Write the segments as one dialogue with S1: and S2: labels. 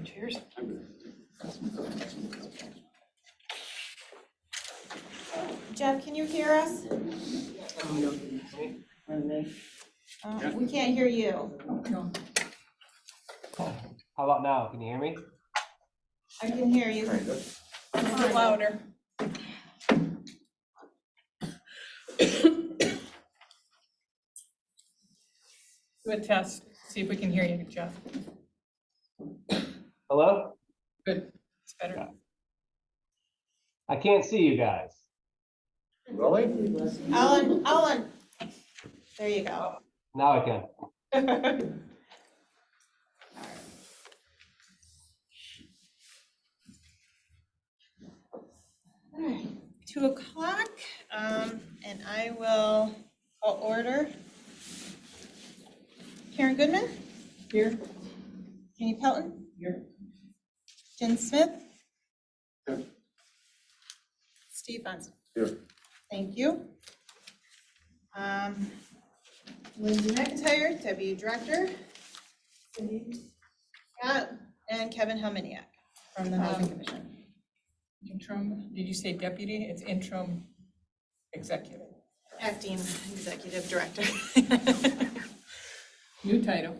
S1: Cheers.
S2: Jeff, can you hear us? We can't hear you.
S3: How about now? Can you hear me?
S2: I can hear you.
S1: A little louder. Do a test, see if we can hear you, Jeff.
S3: Hello?
S1: Good, it's better.
S3: I can't see you guys.
S4: Really?
S2: Ellen, there you go.
S3: Now I can.
S2: All right, 2 o'clock, and I will call order. Karen Goodman?
S1: Here.
S2: Jenny Pelton?
S1: Here.
S2: Jen Smith?
S4: Here.
S2: Steve Bunsen?
S4: Here.
S2: Thank you. Lindsay McIntyre, Deputy Director. Cindy Scott, and Kevin Helminiak from the Housing Commission.
S1: Interim, did you say deputy? It's interim executive.
S2: Acting Executive Director.
S1: New title.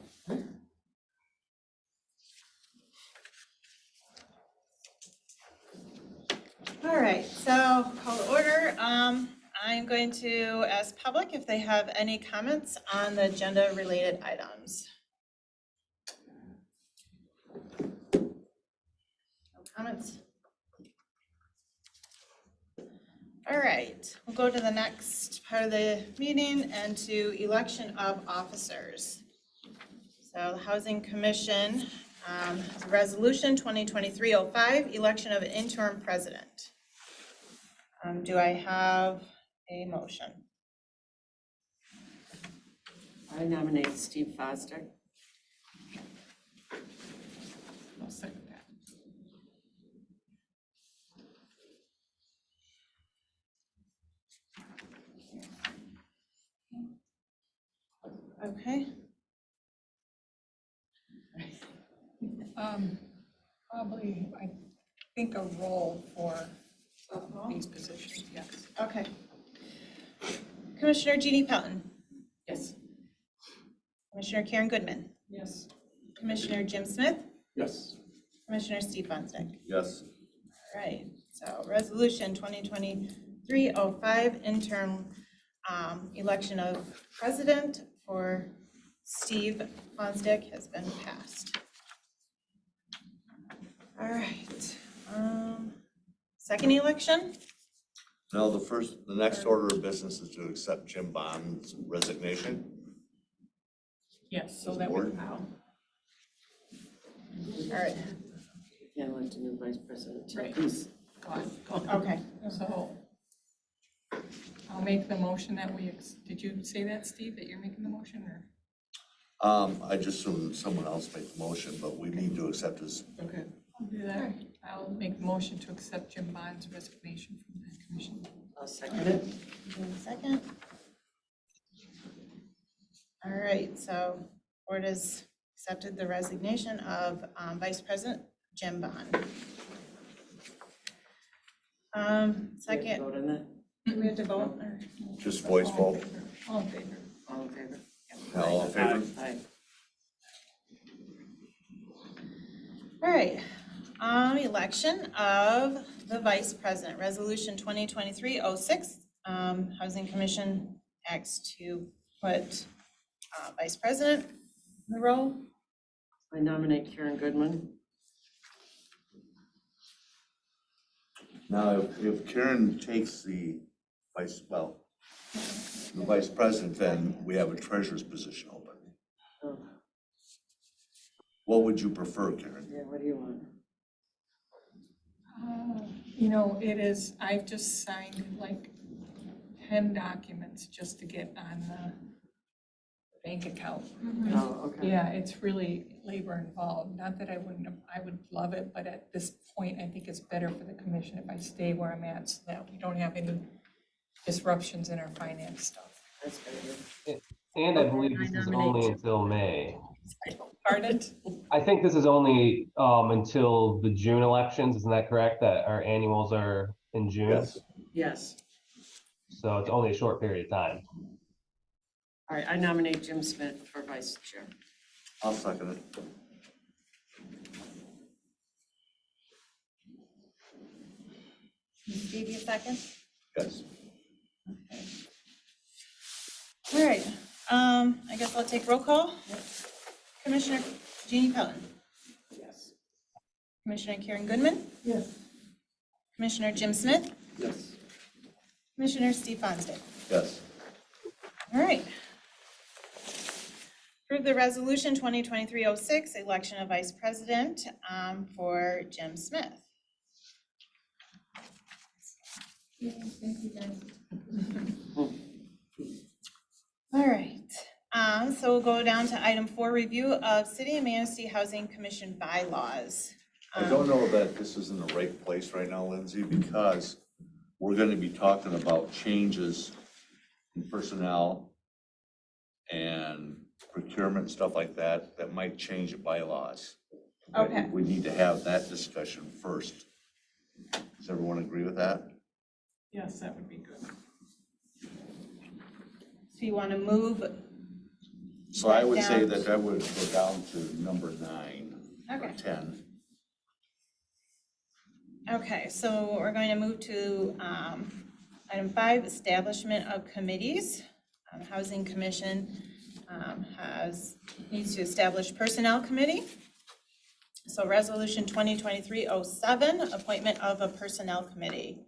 S2: All right, so call to order. I'm going to ask public if they have any comments on the agenda related items. No comments? All right, we'll go to the next part of the meeting and to election of officers. So the Housing Commission, Resolution 2023-05, election of an interim president. Do I have a motion?
S5: I nominate Steve Foster.
S1: I'll second that.
S2: Okay.
S1: Probably, I think a role for these positions, yes.
S2: Okay. Commissioner Jeannie Pelton.
S1: Yes.
S2: Commissioner Karen Goodman.
S1: Yes.
S2: Commissioner Jim Smith.
S4: Yes.
S2: Commissioner Steve Bunsen.
S4: Yes.
S2: All right, so resolution 2023-05, interim election of president for Steve Fonsdick has been passed. All right, second election?
S4: No, the next order of business is to accept Jim Bond's resignation.
S1: Yes, so that would,
S2: All right,
S5: Yeah, I want to new vice president.
S1: Right.
S5: Please.
S2: okay.
S1: so I'll make the motion that we, did you say that, Steve, that you're making the motion, or?
S4: I just assumed someone else make the motion, but we need to accept his.
S1: Okay. I'll do that. I'll make the motion to accept Jim Bond's resignation from the commission.
S5: I'll second it.
S2: Give me a second. All right, so board has accepted the resignation of Vice President Jim Bond. Second,
S5: Vote on that.
S2: do we have to vote? Or?
S4: Just voice vote.
S1: All in favor.
S5: All in favor?
S4: All in favor?
S5: Aye.
S2: All right, election of the Vice President, Resolution 2023-06, Housing Commission acts to put vice president in the role.
S5: I nominate Karen Goodman.
S4: Now, if Karen takes the vice president, then we have a treasurer's position open.
S5: Oh,
S4: What would you prefer, Karen?
S5: yeah, what do you want?
S1: You know, it is, I've just signed like 10 documents just to get on the bank account.
S5: Oh, okay.
S1: Yeah, it's really labor involved. Not that I wouldn't, I would love it, but at this point, I think it's better for the commission if I stay where I'm at so that we don't have any disruptions in our finance stuff.
S5: That's good.
S3: And I
S5: Okay,
S3: believe
S5: I
S3: this is
S5: nominate
S3: only
S5: you.
S3: until May.
S1: Pardon?
S3: I think this is only until the June elections, isn't that correct? That our annuals are in June?
S4: Yes.
S5: Yes.
S3: So it's only a short period of time.
S5: All right, I nominate Jim Smith for vice chair.
S4: I'll second it.
S2: Steve, you second?
S4: Yes.
S2: All right, I guess I'll take roll call. Commissioner Jeannie Pelton,
S5: Yes.
S2: Commissioner Karen Goodman,
S5: Yes.
S2: Commissioner Jim Smith,
S4: Yes.
S2: Commissioner Steve Fonsted.
S4: Yes.
S2: All right. Approve the resolution 2023-06, election of vice president for Jim Smith.
S1: Thank you, guys.
S2: All right, so we'll go down to item 4, review of City of Manistee Housing Commission bylaws.
S4: I don't know that this is in the right place right now, Lindsay, because we're gonna be talking about changes in personnel and procurement, stuff like that, that might change the bylaws. But
S2: Okay.
S4: We need to have that discussion first. Does everyone agree with that?
S1: Yes, that would be good.
S2: So you want to move?
S4: So I would say
S2: Down.
S4: that I would go down to number 9 or
S2: Okay.
S4: 10.
S2: Okay, so we're going to move to item 5, establishment of committees. Housing Commission needs to establish personnel committee. So resolution 2023-07, appointment of a personnel committee.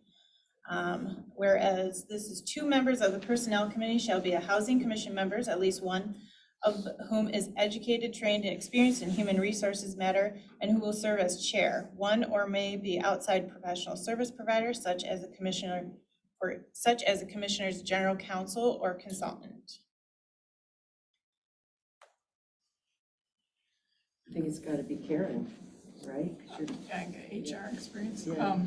S2: Whereas this is 2 members of the personnel committee shall be a housing commission members, at least one of whom is educated, trained, and experienced in human resources matter, and who will serve as chair. One or may be outside professional service provider, such as a commissioner's general counsel or consultant.
S5: I think it's gotta be Karen, right? 'Cause you're-
S1: I got HR experience.
S5: Yeah.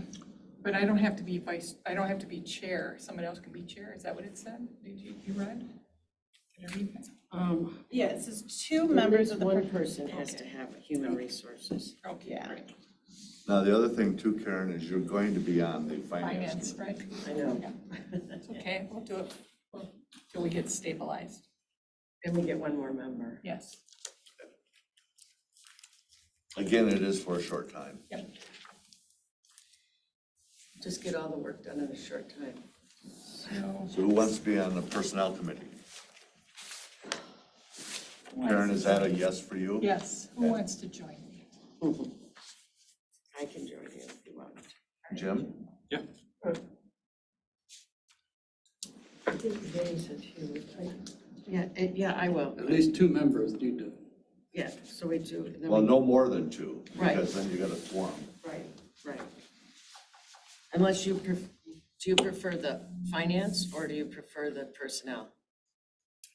S1: But I don't have to be I don't have to be chair. Someone else can be chair. Is that what it said? Did you read? Did I read that?
S2: Yeah, it says 2 members of the.
S5: One person has to have human resources.
S1: Okay,
S2: Yeah.
S1: great.
S4: Now, the other thing too, Karen, is you're going to be on the finance.
S1: Finance, right?
S5: I know.
S1: It's okay, we'll do it till we get stabilized.
S5: Then we get one more member.
S1: Yes.
S4: Again, it is for a short time.
S1: Yep.
S5: Just get all the work done in a short time.
S1: So.
S4: So who wants to be on the personnel committee? Karen, is that a yes for you?
S1: Yes. Who wants to join me?
S5: I can join you if you want.
S4: Jim?
S5: I think Danny said she would. Yeah, I will.
S6: At least 2 members need to.
S5: Yeah, so we do. and then
S4: Well,
S5: we-
S4: no more than 2,
S5: Right.
S4: because then you got a quorum.
S5: Right. Unless you, do you prefer the finance or do you prefer the personnel?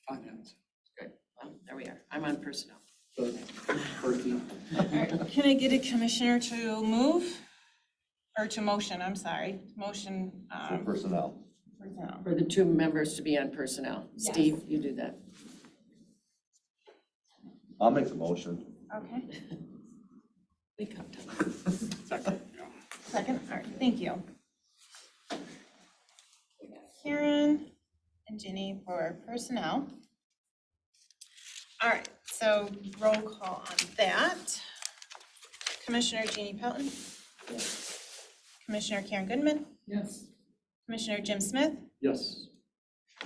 S6: Finance.
S5: Good, well, there we are. I'm on personnel.
S6: But Perky,
S2: All right, can I get a commissioner to move? Or to motion, I'm sorry, motion,
S4: For personnel.
S2: personnel.
S5: For the 2 members to be on personnel.
S2: Yes.
S5: Steve, you do that.
S4: I'll make the motion.
S2: Okay,
S5: We got time.
S6: second,
S2: second, all right, thank you. We got Karen and Ginny for personnel. All right, so roll call on that. Commissioner Jeannie Pelton, Commissioner Karen Goodman,
S1: Yes.
S2: Commissioner Jim Smith,
S6: yes.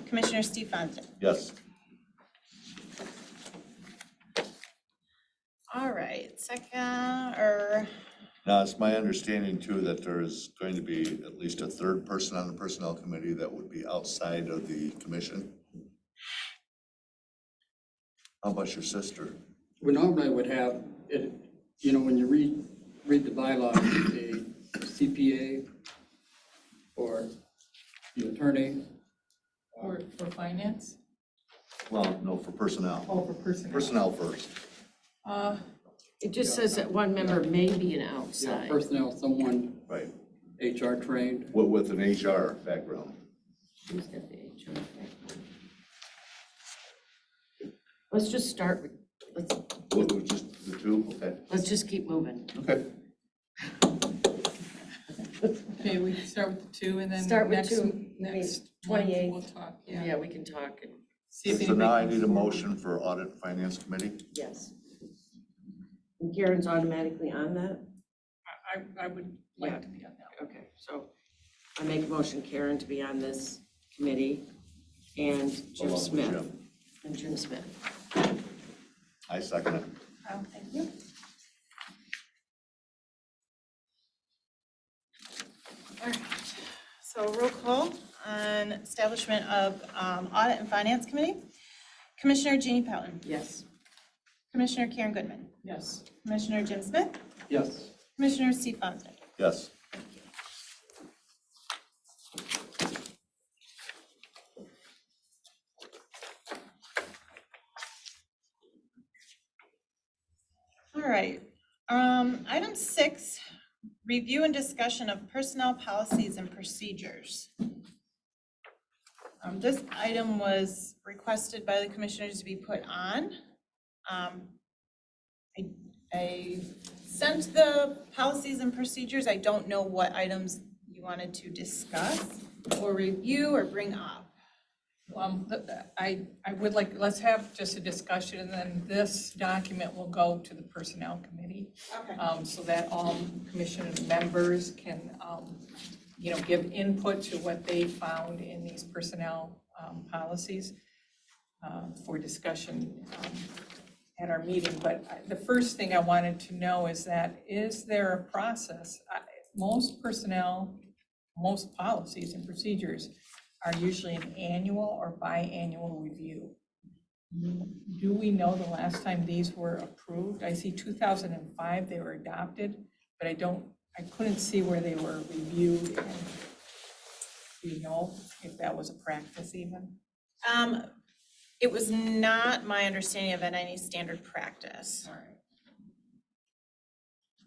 S2: Commissioner Steve Fonsted.
S4: Yes.
S2: All right, second, or,
S4: Now, it's my understanding too that there is going to be at least a third person on the personnel committee that would be outside of the commission. How about your sister?
S6: We normally would have, it. When you read the bylaws, a CPA or the attorney.
S1: For finance
S4: Well, no, for personnel.
S1: or for personnel?
S4: Personnel first.
S5: It just says that one member may be an
S6: Yeah,
S5: outside.
S6: personnel, someone
S4: Right.
S6: HR trained.
S4: With an HR background.
S5: Who's got the HR background? Let's just start with,
S4: With just the two? Okay.
S5: let's just keep moving.
S4: Okay.
S1: Okay, we can start with the two and then
S5: Start with
S1: next,
S5: two,
S1: next
S5: 28th.
S1: month we'll talk,
S5: Yeah,
S1: yeah.
S5: we can talk and,
S1: See if
S4: So now I
S1: anybody
S4: need a
S1: comes
S4: motion for audit and finance committee.
S5: yes. And Karen's automatically on that?
S1: forward. I would like to be on that.
S5: Okay, so I make a motion Karen to be on this committee and Jim
S4: Along with
S5: Smith.
S4: Jim.
S5: And Jim Smith.
S4: I second it.
S2: thank you. All right, so roll call on establishment of audit and finance committee. Commissioner Jeannie Powell,
S5: Yes.
S2: Commissioner Karen Goodman,
S1: Yes.
S2: Commissioner Jim Smith,
S6: Yes.
S2: Commissioner Steve Fosdick.
S4: Yes.
S2: All right, item 6, review and discussion of personnel policies and procedures. This item was requested by the commissioners to be put on. I sent the policies and procedures. I don't know what items you wanted to discuss or review or bring up.
S1: I would like, let's have just a discussion and then this document will go to the personnel committee.
S2: Okay.
S1: So that all commission members can, give input to what they found in these personnel policies for discussion at our meeting. But the first thing I wanted to know is there a process? Most policies and procedures are usually an annual or biannual review. Do we know the last time these were approved? I see 2005 they were adopted, but I couldn't see where they were reviewed. And do you know if that was a practice even?
S2: It was not my understanding of any standard practice.
S1: All right.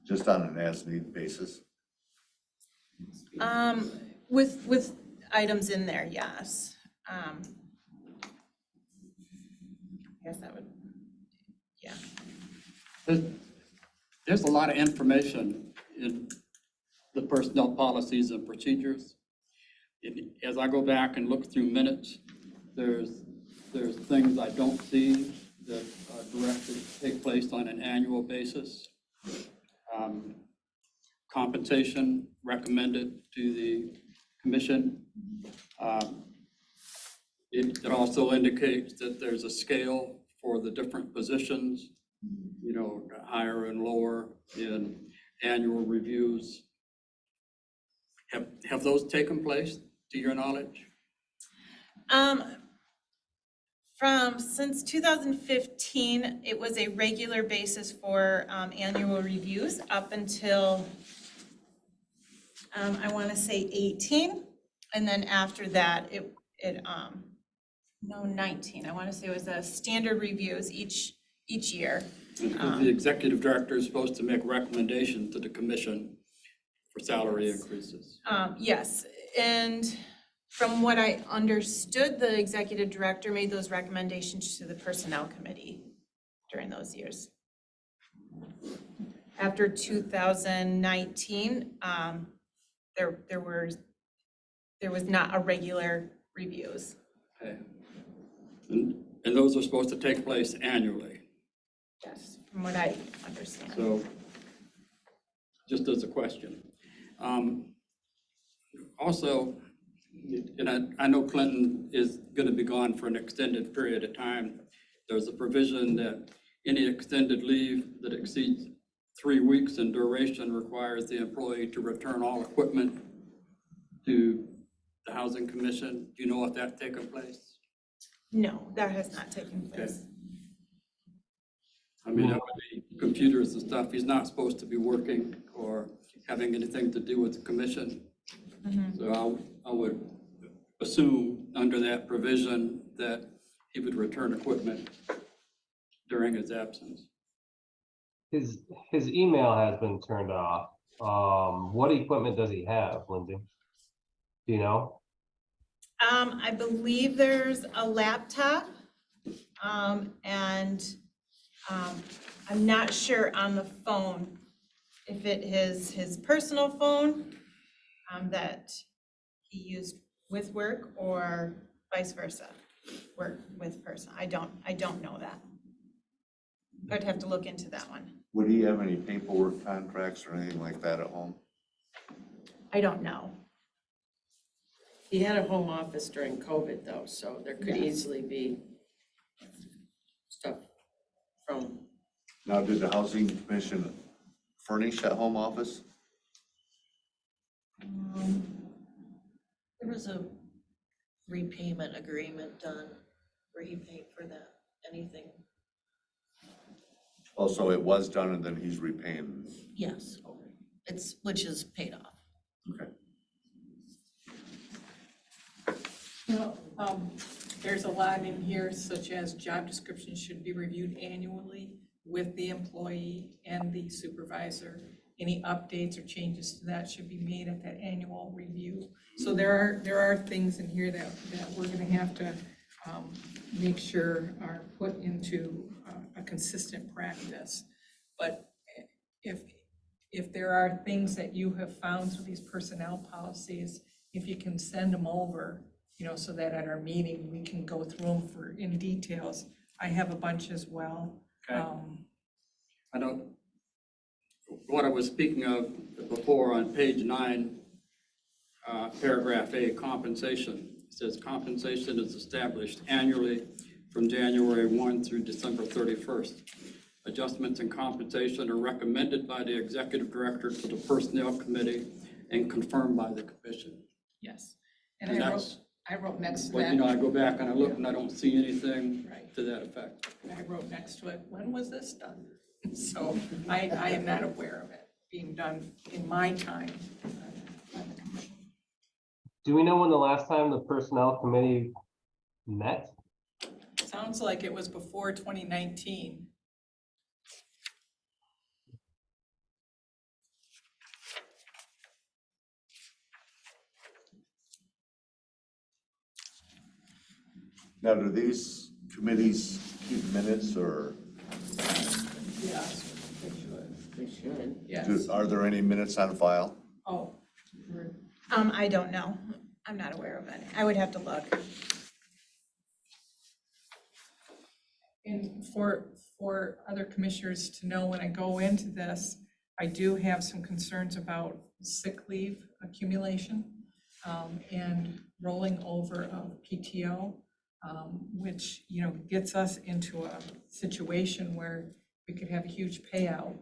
S4: Just on an as-need basis.
S2: With items in there, yes. I guess that would, yeah.
S6: There's a lot of information in the personnel policies and procedures. As I go back and look through minutes, there's things I don't see that are directed to take place on an annual basis. Compensation recommended to the commission. It also indicates that there's a scale for the different positions, higher and lower in annual reviews. Have those taken place, to your knowledge?
S2: Since 2015, it was a regular basis for annual reviews up until, I want to say 18. And then after that, 19. I want to say it was a standard reviews each year.
S6: Because the executive director is supposed to make recommendations to the commission for salary increases.
S2: Yes, and from what I understood, the executive director made those recommendations to the personnel committee during those years. After 2019, there was not a regular reviews.
S6: Okay. And those are supposed to take place annually.
S2: Yes, from what I understand.
S6: So, just as a question. Also, and I know Clinton is going to be gone for an extended period of time. There's a provision that any extended leave that exceeds 3 weeks in duration requires the employee to return all equipment to the Housing Commission. Do you know if that's taken place?
S2: No, that has not taken place.
S6: I mean, that would be computers and stuff. He's not supposed to be working or having anything to do with the commission. So I would assume under that provision that he would return equipment during his absence.
S3: His email has been turned off. What equipment does he have, Lindsay? Do you know?
S2: I believe there's a laptop, and I'm not sure on the phone if it is his personal phone that he used with work or vice versa, work with person. I don't know that. I'd have to look into that one.
S4: Would he have any paperwork, contracts, or anything like that at home?
S2: I don't know.
S5: He had a home office during COVID though, so there could easily be stuff from,
S4: Now, did the Housing Commission furnish that home office?
S7: There was a repayment agreement done where he paid for that, anything.
S4: Oh, so it was done and then he's repaying.
S7: Yes, which is paid off.
S4: Okay.
S1: Well, there's a lot in here such as job descriptions should be reviewed annually with the employee and the supervisor. Any updates or changes to that should be made at that annual review. So there are things in here that we're gonna have to make sure are put into a consistent practice. But if there are things that you have found through these personnel policies, if you can send them over, so that at our meeting, we can go through them in details. I have a bunch as well.
S6: Okay. I don't, what I was speaking of before on page 9, paragraph A, compensation. It says compensation is established annually from January 1 through December 31st. Adjustments in compensation are recommended by the executive director to the personnel committee and confirmed by the commission.
S1: Yes.
S6: And
S1: And
S6: that's,
S1: I wrote next to
S6: but
S1: that.
S6: I go back and I look and I don't see anything
S1: Right.
S6: to that effect.
S1: I wrote next to it, when was this done? So I am not aware of it being done in my time.
S3: Do we know when the last time the personnel committee met?
S1: Sounds like it was before 2019.
S4: Now, do these committees keep minutes or
S1: Yes, they should.
S5: they should.
S1: Yes.
S4: are there any minutes on file?
S1: Oh,
S2: I don't know. I'm not aware of any. I would have to look.
S1: and for other commissioners to know, when I go into this, I do have some concerns about sick leave accumulation and rolling over of PTO, which, gets us into a situation where we could have a huge payout.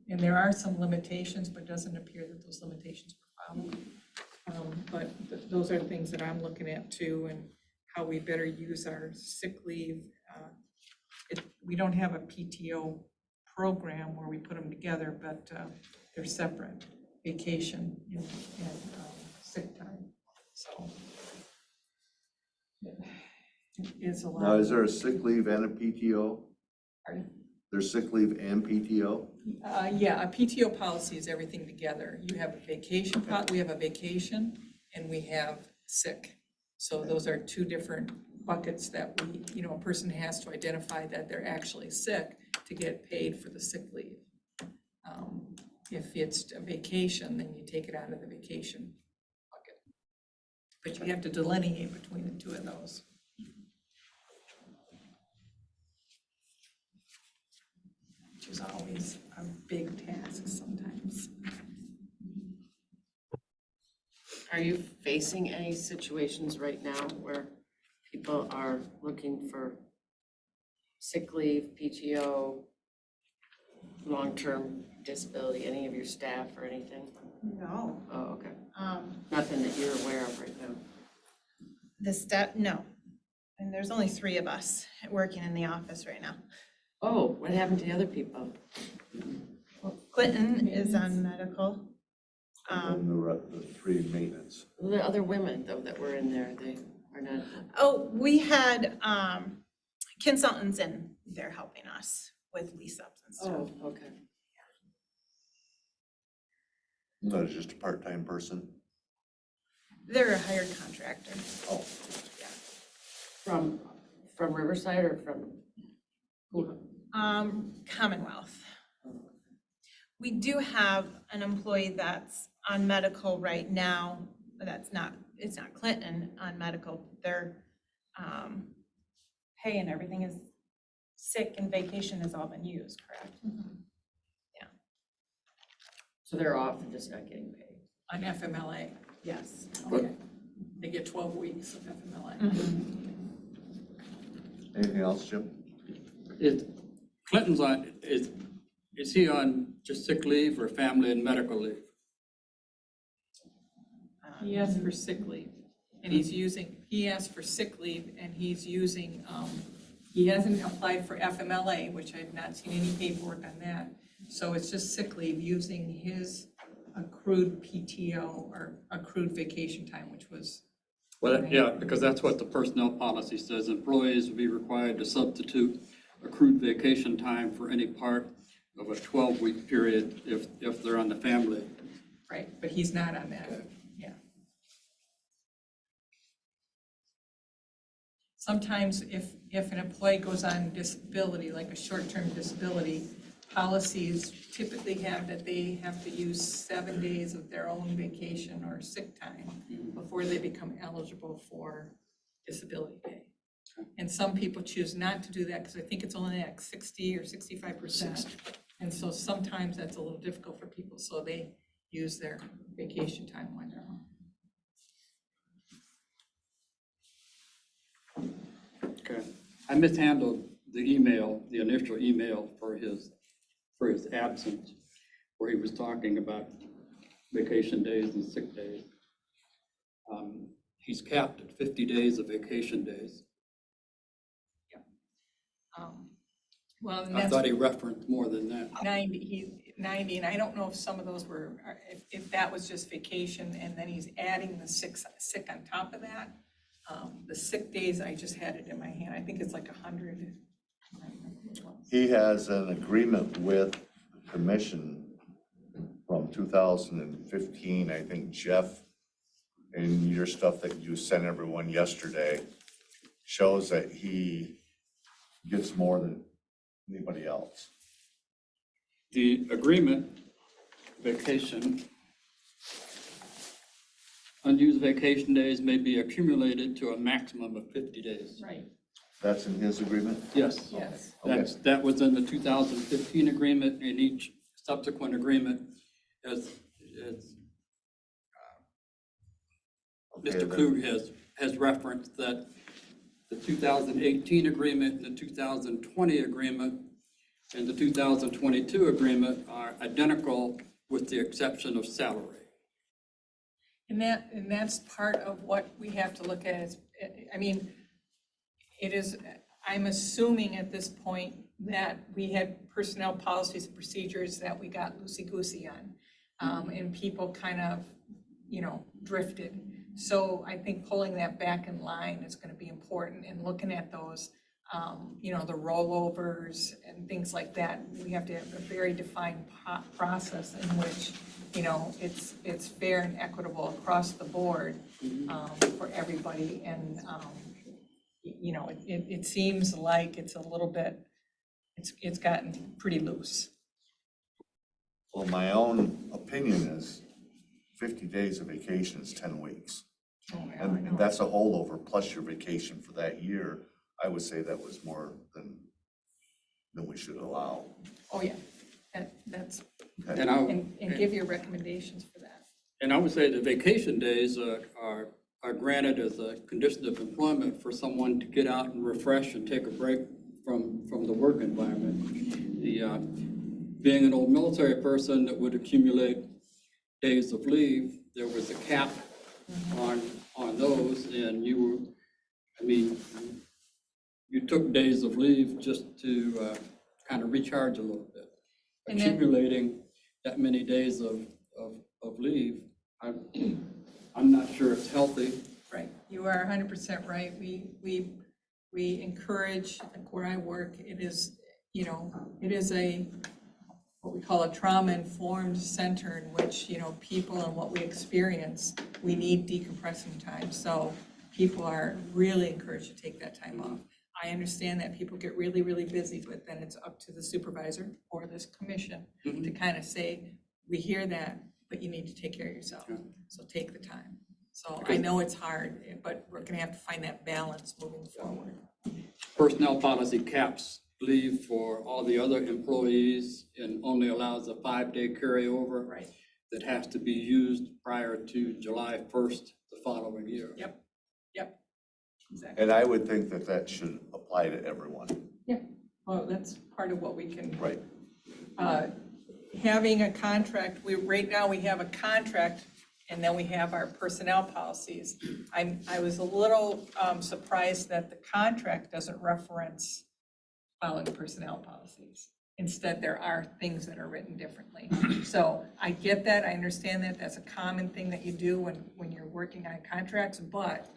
S1: And there are some limitations, but it doesn't appear that those limitations were followed. But those are things that I'm looking at too, and how we better use our sick leave. We don't have a PTO program where we put them together, but they're separate, vacation and sick time, so. It is a lot.
S4: Now, is there a sick leave and a PTO?
S1: Pardon?
S4: There's sick leave and PTO?
S1: Yeah, a PTO policy is everything together. You have a vacation, we have a vacation, and we have sick. So those are two different buckets that a person has to identify that they're actually sick to get paid for the sick leave. If it's a vacation, then you take it out of the vacation bucket. But you have to delineate between the two of those. Which is always a big task sometimes.
S5: Are you facing any situations right now where people are looking for sick leave, PTO, long-term disability, any of your staff or anything?
S2: No.
S5: Oh, okay.
S2: Um,
S5: Nothing that you're aware of right now?
S2: the step, no. And there's only 3 of us working in the office right now.
S5: Oh, what happened to the other people?
S2: Clinton is on medical.
S4: And the 3 maintenance.
S5: The other women, though, that were in there, they are not,
S2: Oh, we had consultants in there helping us with lease ups and stuff.
S5: oh, okay.
S4: No, it's just a part-time person.
S2: They're a hired contractor.
S4: Oh,
S5: From Riverside or from who?
S2: Commonwealth. We do have an employee that's on medical right now, but it's not Clinton on medical. Their pay and everything is sick and vacation has all been used, correct?
S5: So they're off and just not getting paid.
S1: On FMLA,
S2: Yes.
S1: okay. They get 12 weeks of FMLA.
S4: anything else, Jim?
S6: Is Clinton's on, is he on just sick leave or family and medical leave?
S1: He asked for sick leave, and he asked for sick leave, and he's using, he hasn't applied for FMLA, which I've not seen any paperwork on that. So it's just sick leave using his accrued PTO or accrued vacation time, which was,
S6: Well, yeah, because that's what the personnel policy says. Employees will be required to substitute accrued vacation time for any part of a 12-week period if they're on the family.
S1: right, but he's not on that, yeah. Sometimes if an employee goes on disability, like a short-term disability, policies typically have that they have to use 7 days of their own vacation or sick time before they become eligible for disability pay. And some people choose not to do that because I think it's only like 60 or 65%. And so sometimes that's a little difficult for people, so they use their vacation time when they're home.
S6: Okay. I mishandled the initial email for his absence, where he was talking about vacation days and sick days. He's capped at 50 days of vacation days.
S1: Well, and
S6: I
S1: that's
S6: thought he referenced more than that.
S1: 90, and I don't know if some of those were, if that was just vacation, and then he's adding the sick on top of that. The sick days, I just had it in my hand, I think it's like 100.
S4: He has an agreement with the commission from 2015, I think Jeff, in your stuff that you sent everyone yesterday, shows that he gets more than anybody else.
S6: The agreement, vacation, unused vacation days may be accumulated to a maximum of 50 days.
S1: Right,
S4: That's in his agreement?
S6: Yes.
S1: yes.
S6: That was in the 2015 agreement, and each subsequent agreement as
S4: Okay,
S6: Mr.
S4: then.
S6: Klug has referenced that the 2018 agreement and the 2020 agreement and the 2022 agreement are identical with the exception of salary.
S1: And that's part of what we have to look at is, I mean, it is, I'm assuming at this point that we had personnel policies and procedures that we got loosey-goosey on, and people kind of, drifted. So I think pulling that back in line is gonna be important, and looking at those, the rollovers and things like that. We have to have a very defined process in which, it's fair and equitable across the board, for everybody. And, it seems like it's a little bit, it's gotten pretty loose.
S4: Well, my own opinion is 50 days of vacation is 10 weeks.
S1: Oh, yeah, I know.
S4: And that's a holdover plus your vacation for that year. I would say that was more than we should allow.
S1: Oh, yeah, that's,
S4: Okay.
S1: and give your recommendations for that.
S6: And I would say the vacation days are granted as a condition of employment for someone to get out and refresh and take a break from the work environment. Being an old military person that would accumulate days of leave, there was a cap on those, and you took days of leave just to kind of recharge a little bit.
S1: And then-
S6: Accumulating that many days of leave, I'm not sure it's healthy.
S1: Right, you are 100% right. We encourage, like where I work, it is, it is what we call a trauma-informed center in which, people and what we experience, we need decompressing time. So people are really encouraged to take that time off. I understand that people get really, really busy, but then it's up to the supervisor or this commission to kind of say, we hear that, but you need to take care of yourself. So take the time. So I know it's hard, but we're gonna have to find that balance moving forward.
S6: Personnel policy caps leave for all the other employees and only allows a 5-day carryover.
S1: Right.
S6: That has to be used prior to July 1st the following year.
S1: Yep, exactly.
S4: And I would think that that should apply to everyone.
S1: Well, that's part of what we can.
S4: Right.
S1: Having a contract, right now we have a contract and then we have our personnel policies. I was a little surprised that the contract doesn't reference following personnel policies. Instead, there are things that are written differently. So I get that, I understand that, that's a common thing that you do when you're working on contracts, but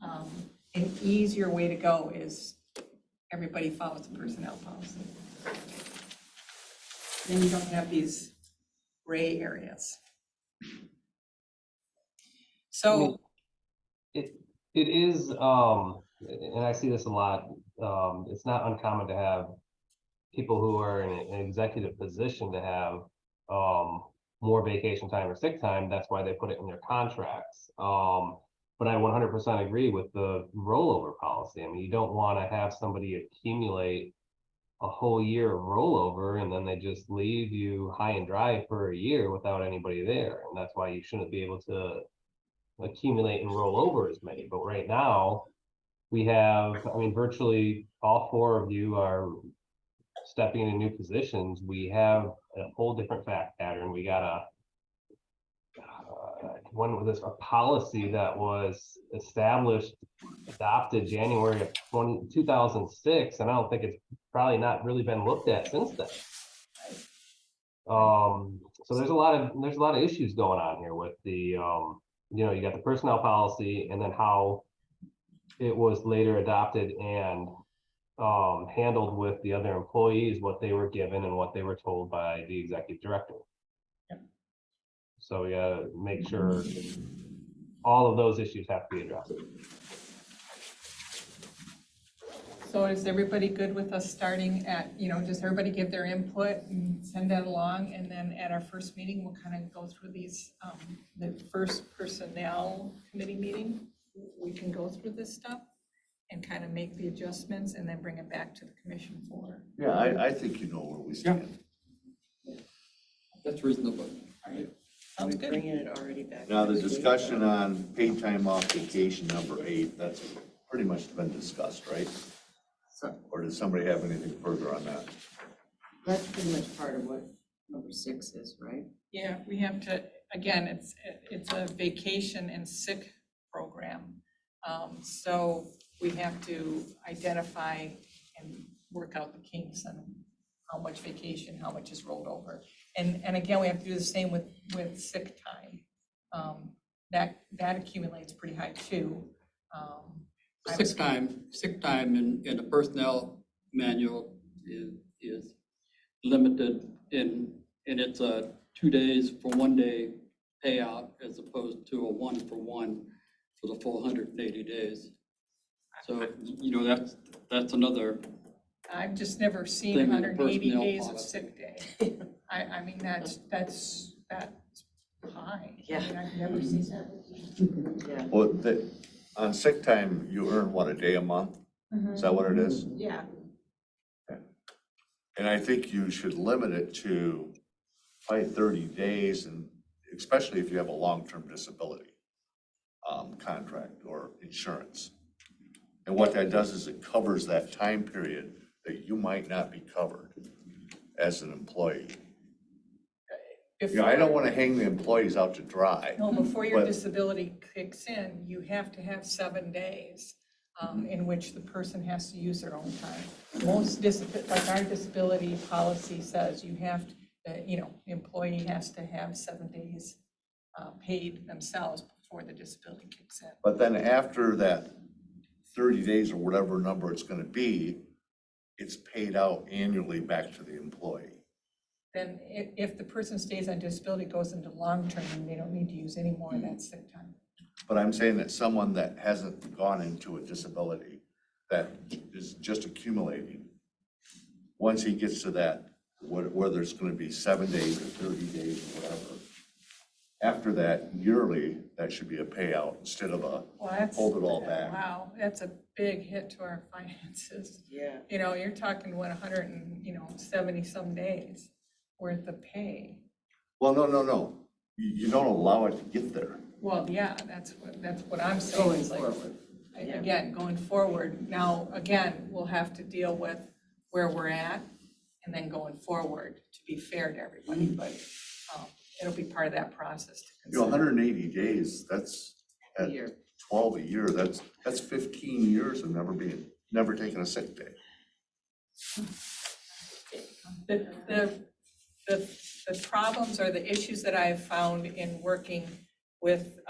S1: an easier way to go is everybody follows the personnel policy. Then you don't have these gray areas. So,
S3: It is, and I see this a lot, it's not uncommon to have people who are in an executive position to have more vacation time or sick time. That's why they put it in their contracts. But I 100% agree with the rollover policy. I mean, you don't want to have somebody accumulate a whole year of rollover and then they just leave you high and dry for a year without anybody there. And that's why you shouldn't be able to accumulate and roll over as many. But right now, we have, virtually all 4 of you are stepping into new positions. We have a whole different fact pattern. We got a policy that was established, adopted January of 2006, and I don't think it's probably not really been looked at since then. So there's a lot of issues going on here with the you got the personnel policy and then how it was later adopted and handled with the other employees, what they were given and what they were told by the executive director. So we gotta make sure all of those issues have to be addressed.
S1: so is everybody good with us starting at, just everybody give their input and send that along? And then at our first meeting, we'll kind of go through these, the first personnel committee meeting. We can go through this stuff and kind of make the adjustments and then bring it back to the commission for.
S4: Yeah, I think you know where we stand.
S6: That's reasonable.
S7: Are we
S1: Sounds good.
S7: bringing it already back?
S4: Now, the
S7: next week?
S4: discussion on paid time off vacation, number 8, that's pretty much been discussed, right? Or does somebody have anything further on that?
S5: That's pretty much part of what number 6 is, right?
S1: Yeah, we have to, again, it's a vacation and sick program. So we have to identify and work out the kinks on how much vacation, how much is rolled over. And again, we have to do the same with sick time. That accumulates pretty high too.
S6: Sick time in the personnel manual is limited and it's 2 days for 1 day payout as opposed to a 1-for-1 for the full 180 days. So, that's another,
S1: I've just never seen
S6: Thing in the
S1: 180
S6: personnel
S1: days of
S6: policy.
S1: sick day. I mean, that's high.
S7: Yeah.
S1: I mean, I've never seen that.
S7: Yeah.
S4: Well, on sick time, you earn what, a day a month? Is that what it is?
S1: Yeah.
S4: And I think you should limit it to probably 30 days, and especially if you have a long-term disability contract or insurance. And what that does is it covers that time period that you might not be covered as an employee. I
S1: Before-
S4: don't want to hang the employees out to dry.
S1: No, before your
S4: But-
S1: disability kicks in, you have to have 7 days in which the person has to use their own time. Most like our disability policy says you have to, the employee has to have 7 days paid themselves before the disability kicks in.
S4: But then after that 30 days or whatever number it's going to be, it's paid out annually back to the employee.
S1: Then if the person stays on disability, goes into long-term, and they don't need to use any more of that sick time.
S4: But I'm saying that someone that hasn't gone into a disability, that is just accumulating, once he gets to that, whether it's going to be 7 days or 30 days or whatever, after that yearly, that should be a payout instead of a
S1: Well, that's.
S4: hold it all back.
S1: Wow, that's a big hit to our finances.
S5: Yeah.
S1: You're talking, 170 some days worth of pay.
S4: Well, no. You don't allow it to get there.
S1: Well, yeah, that's what I'm saying.
S5: Going
S1: It's like,
S5: forward. Yeah.
S1: again, going forward, now, again, we'll have to deal with where we're at and then going forward to be fair to everybody, but it'll be part of that process to consider.
S4: 180 days, that's at
S5: Year.
S4: 12 a year, that's 15 years of never taking a sick day.
S1: The problems or the issues that I have found in working with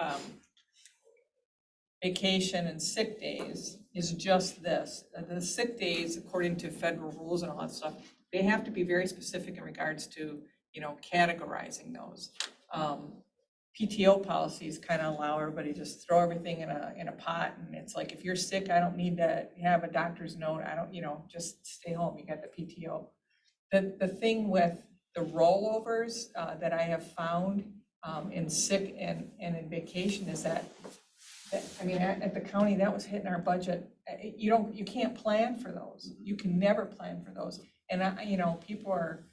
S1: vacation and sick days is just this. The sick days, according to federal rules and all that stuff, they have to be very specific in regards to, categorizing those. PTO policies kind of allow everybody to just throw everything in a pot, and it's like, if you're sick, I don't need to have a doctor's note, I don't, just stay home, you got the PTO. The thing with the rollovers that I have found in sick and in vacation is that, at the county, that was hitting our budget. You can't plan for those. You can never plan for those. And people are,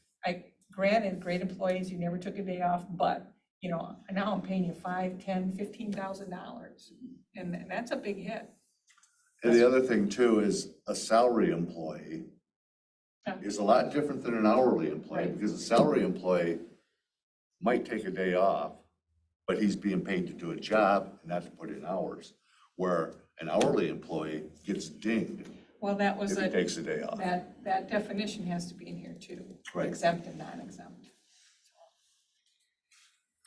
S1: granted, great employees, you never took a day off, but, now I'm paying you $5,000, $10,000, $15,000. And that's a big hit.
S4: And the other thing too is a salary employee
S1: Yeah.
S4: is a lot different than an hourly employee,
S1: Right.
S4: because a salary employee might take a day off, but he's being paid to do a job and not to put in hours, where an hourly employee gets dinged
S1: Well, that was
S4: if he takes a day off.
S1: that definition has to be in here too.
S4: Right.
S1: Exempt and non-exempt.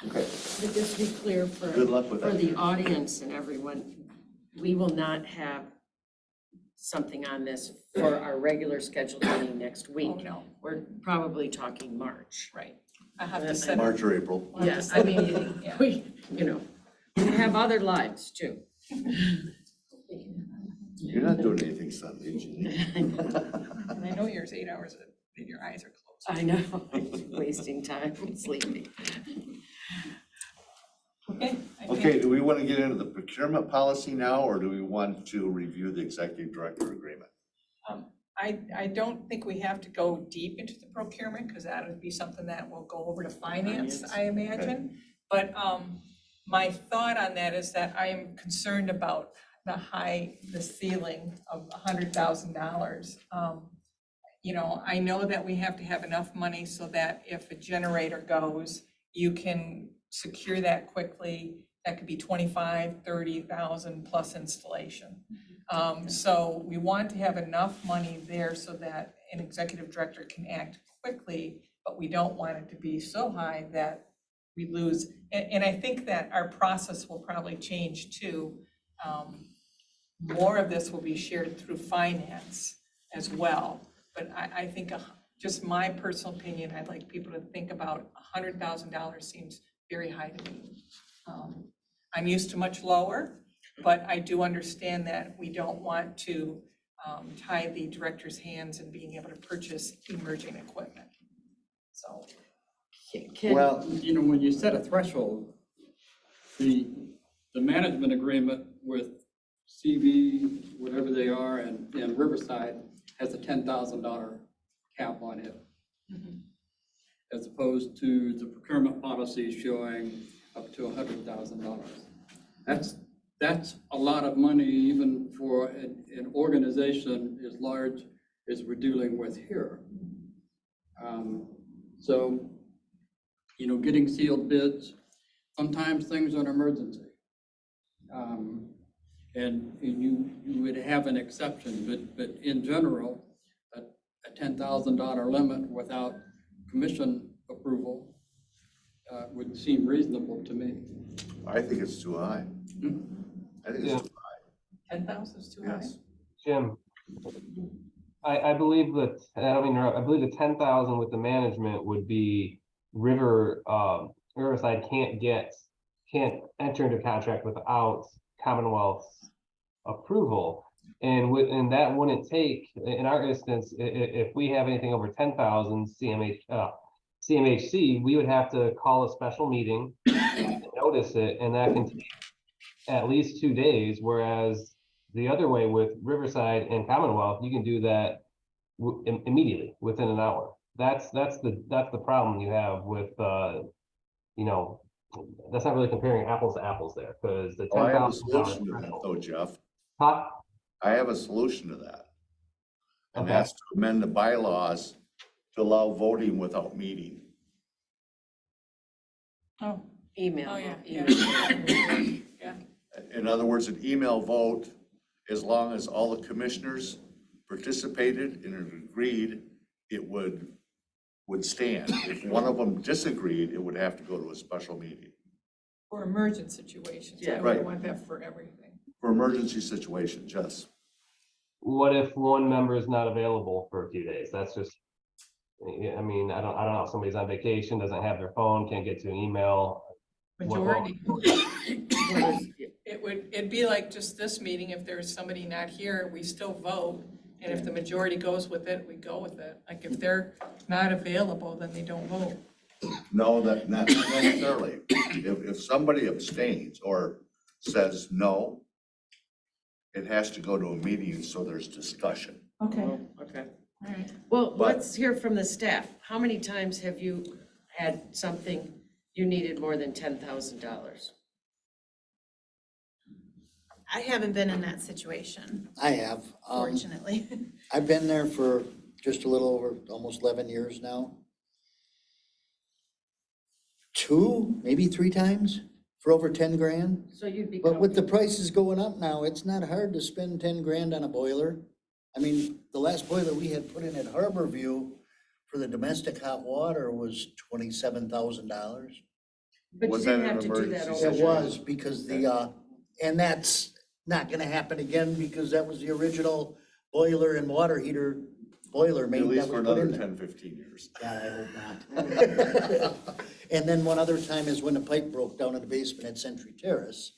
S4: Okay,
S5: To just be clear
S4: good luck with
S5: for
S4: that.
S5: the audience and everyone, we will not have something on this for our regular scheduled meeting next
S1: Oh,
S5: week.
S1: no,
S5: We're probably talking March.
S1: right. I have to set.
S4: March or April.
S1: We'll have to
S5: Yes,
S1: set
S5: I
S1: a
S5: mean,
S1: meeting, yeah.
S5: we have other lives too.
S4: You're not doing anything Sunday, Jeannie.
S1: And I know yours 8 hours, and your eyes are closed.
S5: I know, wasting time sleeping.
S1: Okay. I think-
S4: Okay, do we want to get into the procurement policy now, or do we want to review the executive director agreement?
S1: I don't think we have to go deep into the procurement, because that would be something that will go over to finance,
S5: Finance.
S1: I imagine. But my thought on that is that I am concerned about the ceiling of $100,000. I know that we have to have enough money so that if a generator goes, you can secure that quickly. That could be 25, 30,000 plus installation. So we want to have enough money there so that an executive director can act quickly, but we don't want it to be so high that we lose. And I think that our process will probably change too. More of this will be shared through finance as well. But I think, just my personal opinion, I'd like people to think about $100,000 seems very high to me. I'm used to much lower, but I do understand that we don't want to tie the director's hands in being able to purchase emerging equipment. So,
S4: Well,
S6: When you set a threshold, the management agreement with CV, whatever they are, and Riverside has a $10,000 cap on it, as opposed to the procurement policy showing up to $100,000. That's a lot of money even for an organization as large as we're dealing with here. So, you know, getting sealed bids, sometimes things are an emergency. And you would have an exception, but in general, a $10,000 limit without commission approval would seem reasonable to me.
S4: I think it's too high. I think it's too
S1: 10,000 is too
S4: high,
S1: high?
S4: yes.
S3: Jim, I believe that, and I don't mean to interrupt, I believe the 10,000 with the management would be Riverside can't enter into contract without Commonwealth's approval. And that wouldn't take, in our instance, if we have anything over 10,000 CMHC, we would have to call a special meeting, notice it, and that can take at least 2 days, whereas the other way with Riverside and Commonwealth, you can do that immediately, within an hour. That's the problem you have with, you know, that's not really comparing apples to apples there, because the
S4: Oh, I have a
S3: $10,000
S4: solution to that
S3: threshold.
S4: though, Jeff.
S3: Huh?
S4: I have a solution to that. And
S3: Okay.
S4: that's to amend the bylaws to allow voting without meeting.
S1: Oh,
S5: Email.
S1: oh, yeah,
S5: email.
S1: yeah.
S4: In other words, an email vote, as long as all the commissioners participated and agreed, it would stand. If one of them disagreed, it would have to go to a special meeting.
S1: For emergent situations, I
S5: Yeah.
S1: would
S4: Right.
S1: want that for everything.
S4: For emergency situations, yes.
S3: What if one member is not available for a few days? That's just, I mean, I don't know, if somebody's on vacation, doesn't have their phone, can't get to an email.
S1: Majority.
S5: Well,
S1: It'd be like just this meeting, if there's somebody not here, we still vote. And if the majority goes with it, we go with it. Like if they're not available, then they don't vote.
S4: No, that, not necessarily. If somebody abstains or says no, it has to go to a meeting, so there's discussion.
S1: Okay,
S5: Oh, okay.
S1: all right.
S5: Well,
S4: But-
S5: let's hear from the staff. How many times have you had something you needed more than $10,000?
S2: I haven't been in that situation,
S8: I have.
S2: fortunately.
S8: I've been there for just a little over, almost 11 years now. 2, maybe 3 times for over 10 grand.
S5: So you'd be
S8: But with the
S5: comfortable.
S8: prices going up now, it's not hard to spend 10 grand on a boiler. I mean, the last boiler we had put in at Harborview for the domestic hot water was $27,000.
S5: But you
S4: Was that
S5: didn't
S4: an
S5: have to do that
S4: emergency
S5: over.
S8: It
S4: situation?
S8: was because and that's not gonna happen again because that was the original boiler and water heater boiler
S4: At
S8: made
S4: least
S8: that
S4: for
S8: was put
S4: another
S8: in there.
S4: 10, 15 years.
S8: God, I hope not. And then one other time is when the pipe broke down in the basement at Century Terrace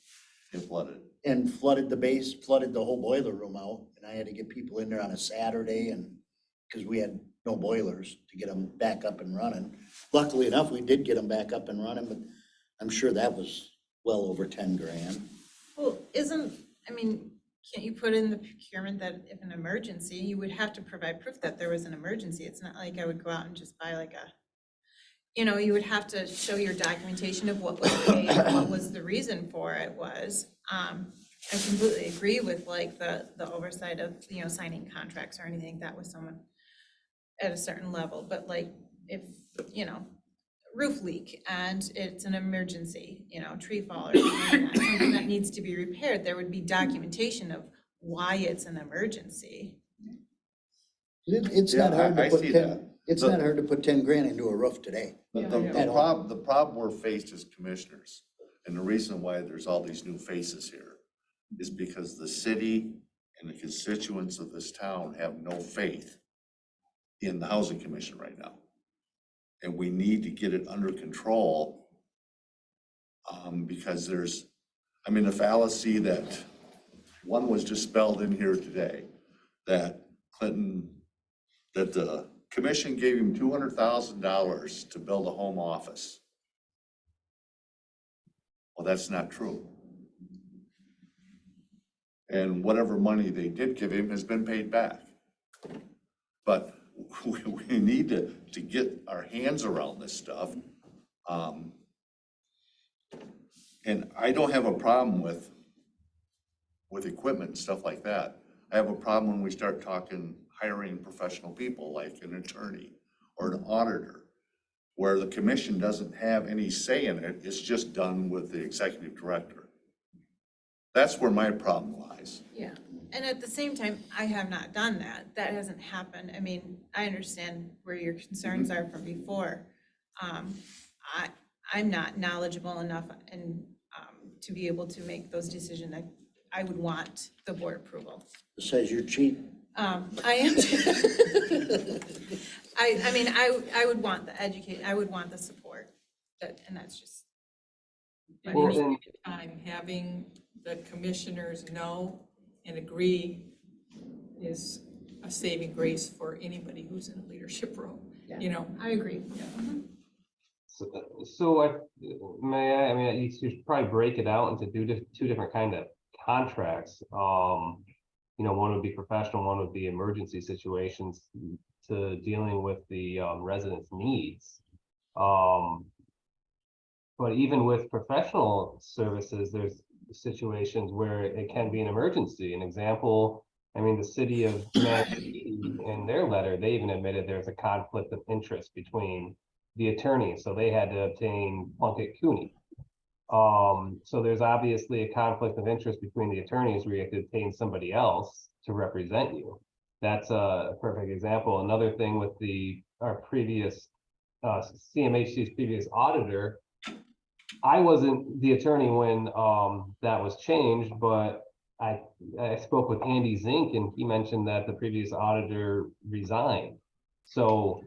S4: It flooded.
S8: and flooded the whole boiler room out. And I had to get people in there on a Saturday and, because we had no boilers to get them back up and running. Luckily enough, we did get them back up and running, but I'm sure that was well over 10 grand.
S2: Well, can't you put in the procurement that if an emergency, you would have to provide proof that there was an emergency? It's not like I would go out and just buy like you would have to show your documentation of what was paid, and what was the reason for it was. I completely agree with like the oversight of, signing contracts or anything that with someone at a certain level, but like if, roof leak and it's an emergency, tree fall or something like that, something that needs to be repaired, there would be documentation of why it's an emergency.
S8: It's
S4: Yeah,
S8: not hard
S4: I
S8: to put
S4: see
S8: 10,
S4: that.
S8: it's
S4: The-
S8: not hard to put 10 grand into a roof today.
S4: But the problem we're faced as commissioners, and the reason why there's all these new faces here, is because the city and the constituents of this town have no faith in the housing commission right now. And we need to get it under control, because there's, the fallacy that one was just spelled in here today, that the commission gave him $200,000 to build a home office. Well, that's not true. And whatever money they did give him has been paid back. But we need to get our hands around this stuff. And I don't have a problem with equipment and stuff like that. I have a problem when we start talking hiring professional people like an attorney or an auditor, where the commission doesn't have any say in it, it's just done with the executive director. That's where my problem lies.
S2: Yeah, and at the same time, I have not done that. That hasn't happened. I mean, I understand where your concerns are from before. I'm not knowledgeable enough and to be able to make those decisions. I would want the board approval.
S8: Says you're cheap.
S2: I am. I mean, I would want I would want the support, and that's just.
S1: At
S3: Well,
S1: any given
S3: and-
S1: time, having the commissioners know and agree is a saving grace for anybody who's in a leadership role, you know?
S2: I agree.
S3: So I mean, you should probably break it out into two different kind of contracts. One would be professional, one would be emergency situations to dealing with the residents' needs. But even with professional services, there's situations where it can be an emergency. An example, I mean, the city of Manistee, in their letter, they even admitted there's a conflict of interest between the attorneys, so they had to obtain Plunkett Cooney. So there's obviously a conflict of interest between the attorneys where you have to obtain somebody else to represent you. That's a perfect example. Another thing with our previous CMHC's previous auditor, I wasn't the attorney when that was changed, but I spoke with Andy Zink and he mentioned that the previous auditor resigned. So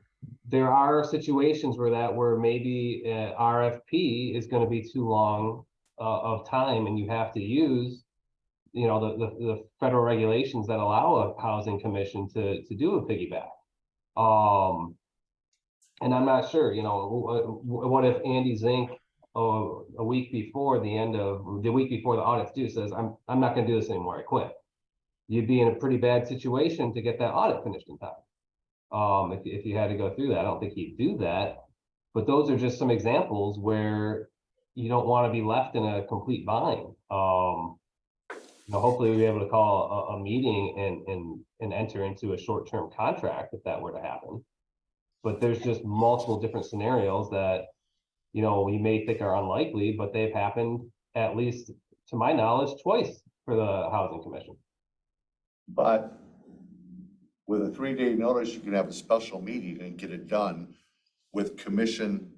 S3: there are situations where maybe RFP is going to be too long of time, and you have to use, the federal regulations that allow a housing commission to do a piggyback. And I'm not sure, what if Andy Zink a week before the audit's due says, I'm not going to do this anymore, I quit. You'd be in a pretty bad situation to get that audit finished in time. If you had to go through that, I don't think he'd do that. But those are just some examples where you don't want to be left in a complete bind. Hopefully we'll be able to call a meeting and enter into a short-term contract if that were to happen. But there's just multiple different scenarios that, we may think are unlikely, but they've happened, at least to my knowledge, twice for the Housing Commission.
S4: But with a 3-day notice, you can have a special meeting and get it done with commission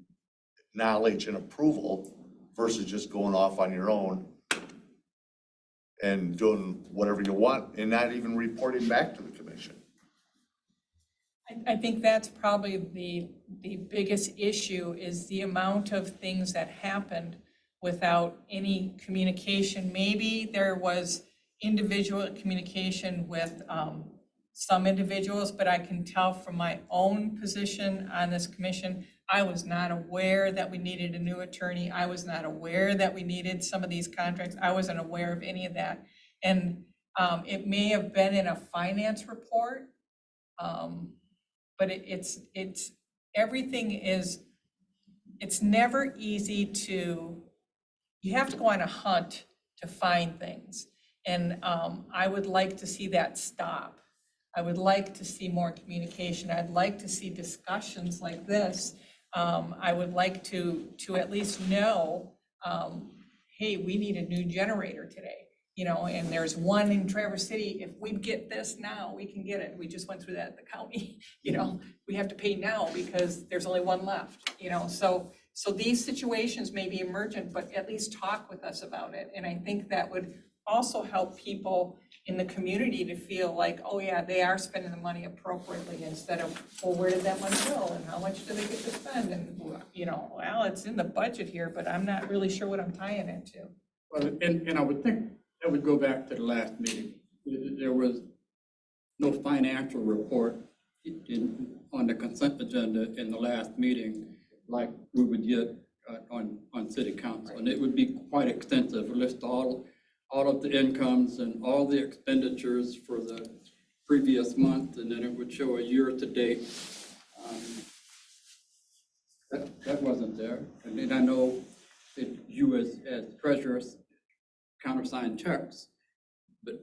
S4: knowledge and approval versus just going off on your own and doing whatever you want and not even reporting back to the commission.
S1: I think that's probably the biggest issue is the amount of things that happened without any communication. Maybe there was individual communication with some individuals, but I can tell from my own position on this commission, I was not aware that we needed a new attorney. I was not aware that we needed some of these contracts. I wasn't aware of any of that. And it may have been in a finance report, but it's never easy you have to go on a hunt to find things. And I would like to see that stop. I would like to see more communication. I'd like to see discussions like this. I would like to at least know, hey, we need a new generator today, and there's one in Traverse City. If we get this now, we can get it. We just went through that at the county, we have to pay now because there's only one left, so these situations may be emergent, but at least talk with us about it. And I think that would also help people in the community to feel like, oh yeah, they are spending the money appropriately instead of, well, where did that money go and how much do they get to spend? And, well, it's in the budget here, but I'm not really sure what I'm tying it to.
S6: Well, and I would think that would go back to the last meeting. There was no financial report on the consent agenda in the last meeting like we would get on city council. And it would be quite extensive, list all of the incomes and all the expenditures for the previous month, and then it would show a year to date. That wasn't there. And then I know that you as treasurers countersign checks, but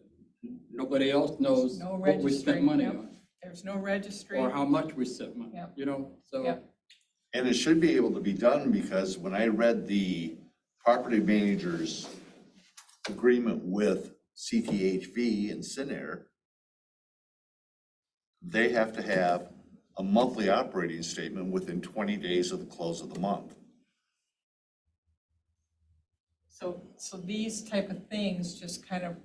S6: nobody else knows
S1: No
S6: what we spent
S1: registering,
S6: money
S1: yep.
S6: on.
S1: There's no registry.
S6: or how much we sit,
S1: Yeah.
S6: you know, so.
S1: Yeah.
S4: And it should be able to be done because when I read the property manager's agreement with CTHV and Cinair, they have to have a monthly operating statement within 20 days of the close of the month.
S1: So these type of things, just kind of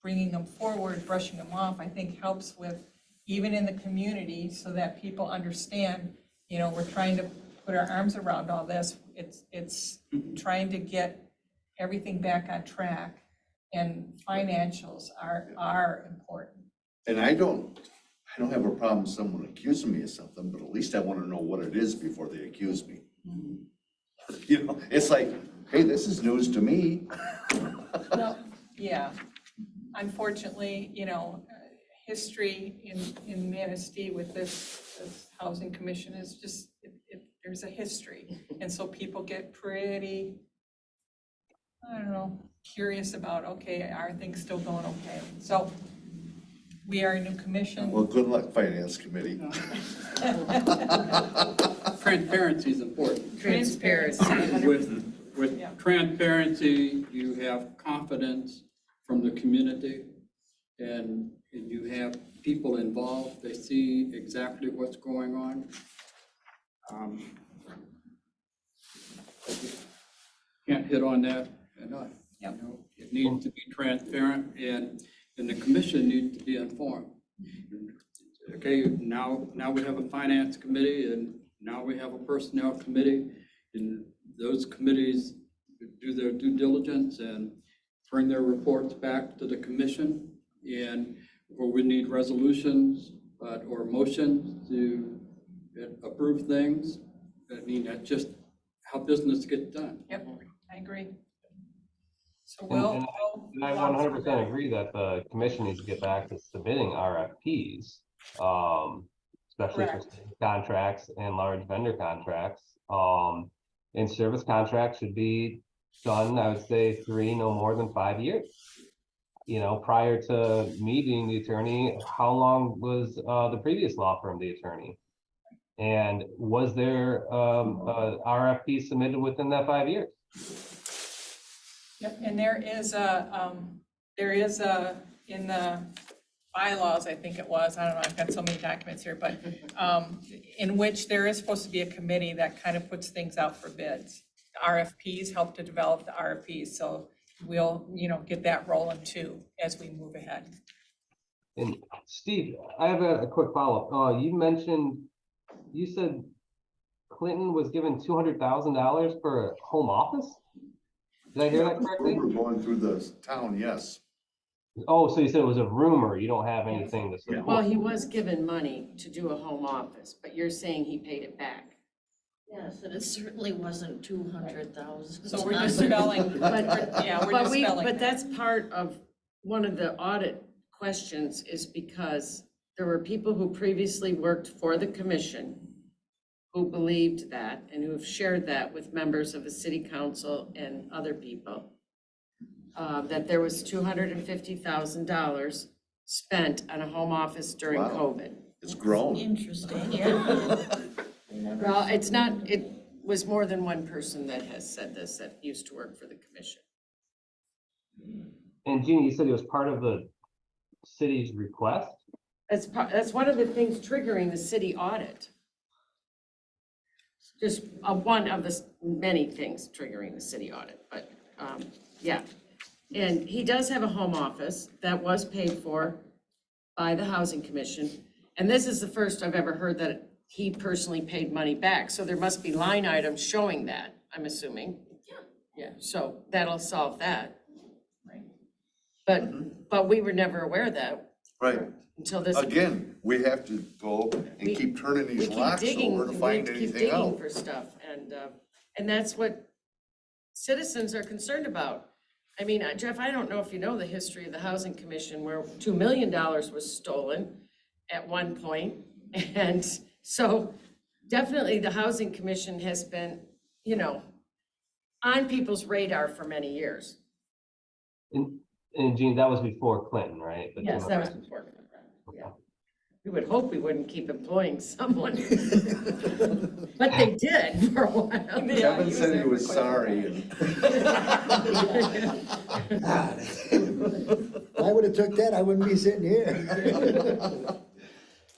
S1: bringing them forward, brushing them off, I think helps with, even in the community, so that people understand, you know, we're trying to put our arms around all this. It's trying to get everything back on track, and financials are important.
S4: And I don't have a problem with someone accusing me of something, but at least I want to know what it is before they accuse me. You know, it's like, hey, this is news to me.
S1: Well, yeah, unfortunately, you know, history in Manistee with this housing commission is just, there's a history. And so people get pretty, I don't know, curious about, okay, are things still going okay? So we are a new commission.
S4: Well, good luck, Finance Committee.
S6: Transparency is important.
S7: Transparency.
S6: With
S1: Yeah.
S6: transparency, you have confidence from the community, and you have people involved, they see exactly what's going on. I just can't hit on that enough.
S1: Yep.
S6: You know, it needs to be transparent, and the commission needs to be informed. Okay, now we have a finance committee, and now we have a personnel committee, and those committees do their due diligence and bring their reports back to the commission, and or we need resolutions or motions to approve things. I mean, that's just how business gets done.
S1: Yep, I agree. So
S3: And-
S1: we'll.
S3: And I 100% agree that the commission needs to get back to submitting RFPs, especially for
S1: Correct.
S3: state contracts and large vendor contracts. And service contracts should be done, I would say, 3, no more than 5 years. You know, prior to me being the attorney, how long was the previous law firm the attorney? And was there a RFP submitted within that 5 years?
S1: Yep, and there is in the bylaws, I think it was, I don't know, I've got so many documents here, but in which there is supposed to be a committee that kind of puts things out for bids. RFPs help to develop the RFPs, so we'll, you know, get that rolling too as we move ahead.
S3: And Steve, I have a quick follow-up. You said Clinton was given $200,000 for a home office? Did I hear that correctly?
S4: Rumor going through the town, yes.
S3: Oh, so you said it was a rumor. You don't have anything to support.
S5: Well, he was given money to do a home office, but you're saying he paid it back.
S7: Yes, and it certainly wasn't 200,000.
S1: So we're dispelling,
S5: But,
S1: yeah, we're
S5: but
S1: dispelling.
S5: but that's part of one of the audit questions, is because there were people who previously worked for the commission who believed that and who have shared that with members of the city council and other people, that there was $250,000 spent on a home office during
S4: Wow.
S5: COVID.
S4: It's grown.
S7: Interesting, yeah.
S5: Well, it's not, it was more than one person that has said this, that used to work for the commission.
S3: And Jeannie, you said it was part of the city's request?
S5: That's one of the things triggering the city audit. Just one of the many things triggering the city audit, but, yeah. And he does have a home office that was paid for by the Housing Commission. And this is the first I've ever heard that he personally paid money back. So there must be line items showing that, I'm assuming. Yeah, so that'll solve that.
S1: Right.
S5: But we were never aware of that
S4: Right.
S5: until this.
S4: Again, we have to go
S5: We-
S4: and keep turning
S5: We
S4: these
S5: keep
S4: rocks
S5: digging,
S4: over to
S5: we
S4: find
S5: keep
S4: anything
S5: digging
S4: out.
S5: for stuff, and that's what citizens are concerned about. I mean, Jeff, I don't know if you know the history of the Housing Commission, where $2 million was stolen at one point. And so definitely the Housing Commission has been, you know, on people's radar for many years.
S3: And Jean, that was before Clinton, right? The
S5: Yes,
S3: two
S5: that was
S3: months.
S5: before. Yeah. We would hope we wouldn't keep employing someone. But they did for a while.
S4: Kevin said he was sorry and.
S8: If I would've took that, I wouldn't be sitting here.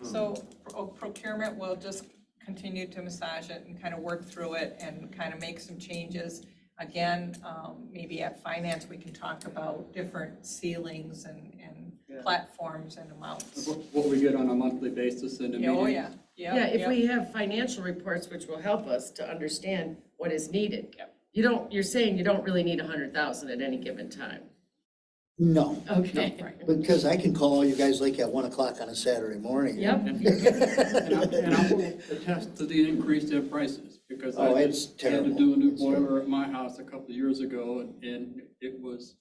S1: So procurement will just continue to massage it and kind of work through it and kind of make some changes. Again, maybe at finance, we can talk about different ceilings and platforms and amounts.
S6: What we get on a monthly basis in the meeting.
S1: Oh, yeah, yeah.
S5: Yeah, if we have financial reports, which will help us to understand what is needed.
S1: Yep.
S5: You're saying you don't really need 100,000 at any given time.
S8: No,
S5: Okay.
S1: Right.
S8: because I can call you guys like at 1 o'clock on a Saturday morning.
S5: Yep.
S6: And I will attest to the increase in prices, because
S8: Oh,
S6: I
S8: it's
S6: had
S8: terrible.
S6: to do a new
S8: It's terrible.
S6: boiler at my house a couple of years ago, and it was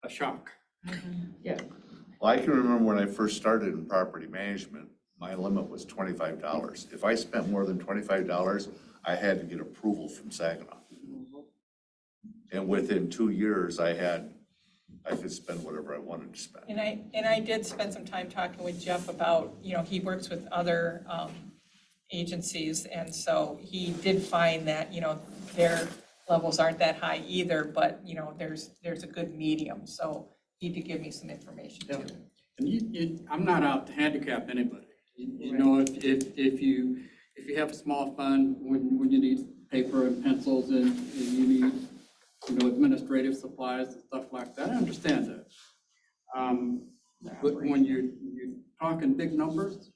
S6: a shock.
S5: Yeah,
S4: Well, I can remember when I first started in property management, my limit was $25. If I spent more than $25, I had to get approval from Saginaw. And within 2 years, I could spend whatever I wanted to spend.
S1: And I did spend some time talking with Jeff about, he works with other agencies, and so he did find that, their levels aren't that high either, but, there's a good medium, so he did give me some information too.
S6: And I'm not out to handicap anybody. You know, if you have a small fund, when you need paper and pencils and you need, administrative supplies and stuff like that, I understand that. But when you're talking big numbers,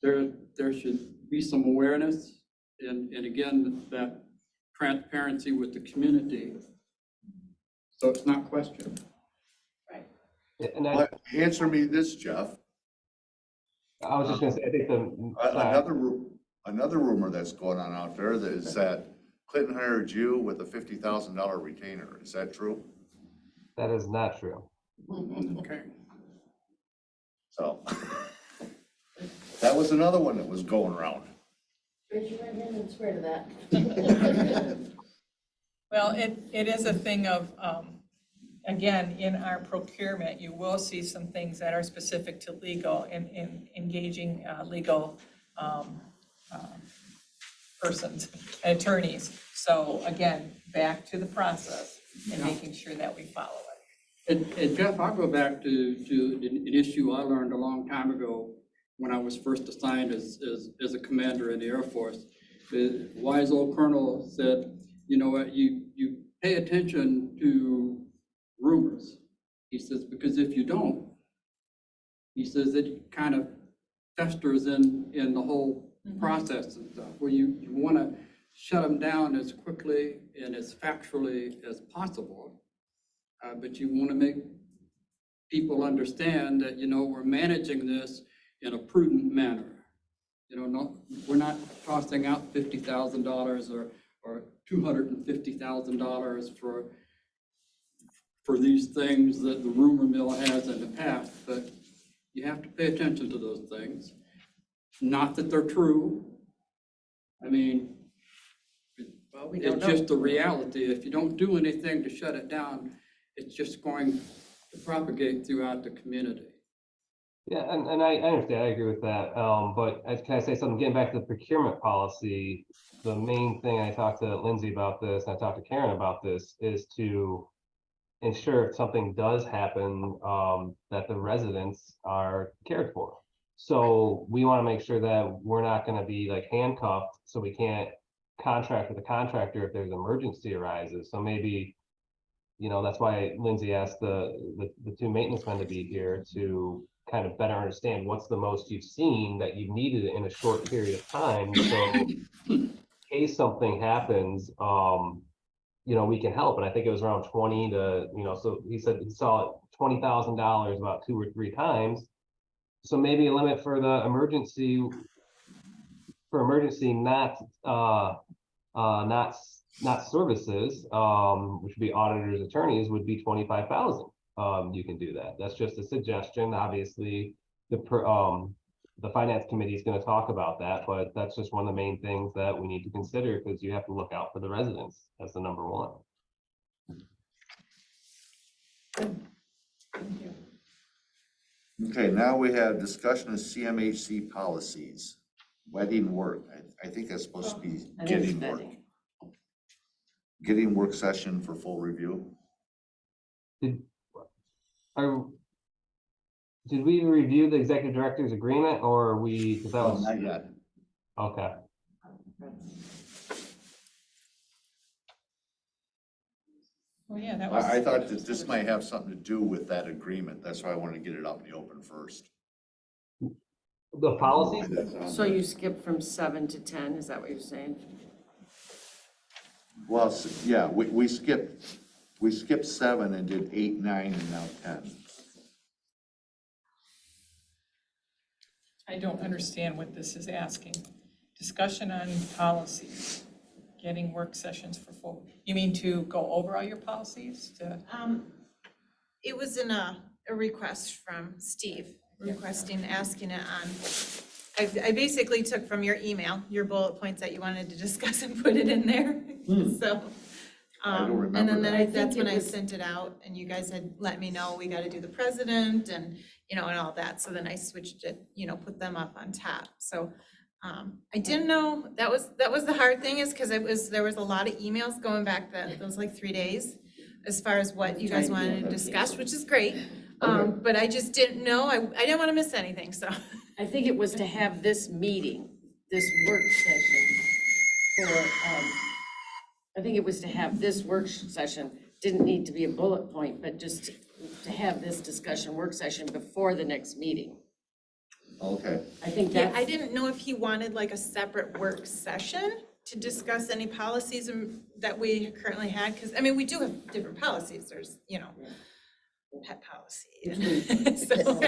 S6: there should be some awareness and again, that transparency with the community. So it's not questioned.
S3: And I
S4: But answer me this, Jeff.
S3: was just gonna say, I think
S4: Another rumor that's going on out there is that Clinton hired you with a $50,000 retainer. Is that true?
S3: that is not true.
S6: Okay.
S4: So that was another one that was going around.
S5: raise your right hand and swear to that.
S1: Well, it is a thing of, again, in our procurement, you will see some things that are specific to legal and engaging legal persons, attorneys. So again, back to the process and making sure that we follow it.
S6: And Jeff, I'll go back to an issue I learned a long time ago when I was first assigned as a commander in the Air Force. The wise old colonel said, you know what, you pay attention to rumors. He says, because if you don't, he says it kind of festers in the whole process and stuff, where you want to shut them down as quickly and as factually as possible. But you want to make people understand that, we're managing this in a prudent manner. We're not tossing out $50,000 or $250,000 for these things that the rumor mill has in the past, but you have to pay attention to those things. Not that they're true. I mean,
S5: Well, we don't
S6: it's
S5: know.
S6: just the reality. If you don't do anything to shut it down, it's just going to propagate throughout the community.
S3: Yeah, and I understand, I agree with that. But can I say something, getting back to the procurement policy, the main thing, I talked to Lindsay about this, and I talked to Karen about this, is to ensure if something does happen, that the residents are cared for. So we want to make sure that we're not going to be like handcuffed, so we can't contract with the contractor if there's an emergency arises. So maybe, that's why Lindsay asked the two maintenance men to be here to kind of better understand what's the most you've seen that you've needed in a short period of time. So in case something happens, we can help. And I think it was around 20 to, so he said he saw it $20,000 about 2 or 3 times. So maybe a limit for the emergency, not services, which would be auditors, attorneys, would be 25,000. You can do that. That's just a suggestion. Obviously, the finance committee is going to talk about that, but that's just one of the main things that we need to consider, because you have to look out for the residents as the number one.
S4: Okay, now we have discussion of CMHC policies, wedding work. I think that's supposed to be
S5: I think it's
S4: getting work.
S5: vetting.
S4: Getting work session for full review.
S3: Are, did we review the executive director's agreement or are we, because that
S4: Oh,
S3: was,
S4: not yet.
S3: okay.
S1: Well, yeah, that was.
S4: I thought that this might have something to do with that agreement. That's why I wanted to get it out in the open first.
S3: The policies?
S5: So you skipped from 7 to 10, is that what you're saying?
S4: Well, yeah, we skipped 7 and did 8, 9, and now 10.
S1: I don't understand what this is asking. Discussion on policies, getting work sessions for full. You mean to go over all your policies to?
S2: It was in a request from Steve, requesting, asking it on, I basically took from your email, your bullet points that you wanted to discuss and put it in there, so.
S4: I don't
S2: And
S4: remember
S2: then
S4: that.
S2: that's when I
S5: it was-
S2: sent it out, and you guys had let me know, we gotta do the president and, and all that, so then I switched it, put them up on top, so. I didn't know, that was the hard thing, is because there was a lot of emails going back those like 3 days, as far as what you guys wanted to discuss, which is great. But I just didn't know, I didn't want to miss anything, so.
S5: I think it was to have this meeting, this work session for, I think it was to have this work session, didn't need to be a bullet point, but just to have this discussion work session before the next meeting.
S4: Okay.
S5: I think
S2: Yeah,
S5: that's.
S2: I didn't know if he wanted like a separate work session to discuss any policies that we currently had, because, we do have different policies, there's, pet policy. So,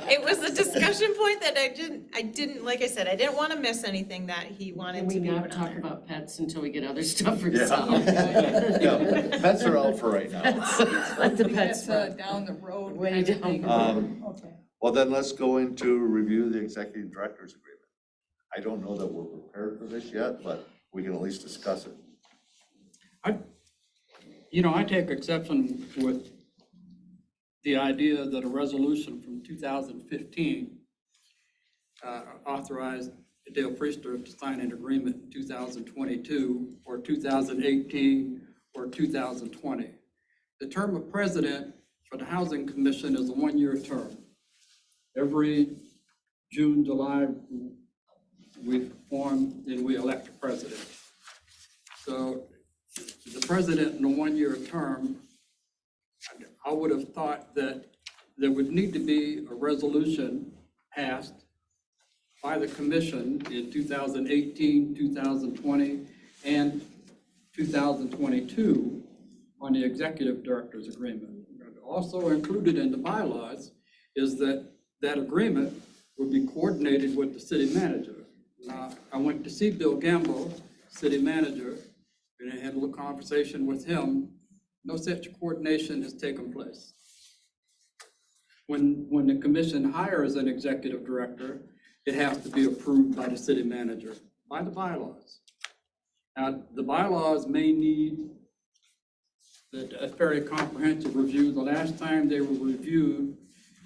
S2: it was a discussion point that I didn't, like I said, I didn't want to miss anything that he
S5: Can
S2: wanted
S5: we
S2: to be
S5: not
S2: put on
S5: talk
S2: there.
S5: about pets until we get other stuff
S4: Yeah.
S5: resolved?
S4: Yeah, pets are out for right now.
S5: Let the
S1: I think
S5: pets
S1: that's,
S5: run.
S1: down the road.
S5: Way
S1: kind of
S5: down
S1: thing.
S5: the road.
S1: Okay.
S4: Well, then let's go into review the executive director's agreement. I don't know that we're prepared for this yet, but we can at least discuss it.
S6: I take exception with the idea that a resolution from 2015 authorized Dale Priester to sign an agreement in 2022 or 2018 or 2020. The term of president for the Housing Commission is a one-year term. Every June, July, we form and we elect a president. So the president in a one-year term, I would have thought that there would need to be a resolution passed by the commission in 2018, 2020, and 2022 on the executive director's agreement. Also included in the bylaws is that that agreement will be coordinated with the city manager. I went to see Bill Gamble, city manager, and I had a little conversation with him. No such coordination has taken place. When the commission hires an executive director, it has to be approved by the city manager, by the bylaws. Now, the bylaws may need a very comprehensive review. The last time they were reviewed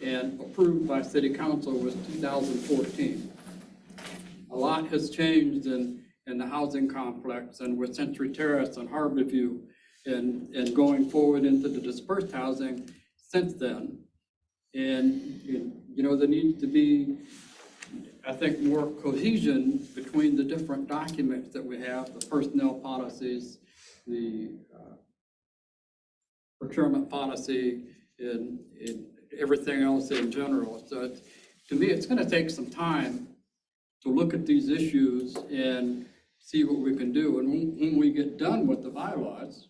S6: and approved by city council was 2014. A lot has changed in the housing complex and with Century Terrace and Harborview and going forward into the dispersed housing since then. And, there needs to be, I think, more cohesion between the different documents that we have, the personnel policies, the procurement policy, and everything else in general. So to me, it's gonna take some time to look at these issues and see what we can do. And when we get done with the bylaws,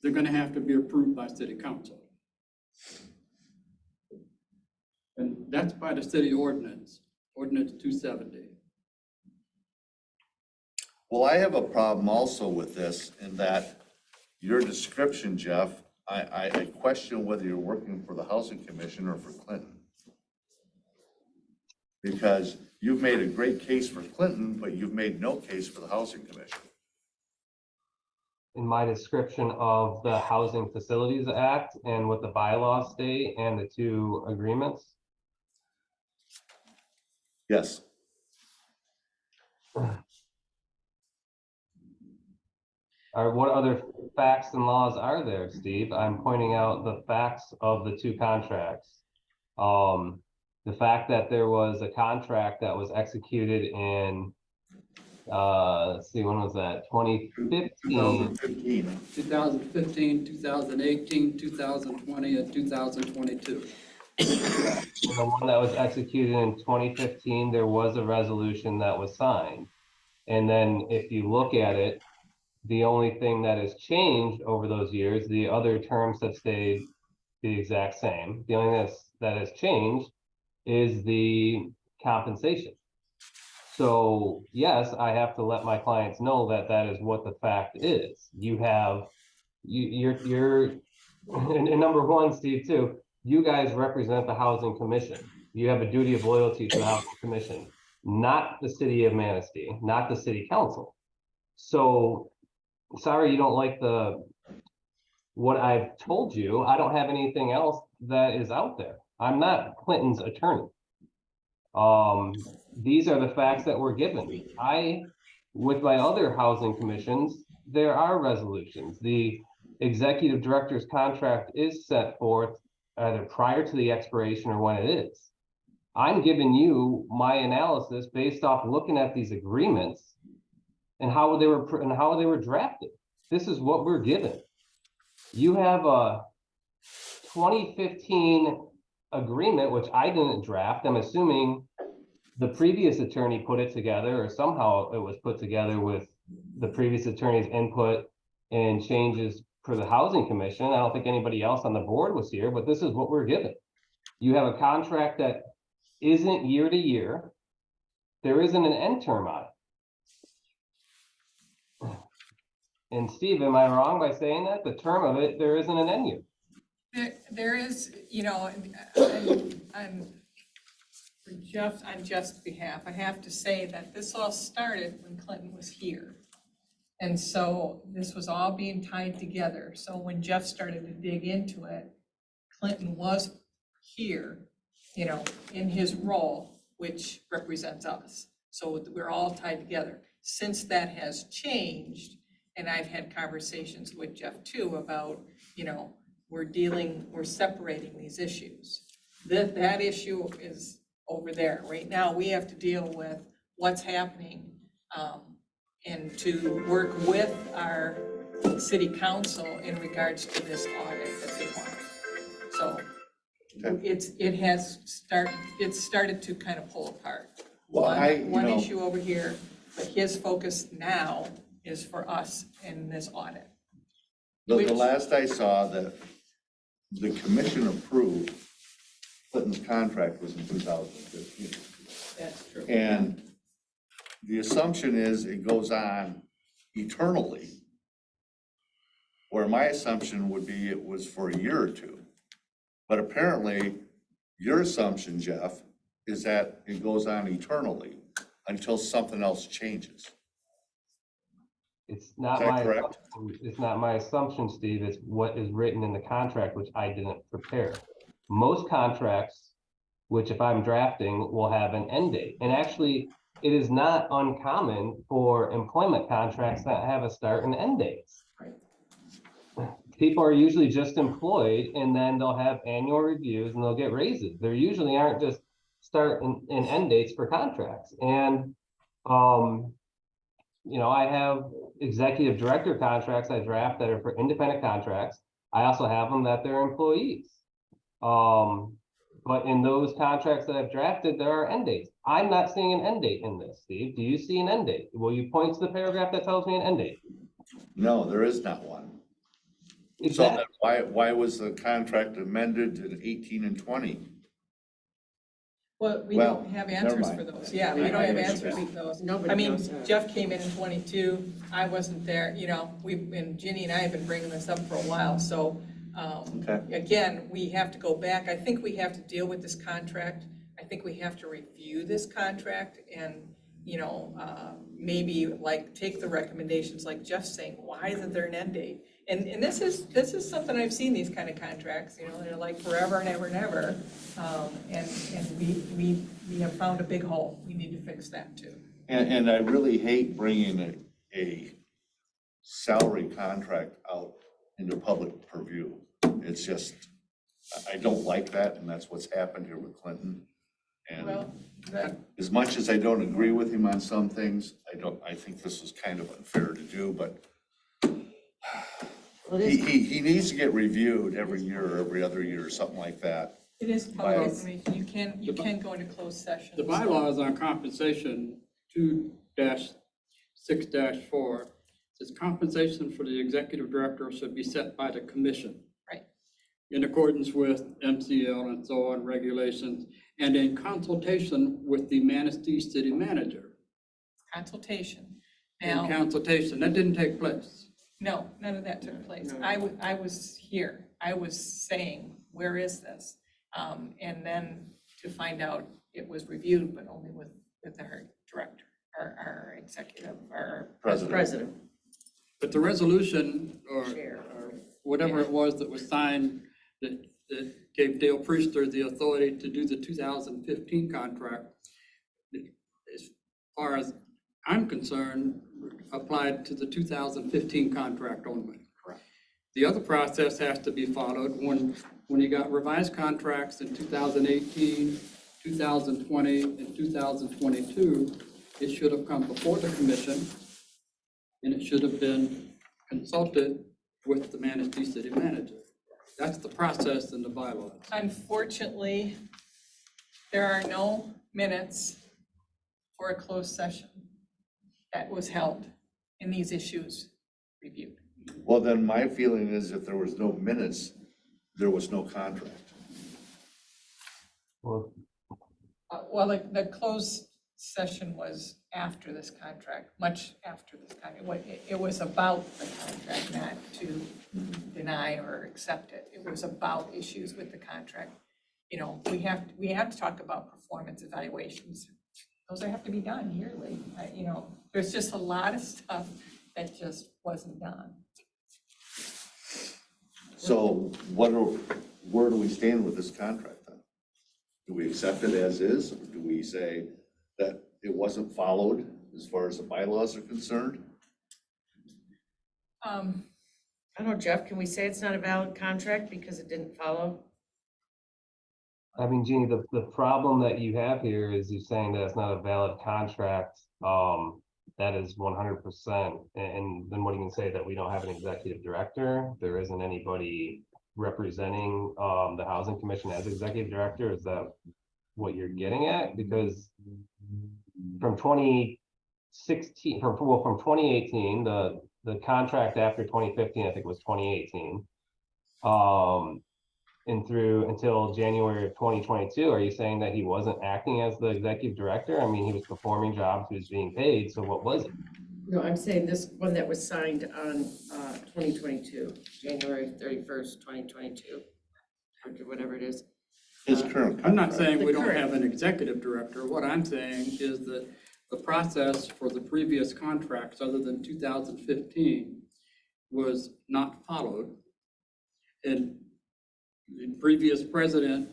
S6: they're gonna have to be approved by city council. And that's by the city ordinance, ordinance 270.
S4: Well, I have a problem also with this in that your description, Jeff, I question whether you're working for the Housing Commission or for Clinton. Because you've made a great case for Clinton, but you've made no case for the Housing Commission.
S3: in my description of the Housing Facilities Act and what the bylaws state and the two agreements?
S4: Yes.
S3: Or what other facts and laws are there, Steve? I'm pointing out the facts of the two contracts. The fact that there was a contract that was executed in, let's see, when was that? 2015.
S4: 2015.
S6: 2015, 2018, 2020, and 2022.
S3: And the one that was executed in 2015, there was a resolution that was signed. And then if you look at it, the only thing that has changed over those years, the other terms have stayed the exact same. The only thing that has changed is the compensation. So yes, I have to let my clients know that that is what the fact is. You're and number one, Steve, too, you guys represent the Housing Commission. You have a duty of loyalty to the Housing Commission, not the city of Manistee, not the city council. So sorry you don't like what I've told you. I don't have anything else that is out there. I'm not Clinton's attorney. These are the facts that were given. With my other housing commissions, there are resolutions. The executive director's contract is set forth either prior to the expiration or when it is. I'm giving you my analysis based off looking at these agreements and how they were drafted. This is what we're given. You have a 2015 agreement, which I didn't draft. I'm assuming the previous attorney put it together, or somehow it was put together with the previous attorney's input and changes for the Housing Commission. I don't think anybody else on the board was here, but this is what we're given. You have a contract that isn't year to year. There isn't an end term on it. And Steve, am I wrong by saying that? The term of it, there isn't an end year.
S1: There is, I'm on Jeff's behalf, I have to say that this all started when Clinton was here. And so this was all being tied together. So when Jeff started to dig into it, Clinton was here, in his role, which represents us. So we're all tied together. Since that has changed, and I've had conversations with Jeff too about, we're separating these issues. That issue is over there. Right now, we have to deal with what's happening, and to work with our city council in regards to this audit that they want. So it's started to kind of pull apart. One issue over here, but his focus now is for us in this audit.
S4: The last I saw that the commission approved Clinton's contract was in 2015.
S1: That's true.
S4: And the assumption is it goes on eternally. Where my assumption would be it was for a year or two. But apparently, your assumption, Jeff, is that it goes on eternally until something else changes.
S3: It's not
S4: Is that
S3: my
S4: correct?
S3: it's not my assumption, Steve. It's what is written in the contract, which I didn't prepare. Most contracts, which if I'm drafting, will have an end date. And actually, it is not uncommon for employment contracts that have a start and end dates. People are usually just employed and then they'll have annual reviews and they'll get raises. There usually aren't just start and end dates for contracts. And, I have executive director contracts I draft that are for independent contracts. I also have them that they're employees. But in those contracts that I've drafted, there are end dates. I'm not seeing an end date in this, Steve. Do you see an end date? Will you point to the paragraph that tells me an end date?
S4: No, there is not one.
S3: Exactly.
S4: So then why was the contract amended in 18 and 20?
S1: Well, we
S4: Well,
S1: don't have
S4: never
S1: answers
S4: mind.
S1: for those. Yeah, we don't have answers for those.
S5: Nobody knows that.
S1: Jeff came in 22. I wasn't there, and Ginny and I have been bringing this up for a while. So,
S4: Okay.
S1: again, we have to go back. I think we have to deal with this contract. I think we have to review this contract and maybe like take the recommendations like Jeff's saying, why isn't there an end date? And this is something I've seen, these kind of contracts, they're like forever and ever and ever. And we have found a big hole. We need to fix that too.
S4: And I really hate bringing a salary contract out into public purview. It's just, I don't like that, and that's what's happened here with Clinton. And
S1: Well, that,
S4: as much as I don't agree with him on some things, I think this is kind of unfair to do, but
S5: Well, it is,
S4: he needs to get reviewed every year or every other year or something like that.
S1: it is public
S4: Well,
S1: information. You can go into closed session.
S6: The bylaws on compensation, 2-6-4, says compensation for the executive director should be set by the commission.
S1: Right.
S6: In accordance with MCL and so on regulations, and in consultation with the Manistee city manager.
S1: Consultation.
S6: In
S1: Now,
S6: consultation, that didn't take place.
S1: no, none of that took place.
S5: No.
S1: I was here. I was saying, where is this? And then to find out it was reviewed, but only with our director, our executive, our
S5: president,
S6: But the resolution or
S5: chair.
S6: whatever it was that was signed that gave Dale Priester the authority to do the 2015 contract, as far as I'm concerned, applied to the 2015 contract only.
S1: Correct.
S6: The other process has to be followed when you got revised contracts in 2018, 2020, and 2022. It should have come before the commission, and it should have been consulted with the Manistee city manager. That's the process in the bylaws.
S1: Unfortunately, there are no minutes for a closed session that was held in these issues reviewed.
S4: Well, then my feeling is if there was no minutes, there was no contract.
S3: Well,
S1: Well, the closed session was after this contract, much after this contract. It was about the contract, not to deny or accept it. It was about issues with the contract. We have to talk about performance evaluations. Those have to be done yearly. There's just a lot of stuff that just wasn't done.
S4: So where do we stand with this contract then? Do we accept it as is, or do we say that it wasn't followed as far as the bylaws are concerned?
S5: I don't know, Jeff, can we say it's not a valid contract because it didn't follow?
S3: I mean, Jeannie, the problem that you have here is you're saying that it's not a valid contract. That is 100%. And then what do you say, that we don't have an executive director? There isn't anybody representing the Housing Commission as executive director? Is that what you're getting at? Because from 2016, from 2018, the contract after 2015, I think it was 2018, and through until January of 2022, are you saying that he wasn't acting as the executive director? I mean, he was performing jobs, he was being paid, so what was it?
S5: No, I'm saying this one that was signed on 2022, January 31st, 2022, or whatever it is.
S4: His current contract.
S6: I'm not saying we don't
S5: current.
S6: have an executive director. What I'm saying is that the process for the previous contracts, other than 2015, was not followed. And the previous president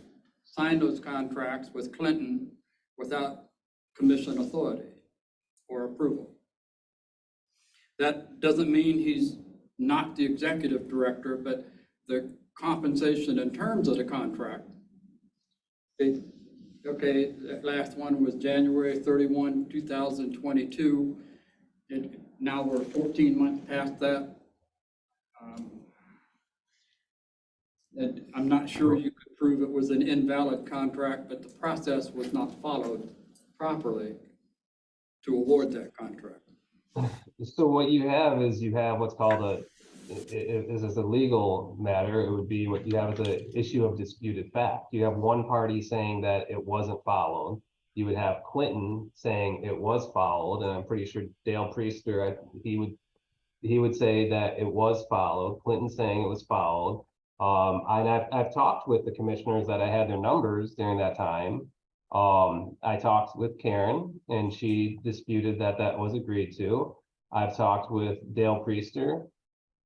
S6: signed those contracts with Clinton without commission authority or approval. That doesn't mean he's not the executive director, but the compensation in terms of the contract. Okay, that last one was January 31, 2022, and now we're 14 months past that. And I'm not sure you could prove it was an invalid contract, but the process was not followed properly to award that contract.
S3: So what you have is you have what's called is a legal matter. It would be what you have as an issue of disputed fact. You have one party saying that it wasn't followed. You would have Clinton saying it was followed, and I'm pretty sure Dale Priester, he would say that it was followed. Clinton saying it was followed. And I've talked with the commissioners that I had their numbers during that time. I talked with Karen and she disputed that that was agreed to. I've talked with Dale Priester.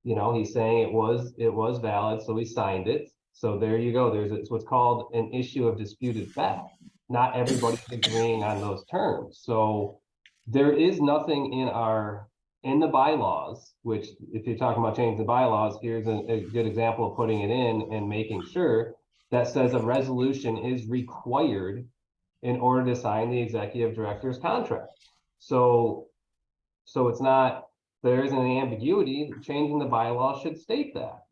S3: You know, he's saying it was valid, so he signed it. So there you go. It's what's called an issue of disputed fact. Not everybody's agreeing on those terms. So there is nothing in the bylaws, which if you're talking about changing the bylaws, here's a good example of putting it in and making sure that says a resolution is required in order to sign the executive director's contract. So it's not, there isn't any ambiguity. Changing the bylaw should state that.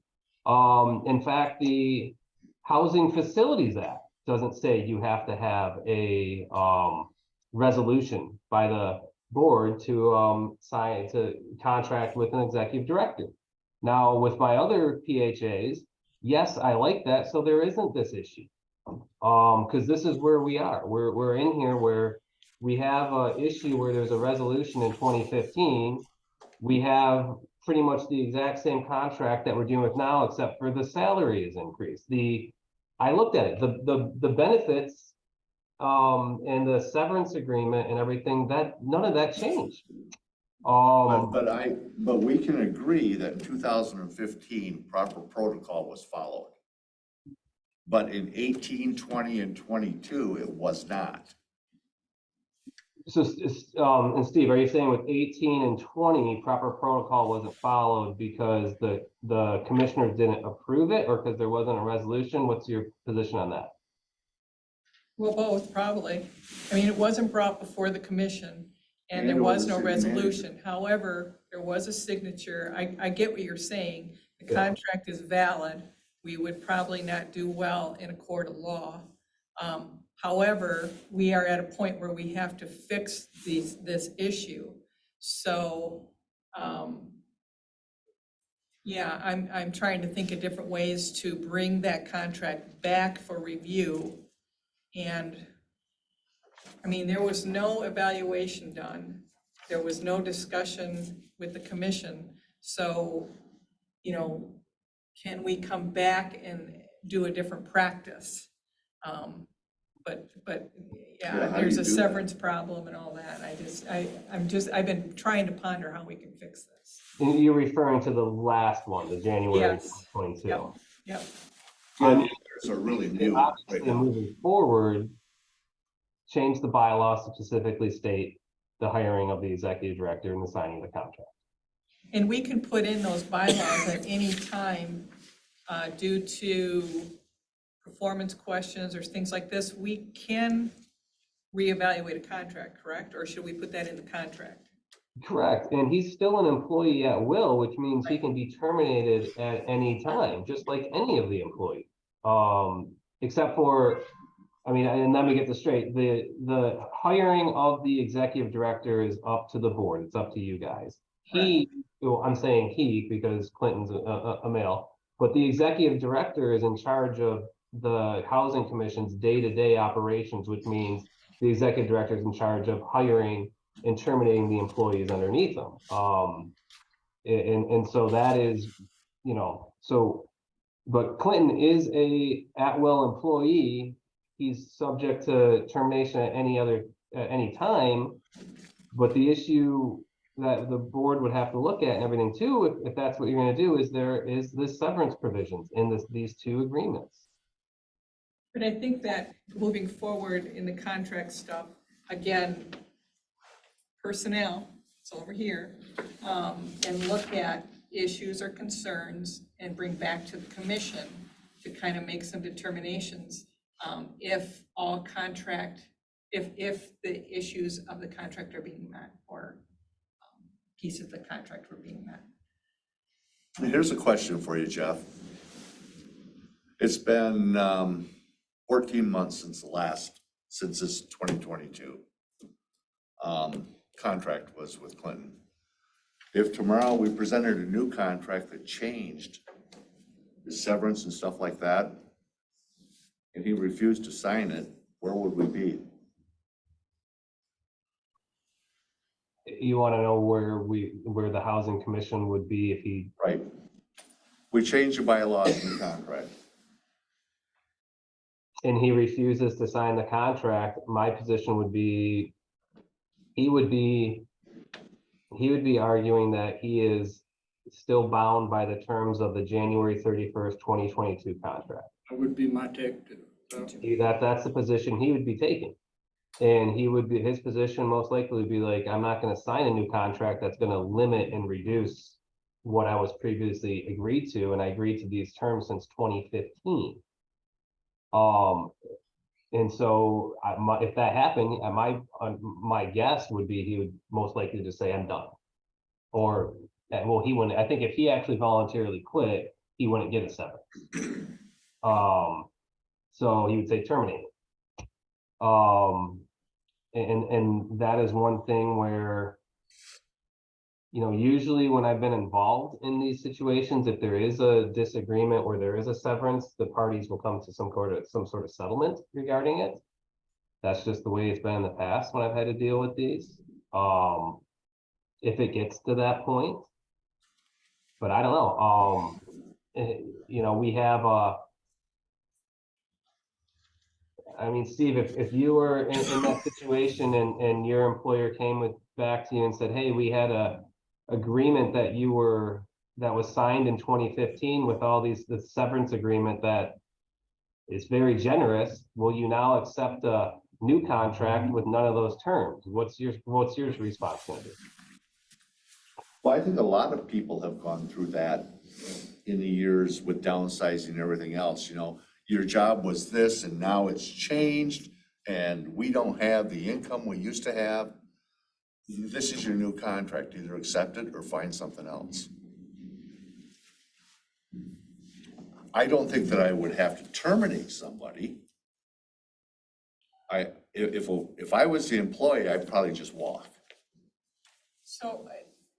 S3: In fact, the Housing Facilities Act doesn't say you have to have a resolution by the board to contract with an executive director. Now, with my other PHAs, yes, I like that. So there isn't this issue. Because this is where we are. We're in here where we have an issue where there's a resolution in 2015. We have pretty much the exact same contract that we're dealing with now, except for the salary is increased. I looked at it, the benefits and the severance agreement and everything, that none of that changed.
S4: But we can agree that in 2015, proper protocol was followed. But in 18, 20, and 22, it was not.
S3: So, and Steve, are you saying with 18 and 20, proper protocol wasn't followed because the commissioners didn't approve it, or because there wasn't a resolution? What's your position on that?
S1: Well, both, probably. I mean, it wasn't brought before the commission, and there
S4: And it
S1: was
S4: was
S1: no
S4: city manager.
S1: resolution. However, there was a signature. I get what you're saying. The
S4: Yeah.
S1: contract is valid. We would probably not do well in a court of law. However, we are at a point where we have to fix this issue. So, yeah, I'm trying to think of different ways to bring that contract back for review. And, I mean, there was no evaluation done. There was no discussion with the commission. So, you know, can we come back and do a different practice? But
S4: Yeah,
S1: yeah,
S4: how do
S1: there's
S4: you
S1: a
S4: do that?
S1: severance problem and all that. I've been trying to ponder how we can fix this.
S3: And you're referring to the last one, the January
S1: Yes.
S3: 2022.
S1: Yep.
S4: Five years are really new right
S3: Obviously,
S4: now.
S3: moving forward, change the bylaws to specifically state the hiring of the executive director and the signing of the contract.
S1: And we can put in those bylaws at any time due to performance questions or things like this. We can reevaluate a contract, correct? Or should we put that in the contract?
S3: Correct, and he's still an employee at will, which means he
S1: Right.
S3: can be terminated at any time, just like any of the employees. Except for, I mean, and let me get this straight, the hiring of the executive director is up to the board, it's up to you guys. Well, I'm saying he because Clinton's a male, but the executive director is in charge of the housing commission's day-to-day operations, which means the executive director is in charge of hiring and terminating the employees underneath them. And so that is, you know, so, but Clinton is a at-will employee. He's subject to termination at any time. But the issue that the board would have to look at and everything too, if that's what you're going to do, is there is this severance provisions in these two agreements.
S1: But I think that moving forward in the contract stuff, again, personnel, it's over here, and look at issues or concerns and bring back to the commission to kind of make some determinations if the issues of the contract are being met or pieces of the contract were being met.
S4: Here's a question for you, Jeff. It's been 14 months since this 2022 contract was with Clinton. If tomorrow we presented a new contract that changed the severance and stuff like that, and he refused to sign it, where would we be?
S3: You want to know where the housing commission would be if he,
S4: Right? We changed the bylaws in the contract.
S3: and he refuses to sign the contract, my position would be, he would be arguing that he is still bound by the terms of the January 31st, 2022 contract.
S6: That would be my take too. So,
S3: That's the position he would be taking. And his position most likely would be like, I'm not gonna sign a new contract that's gonna limit and reduce what I was previously agreed to, and I agreed to these terms since 2015. And so if that happened, my guess would be he would most likely just say, I'm done. Or, well, he wouldn't, I think if he actually voluntarily quit, he wouldn't get a severance. So he would say terminate. And that is one thing where, usually when I've been involved in these situations, if there is a disagreement or there is a severance, the parties will come to some sort of settlement regarding it. That's just the way it's been in the past when I've had to deal with these. If it gets to that point, but I don't know. We have I mean, Steve, if you were in that situation and your employer came back to you and said, hey, we had a agreement that was signed in 2015 with all the severance agreement that is very generous, will you now accept a new contract with none of those terms? What's your response gonna be?
S4: Well, I think a lot of people have gone through that in the years with downsizing and everything else, your job was this and now it's changed and we don't have the income we used to have. This is your new contract, either accept it or find something else. I don't think that I would have to terminate somebody. If I was the employee, I'd probably just walk.
S1: So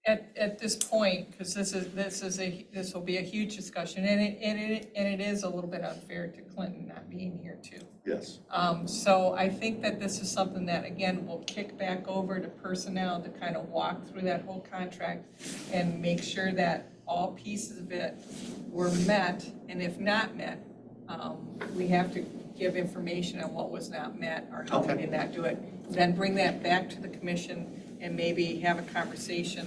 S1: at this point, because this will be a huge discussion, and it is a little bit unfair to Clinton not being here too.
S4: Yes.
S1: So I think that this is something that, again, we'll kick back over to personnel to kind of walk through that whole contract and make sure that all pieces of it were met, and if not met, we have to give information on what was not met or how we did not do it. Then bring that back to the commission and maybe have a conversation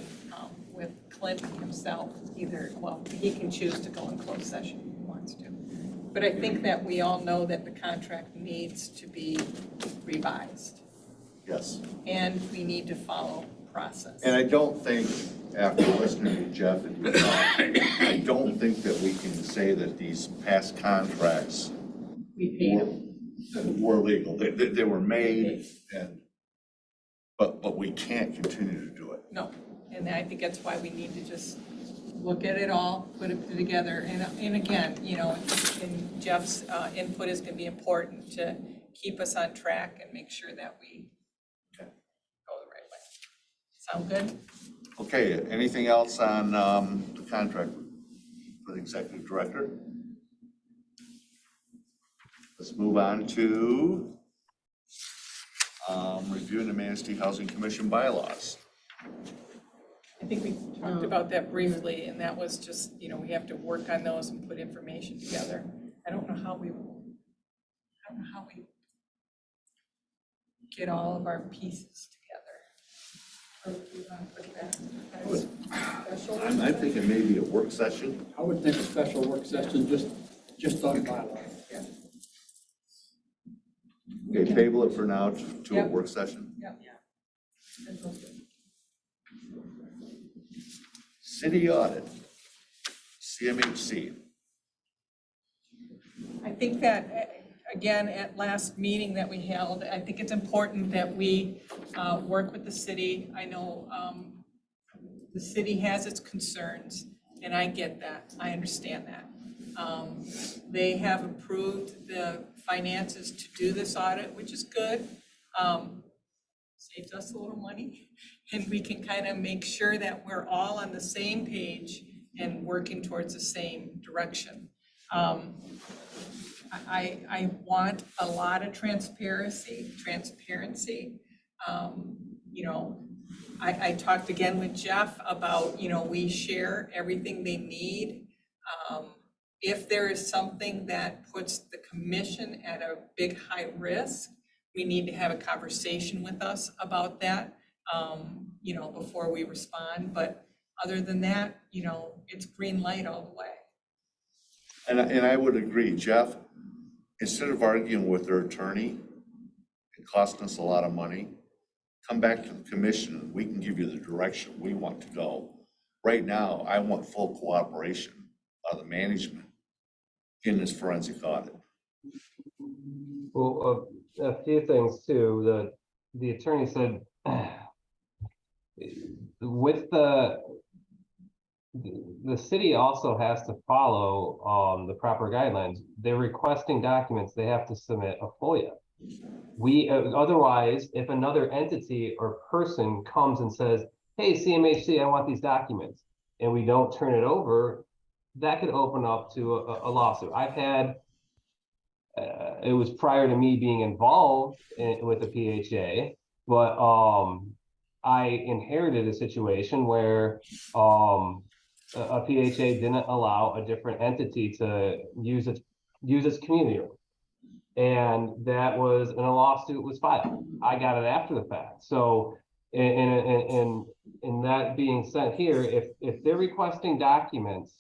S1: with Clinton himself, he can choose to go in closed session if he wants to. But I think that we all know that the contract needs to be revised,
S4: Yes.
S1: and we need to follow process.
S4: And I don't think, after listening to Jeff and you talk, I don't think that we can say that these past contracts
S1: We paid them.
S4: were legal. They were made, but we can't continue to do it.
S1: No, and I think that's why we need to just look at it all, put it together, and again, and Jeff's input is gonna be important to keep us on track and make sure that we go the right way. Sound good?
S4: Okay, anything else on the contract for the executive director? Let's move on to reviewing the Manistee Housing Commission bylaws.
S1: I think we talked about that briefly, and that was just, we have to work on those and put information together. I don't know how we get all of our pieces together. Or do we want to put that as special?
S4: I'm thinking maybe a work session.
S6: I would think a special work session just on bylaws.
S1: Yeah.
S4: Okay, table it for now to a
S1: Yep.
S4: work session.
S1: Yeah. That sounds good.
S4: City audit, CMHC.
S1: I think that, again, at last meeting that we held, I think it's important that we work with the city. I know the city has its concerns, and I get that, I understand that. They have approved the finances to do this audit, which is good. Saves us a little money, and we can kind of make sure that we're all on the same page and working towards the same direction. I want a lot of transparency. I talked again with Jeff about, we share everything they need. if there is something that puts the commission at a big high risk, we need to have a conversation with us about that, you know, before we respond. But other than that, you know, it's green light all the way.
S4: And I would agree, Jeff, instead of arguing with their attorney, it costing us a lot of money, come back to the commission, and we can give you the direction we want to go. Right now, I want full cooperation of the management in this forensic audit.
S3: Well, a few things too. The attorney said with the city also has to follow the proper guidelines. They're requesting documents, they have to submit a FOIA. We otherwise, if another entity or person comes and says, hey, CMHC, I want these documents, and we don't turn it over, that could open up to a lawsuit. I've had it was prior to me being involved with the PHA, but I inherited a situation where a PHA didn't allow a different entity to use its community room. And that was, and a lawsuit was filed. I got it after the fact. So in that being said here, if they're requesting documents,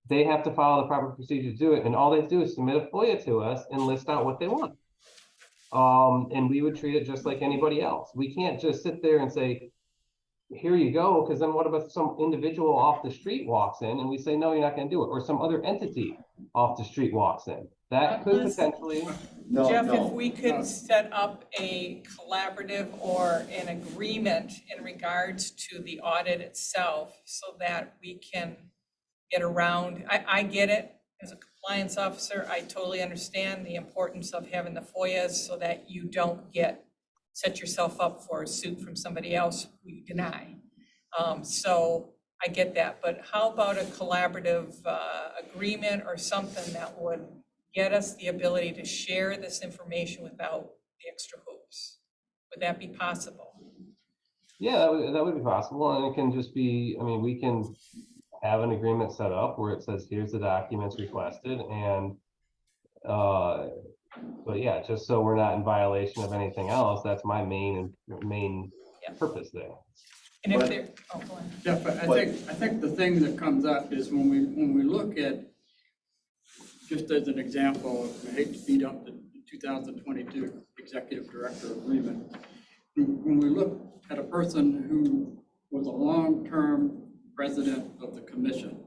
S3: they have to follow the proper procedure to do it. And all they have to do is submit a FOIA to us and list out what they want. And we would treat it just like anybody else. We can't just sit there and say, here you go, because then what about some individual off the street walks in and we say, no, you're not going to do it, or some other entity off the street walks in. That could potentially.
S1: Jeff, if we could set up a collaborative or an agreement in regards to the audit itself so that we can get around, I get it. As a compliance officer, I totally understand the importance of having the FOIAs so that you don't set yourself up for a suit from somebody else who you deny. So I get that, but how about a collaborative agreement or something that would get us the ability to share this information without the extra hoops? Would that be possible?
S3: Yeah, that would be possible, and it can just be, I mean, we can have an agreement set up where it says, here's the documents requested, and but yeah, just so we're not in violation of anything else, that's my main purpose there.
S1: And if
S4: But-
S1: they're, oh, go on.
S6: Yeah, but I think the thing that comes up is when we look at, just as an example, I hate to beat up the 2022 Executive Director Agreement. When we look at a person who was a long-term president of the commission,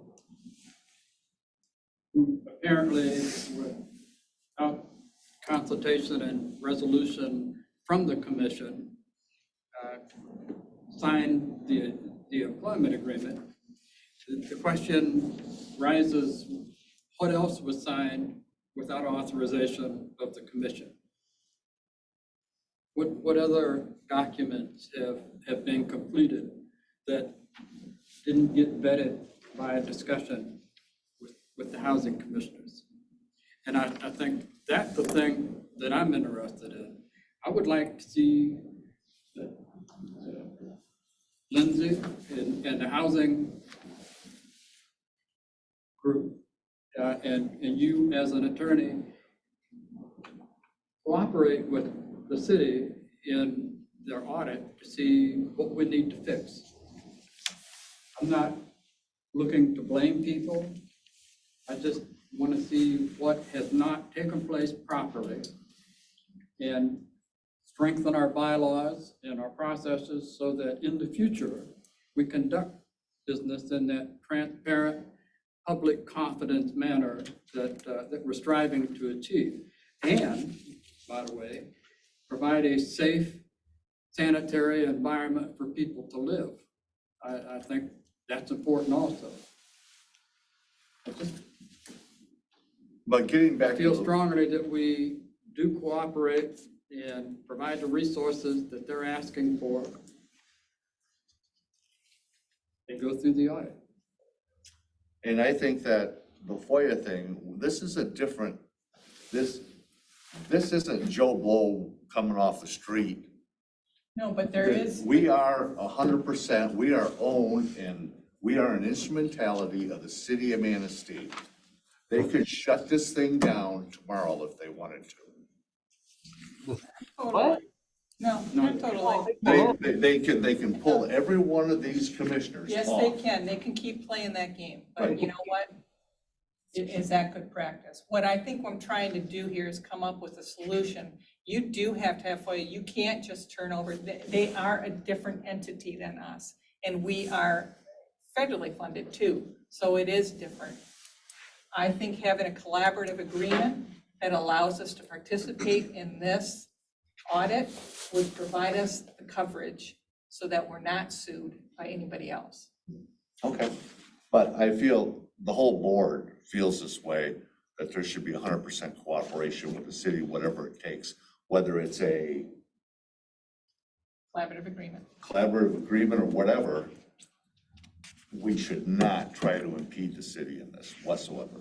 S6: who apparently, without consultation and resolution from the commission, signed the employment agreement, the question rises, what else was signed without authorization of the commission? What other documents have been completed that didn't get vetted by a discussion with the housing commissioners? And I think that's the thing that I'm interested in. I would like to see that Lindsay and the housing group and you as an attorney cooperate with the city in their audit to see what we need to fix. I'm not looking to blame people. I just want to see what has not taken place properly and strengthen our bylaws and our processes so that in the future, we conduct business in that transparent, public confidence manner that we're striving to achieve. And, by the way, provide a safe, sanitary environment for people to live. I think that's important also.
S4: But getting
S6: I
S4: back
S6: feel
S4: to,
S6: strongly that we do cooperate and provide the resources that they're asking for and go through the audit.
S4: and I think that the FOIA thing, this is a different, this isn't Joe Blow coming off the street.
S1: No, but there is,
S4: We are 100%, we are owned, and we are an instrumentality of the city of Manistee. They could shut this thing down tomorrow if they wanted to.
S1: Totally. No, not totally.
S4: They can pull every one of these commissioners
S1: Yes,
S4: off.
S1: they can keep playing that game, but
S4: Right.
S1: you know what? Is that good practice? What I think I'm trying to do here is come up with a solution. You do have to have FOIA, you can't just turn over, they are a different entity than us. And we are federally funded too, so it is different. I think having a collaborative agreement that allows us to participate in this audit would provide us the coverage so that we're not sued by anybody else.
S4: Okay, but I feel the whole board feels this way, that there should be 100% cooperation with the city, whatever it takes, whether it's a
S1: Collaborative agreement.
S4: collaborative agreement or whatever. We should not try to impede the city in this whatsoever.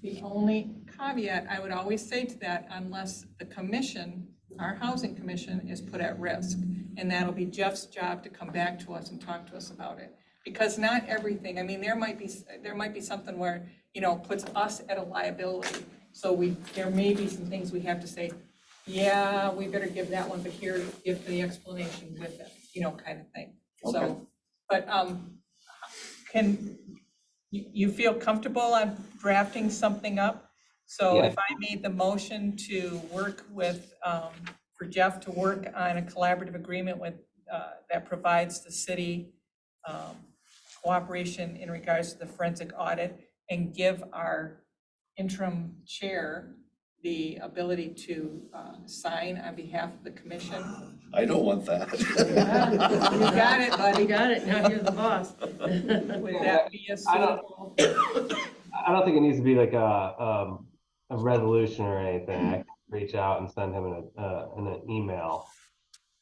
S1: The only caveat I would always say to that, unless the commission, our housing commission, is put at risk. And that'll be Jeff's job to come back to us and talk to us about it. Because not everything, I mean, there might be something where, you know, puts us at a liability. So there may be some things we have to say, yeah, we better give that one, but here, give the explanation with it, you know, kind of thing.
S4: Okay.
S1: So, but, can, you feel comfortable on drafting something up? So
S3: Yeah.
S1: if I made the motion to work with, for Jeff to work on a collaborative agreement with, that provides the city cooperation in regards to the forensic audit, and give our interim chair the ability to sign on behalf of the commission.
S4: I don't want that.
S1: You got it,
S5: You
S1: buddy.
S5: got it, now you're the boss.
S1: Would that be a
S3: I don't-
S1: suitable?
S3: I don't think it needs to be like a resolution or anything. I can reach out and send him an email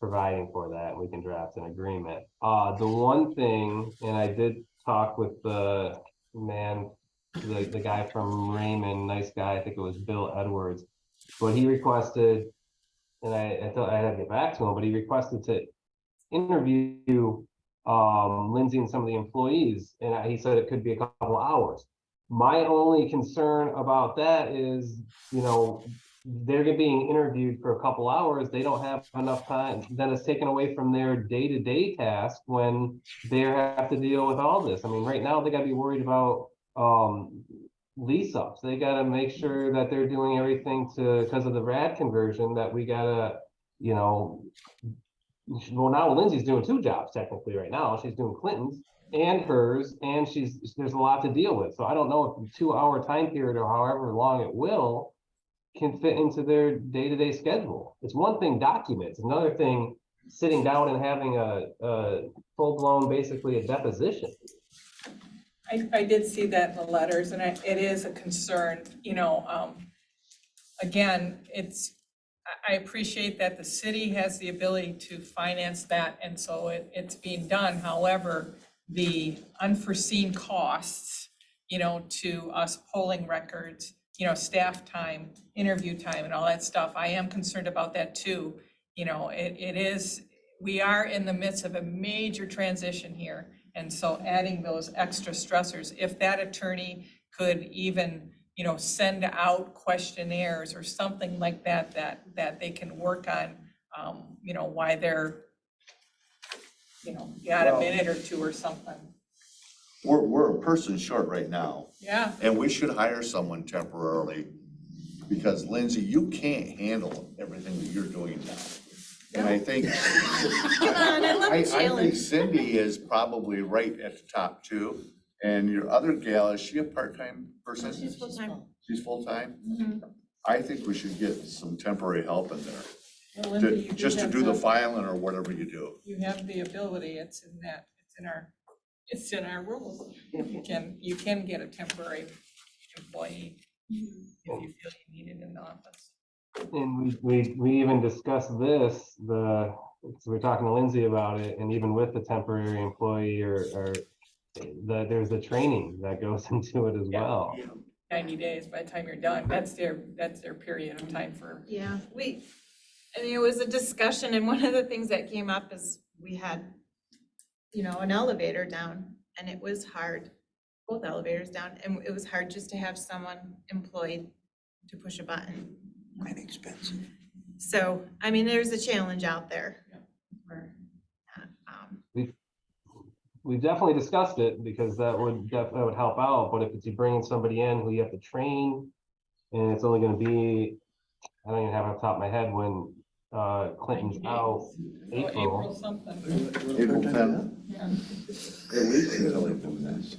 S3: providing for that, and we can draft an agreement. The one thing, and I did talk with the man, the guy from Raymond, nice guy, I think it was Bill Edwards, but he requested, and I thought I had to get back to him, but he requested to interview Lindsay and some of the employees, and he said it could be a couple of hours. My only concern about that is, you know, they're being interviewed for a couple hours, they don't have enough time, then it's taken away from their day-to-day task when they have to deal with all this. I mean, right now, they gotta be worried about lease ups. They gotta make sure that they're doing everything because of the RAD conversion, that we gotta, you know, well, now Lindsay's doing two jobs technically right now. She's doing Clinton's and hers, and there's a lot to deal with. So I don't know if the 2 hour time period or however long it will can fit into their day-to-day schedule. It's one thing documents, another thing sitting down and having a full-blown, basically a deposition.
S1: I did see that in the letters, and it is a concern, you know, again, I appreciate that the city has the ability to finance that, and so it's being done. However, the unforeseen costs, you know, to us polling records, you know, staff time, interview time, and all that stuff, I am concerned about that too. You know, we are in the midst of a major transition here, and so adding those extra stressors, if that attorney could even, you know, send out questionnaires or something like that they can work on, you know, why they're, you know, got a minute or two or something.
S4: We're a person short right now,
S1: Yeah,
S4: and we should hire someone temporarily, because Lindsay, you can't handle everything that you're doing now. And I think,
S2: Come on, I love
S4: I
S2: a
S4: think
S2: challenge.
S4: Cindy is probably right at the top too. And your other gal, is she a part-time person?
S2: She's full-time.
S4: She's full-time?
S2: Mhm.
S4: I think we should get some temporary help in there,
S1: well, Lindsay, you
S4: just to
S1: have
S4: do the filing or whatever you do.
S1: You have the ability, it's in our rules. You can get a temporary employee if you feel you need it in the office.
S3: And we even discussed this, so we're talking to Lindsay about it, and even with the temporary employee or there's the training that goes into it as
S1: Yeah.
S3: well.
S1: 90 days, by the time you're done, that's their period of time for.
S2: Yeah, I mean, it was a discussion, and one of the things that came up is we had, you know, an elevator down, and it was hard both elevators down, and it was hard just to have someone employed to push a button.
S8: Quite expensive.
S2: So, I mean, there's a challenge out there. We're not,
S3: We definitely discussed it because that would help out, but if it's you bringing somebody in who you have to train, and it's only gonna be, I don't even have it off the top of my head when, Clinton's
S1: 90
S3: out,
S1: days. Oh, April
S3: April.
S1: something.
S4: April 10th.
S1: Yeah.
S4: At least until April 10th.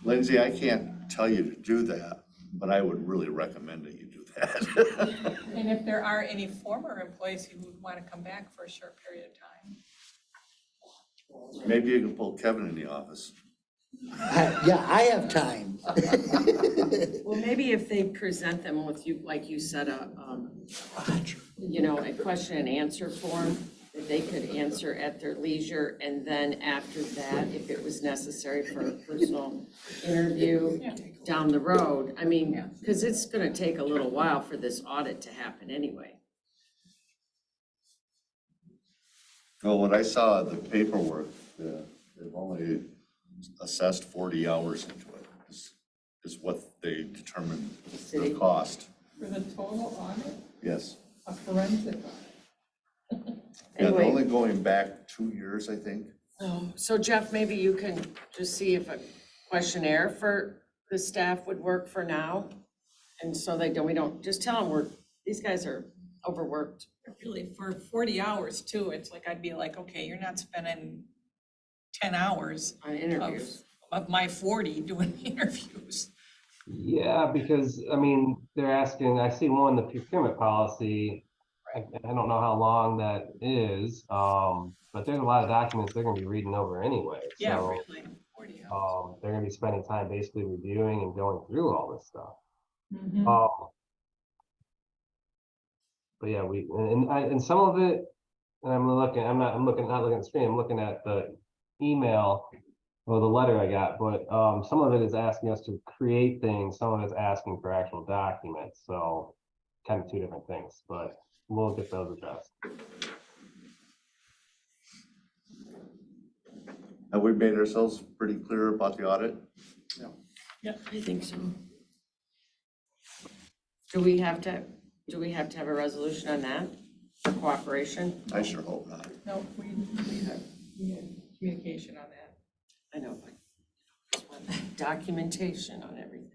S4: Lindsay, I can't tell you to do that, but I would really recommend that you do that.
S1: And if there are any former employees who would want to come back for a short period of time.
S4: Maybe you can pull Kevin in the office.
S8: Yeah, I have time.
S5: Well, maybe if they present them with you, like you said, you know, a question and answer form that they could answer at their leisure, and then after that, if it was necessary for a personal interview
S1: Yeah.
S5: down the road, I mean,
S1: Yeah.
S5: because it's gonna take a little while for this audit to happen anyway.
S4: Well, what I saw, the paperwork, they've only assessed 40 hours into it, is what they determined the
S5: City.
S4: cost.
S1: For the total audit,
S4: Yes.
S1: a forensic audit.
S4: Yeah, they're
S5: Anyway.
S4: only going back 2 years, I think.
S5: So Jeff, maybe you can just see if a questionnaire for the staff would work for now. And so we don't, just tell them these guys are overworked.
S1: Really, for 40 hours too, it's like, I'd be like, okay, you're not spending 10 hours
S5: On
S1: of,
S5: interviews.
S1: of my 40 doing interviews.
S3: Yeah, because, I mean, they're asking, I see one, the procurement policy, I don't know how long that is, but there's a lot of documents they're gonna be reading over anyway,
S1: Yeah,
S3: so,
S1: really, 40 hours.
S3: they're gonna be spending time basically reviewing and going through all this stuff.
S1: Mhm.
S3: But yeah, and some of it, and not looking at the screen, I'm looking at the email or the letter I got, but, some of it is asking us to create things, some of it's asking for actual documents, so kind of two different things, but we'll get those addressed.
S4: Have we made ourselves pretty clear about the audit?
S5: I think so. Do we have to have a resolution on that for cooperation?
S4: I sure hope not.
S1: No, we had communication on that.
S5: I know, but just want documentation on everything.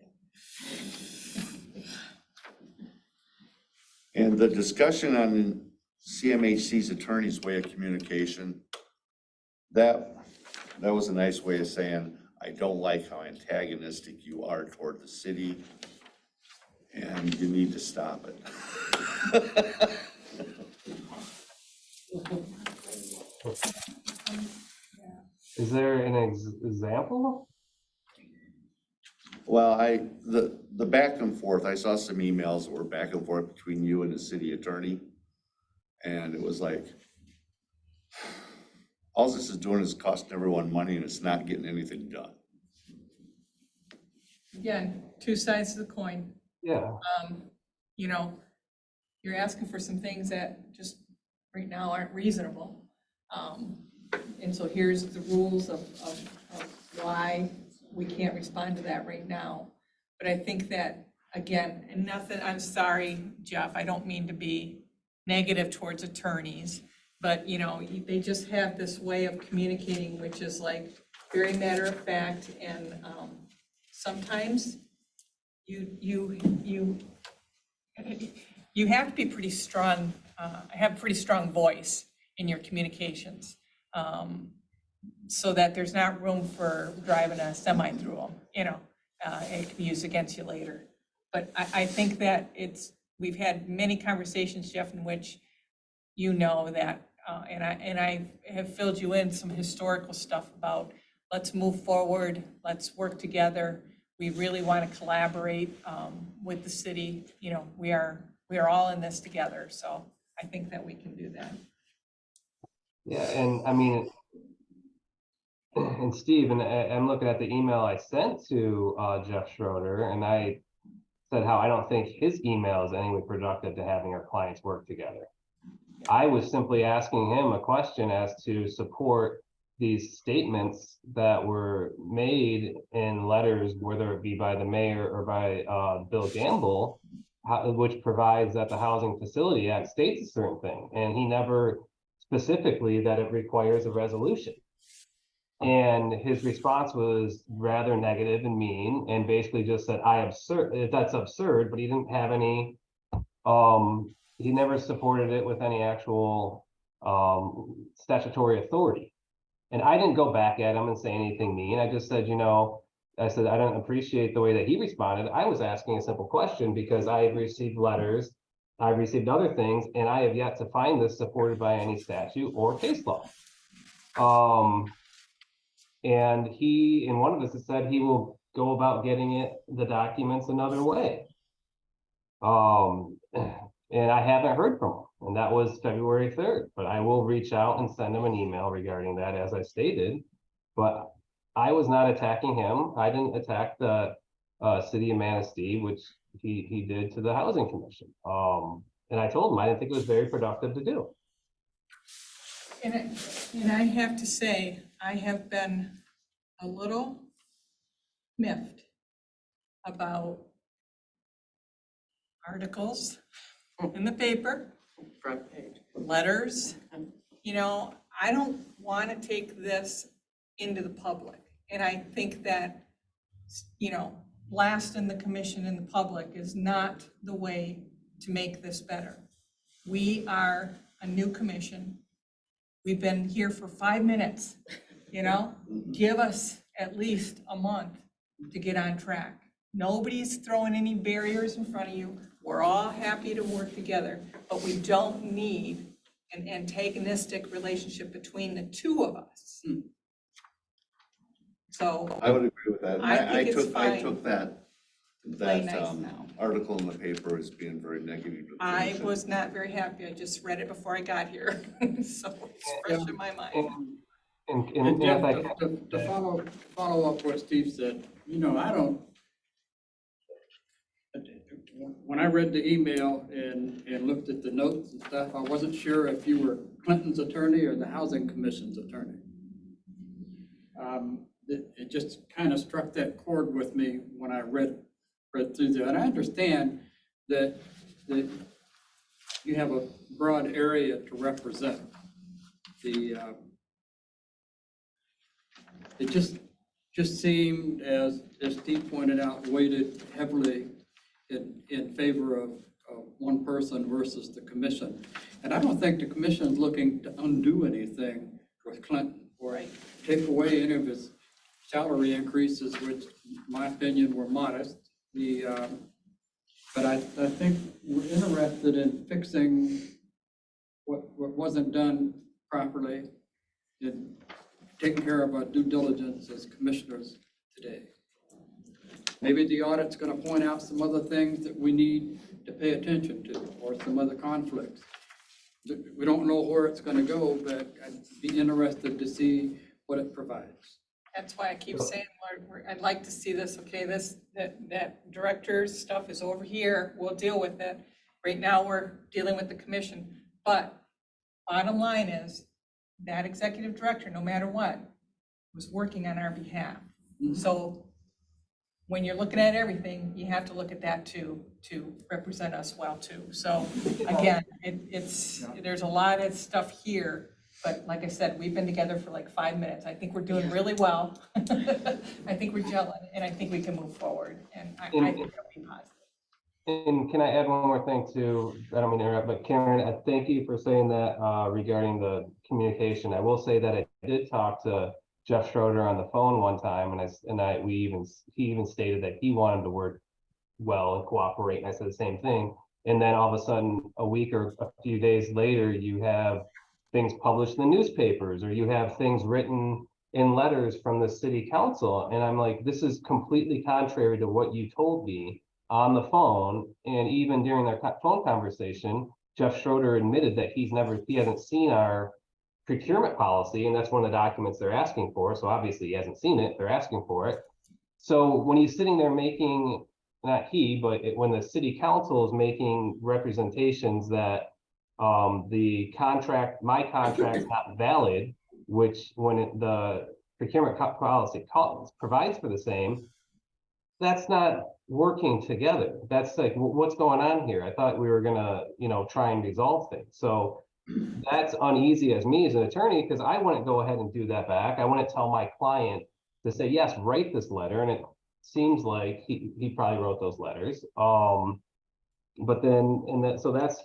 S4: And the discussion on CMHC's attorney's way of communication, that was a nice way of saying, I don't like how antagonistic you are toward the city, and you need to stop it.
S3: Is there an example?
S4: Well, the back and forth, I saw some emails that were back and forth between you and the city attorney. And it was like, all this is doing is costing everyone money and it's not getting anything done.
S1: Again, two sides of the coin.
S3: Yeah,
S1: You know, you're asking for some things that just right now aren't reasonable. And so here's the rules of why we can't respond to that right now. But I think that, again, and nothing, I'm sorry, Jeff, I don't mean to be negative towards attorneys, but, you know, they just have this way of communicating, which is like very matter of fact, and sometimes you have to be pretty strong, have a pretty strong voice in your communications, so that there's not room for driving a semi through them, you know, it can be used against you later. But I think that we've had many conversations, Jeff, in which you know that, and I have filled you in some historical stuff about, let's move forward, let's work together. We really want to collaborate with the city. You know, we are all in this together. So I think that we can do that.
S3: yeah, and I mean, and Steve, and I'm looking at the email I sent to Jeff Schroeder, and I said how I don't think his email is any way productive to having our clients work together. I was simply asking him a question as to support these statements that were made in letters, whether it be by the mayor or by Bill Gamble, which provides that the Housing Facility Act states a certain thing, and he never specifically that it requires a resolution. And his response was rather negative and mean, and basically just said, that's absurd, but he didn't have any, he never supported it with any actual statutory authority. And I didn't go back at him and say anything mean. I just said, I said, I don't appreciate the way that he responded. I was asking a simple question because I have received letters, I've received other things, and I have yet to find this supported by any statute or case law. And he, in one of us, said he will go about getting the documents another way. And I haven't heard from him, and that was February 3rd, but I will reach out and send him an email regarding that, as I stated. But I was not attacking him. I didn't attack the city of Manistee, which he did to the Housing Commission. And I told him I didn't think it was very productive to do.
S1: And I have to say, I have been a little miffed about articles in the paper,
S5: Front page.
S1: letters. I don't want to take this into the public. And I think that, blast in the commission in the public is not the way to make this better. We are a new commission. We've been here for 5 minutes, give us at least a month to get on track. Nobody's throwing any barriers in front of you. We're all happy to work together, but we don't need an antagonistic relationship between the two of us. So
S4: I would agree with that.
S1: I think it's
S4: I
S1: fine.
S4: took that,
S1: Play nice now.
S4: article in the paper as being very negative. to the
S1: I
S4: commission.
S1: was not very happy. I just read it before I got here, so it's fresh in my mind.
S3: And
S6: And
S3: if I
S6: Jeff,
S3: can,
S6: to follow up what Steve said, I don't, when I read the email and looked at the notes and stuff, I wasn't sure if you were Clinton's attorney or the Housing Commission's attorney. It just kind of struck that chord with me when I read through there. And I understand that you have a broad area to represent. It just seemed, as Steve pointed out, weighted heavily in favor of one person versus the commission. And I don't think the commission is looking to undo anything with Clinton or take away any of his salary increases, which in my opinion were modest. But I think we're interested in fixing what wasn't done properly and taking care of our due diligence as commissioners today. Maybe the audit's going to point out some other things that we need to pay attention to, or some other conflicts. We don't know where it's going to go, but I'd be interested to see what it provides.
S1: That's why I keep saying, I'd like to see this, okay, that director's stuff is over here, we'll deal with it. Right now, we're dealing with the commission, but bottom line is, that executive director, no matter what, was working on our behalf.
S6: Mhm.
S1: So when you're looking at everything, you have to look at that too, to represent us well too. So again, there's a lot of stuff here, but like I said, we've been together for like 5 minutes. I think we're doing really well. I think we're gelling, and I think we can move forward, and I think it'll be positive.
S3: and can I add one more thing too? I don't mean to interrupt, but Karen, I thank you for saying that regarding the communication. I will say that I did talk to Jeff Schroeder on the phone one time, and he even stated that he wanted to work well and cooperate, and I said the same thing. And then all of a sudden, a week or a few days later, you have things published in the newspapers, or you have things written in letters from the city council. And I'm like, this is completely contrary to what you told me on the phone. And even during their phone conversation, Jeff Schroeder admitted that he hasn't seen our procurement policy, and that's one of the documents they're asking for. So obviously he hasn't seen it, they're asking for it. So when he's sitting there making, not he, but when the city council is making representations that my contract's not valid, which the procurement policy provides for the same, that's not working together. That's like, what's going on here? I thought we were gonna, try and resolve things. So that's uneasy as me as an attorney, because I wouldn't go ahead and do that back. I wouldn't tell my client to say, yes, write this letter. And it seems like he probably wrote those letters. But then, so that's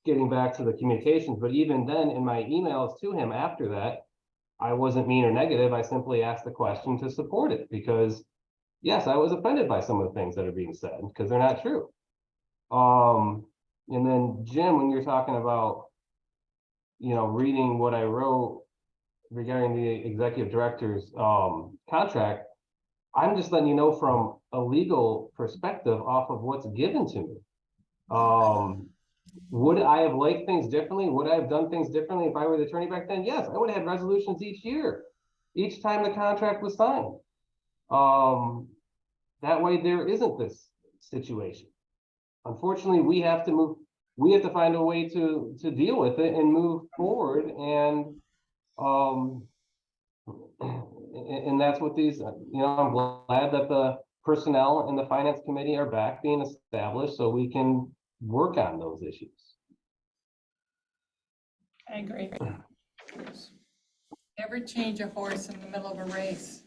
S3: getting back to the communications. But even then, in my emails to him after that, I wasn't mean or negative. I simply asked the question to support it, because yes, I was offended by some of the things that are being said, because they're not true. And then Jim, when you're talking about, reading what I wrote regarding the executive director's contract, I'm just letting you know from a legal perspective off of what's given to me. Would I have liked things differently? Would I have done things differently if I were the attorney back then? Yes, I would have had resolutions each year, each time the contract was signed. That way there isn't this situation. Unfortunately, we have to find a way to deal with it and move forward. And that's what these, I'm glad that the personnel and the finance committee are back being established so we can work on those issues.
S1: I agree. Never change a horse in the middle of a race.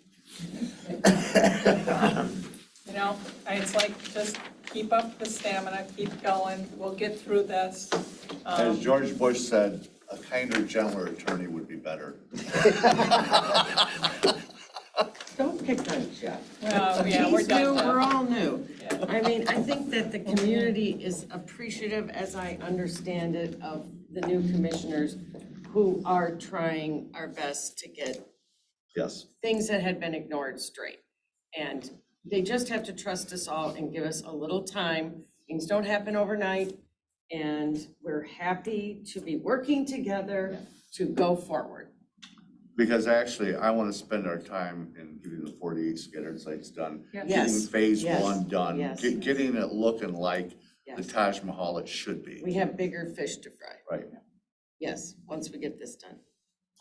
S1: It's like, just keep up the stamina, keep going, we'll get through this.
S4: As George Bush said, a kinder, gentler attorney would be better.
S5: Don't pick on Jeff.
S1: Yeah, we're
S5: He's
S1: done
S5: new,
S1: now.
S5: we're all new.
S1: Yeah.
S5: I mean, I think that the community is appreciative, as I understand it, of the new commissioners who are trying our best to get
S4: Yes.
S5: things that had been ignored straight. And they just have to trust us all and give us a little time. Things don't happen overnight, and we're happy to be working together to go forward.
S4: Because actually, I want to spend our time in getting the 48 scattered sites done.
S1: Yes.
S4: Getting
S5: Yes,
S4: phase
S5: yes,
S4: one done,
S5: yes.
S4: getting it looking like the
S5: Yes,
S4: Taj Mahal it should be.
S5: we have bigger fish to fry.
S4: Right.
S5: Yes, once we get this done.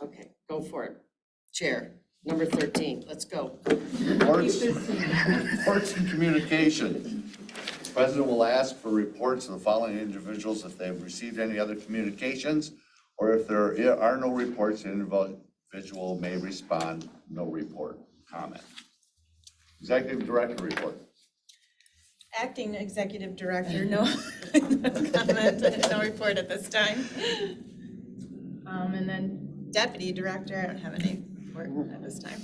S5: Okay, go for it. Chair, number 13, let's go.
S4: Reports and communication. The President will ask for reports of the following individuals if they have received any other communications, or if there are no reports, the individual may respond, no report, comment. Executive Director report.
S2: Acting Executive Director, no comment, no report at this time. And then Deputy Director, I don't have any report at this time.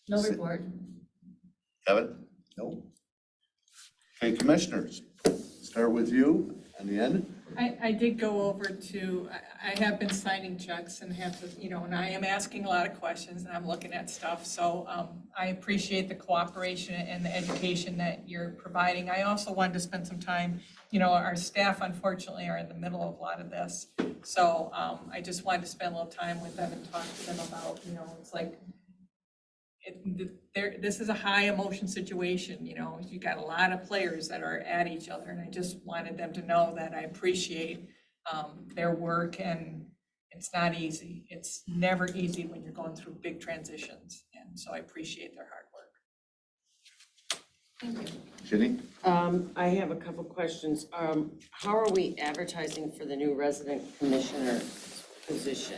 S7: No report.
S4: Kevin?
S8: No.
S4: Okay, Commissioners, start with you and the end.
S1: I did go over to, I have been signing checks and have to, and I am asking a lot of questions and I'm looking at stuff. So I appreciate the cooperation and the education that you're providing. I also wanted to spend some time, our staff unfortunately are in the middle of a lot of this. So I just wanted to spend a little time with them and talk to them about, it's like, this is a high emotion situation, you got a lot of players that are at each other, and I just wanted them to know that I appreciate their work, and it's not easy. It's never easy when you're going through big transitions, and so I appreciate their hard work.
S5: Thank you.
S4: Ginny?
S5: I have a couple questions. How are we advertising for the new resident commissioner position?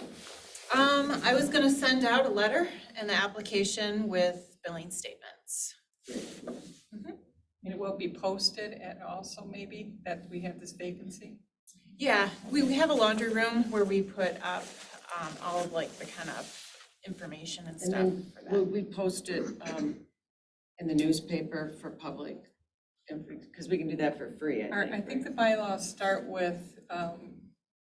S2: I was gonna send out a letter and the application with billing statements.
S1: And it will be posted, and also maybe that we have this vacancy.
S2: Yeah, we have a laundry room where we put up all of like the kind of information and
S5: And
S2: stuff
S5: then
S2: for
S5: will
S2: that.
S5: we post it in the newspaper for public? Because we can do that for free,
S1: I think the bylaws start with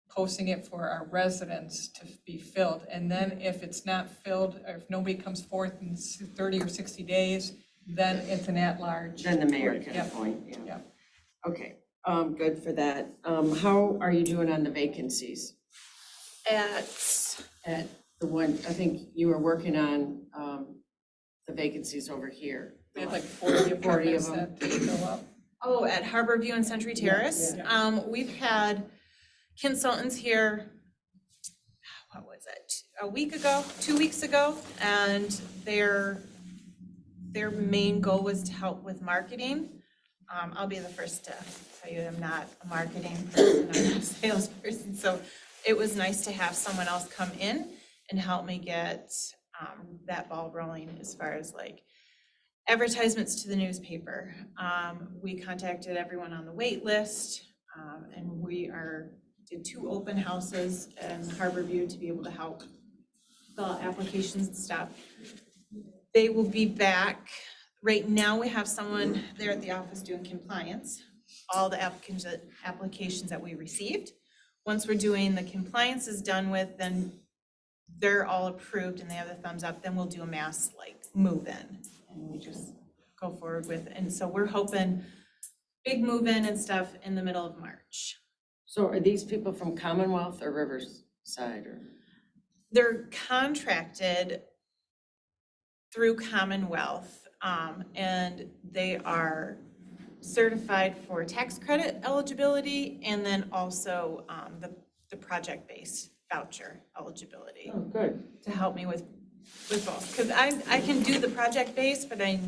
S1: posting it for our residents to be filled, and then if it's not filled, or if nobody comes forth in 30 or 60 days, then it's an at-large.
S5: Then the mayor can
S1: Yep.
S5: appoint, yeah.
S1: Yep.
S5: Okay, good for that. How are you doing on the vacancies? At the one, I think you were working on the vacancies over here.
S1: We had like 40 apartments
S5: them.
S1: that didn't fill up.
S2: Oh, at Harborview and Century Terrace,
S1: Yeah.
S2: we've had consultants here, what was it, a week ago, 2 weeks ago, and their main goal was to help with marketing. I'll be the first to tell you I'm not a marketing person, I'm a salesperson, so it was nice to have someone else come in and help me get that ball rolling as far as like advertisements to the newspaper. We contacted everyone on the wait list, and we did 2 open houses in Harborview to be able to help fill out applications and stuff. They will be back. Right now, we have someone there at the office doing compliance, all the applications that we received. Once we're doing the compliance is done with, then they're all approved and they have the thumbs up, then we'll do a mass like move in. And we just go forward with, and so we're hoping big move in and stuff in the middle of March.
S5: So are these people from Commonwealth or Riverside or?
S2: They're contracted through Commonwealth, and they are certified for tax credit eligibility and then also the project-based voucher eligibility
S5: Oh, good.
S2: to help me with both. Because I can do the project-based, but I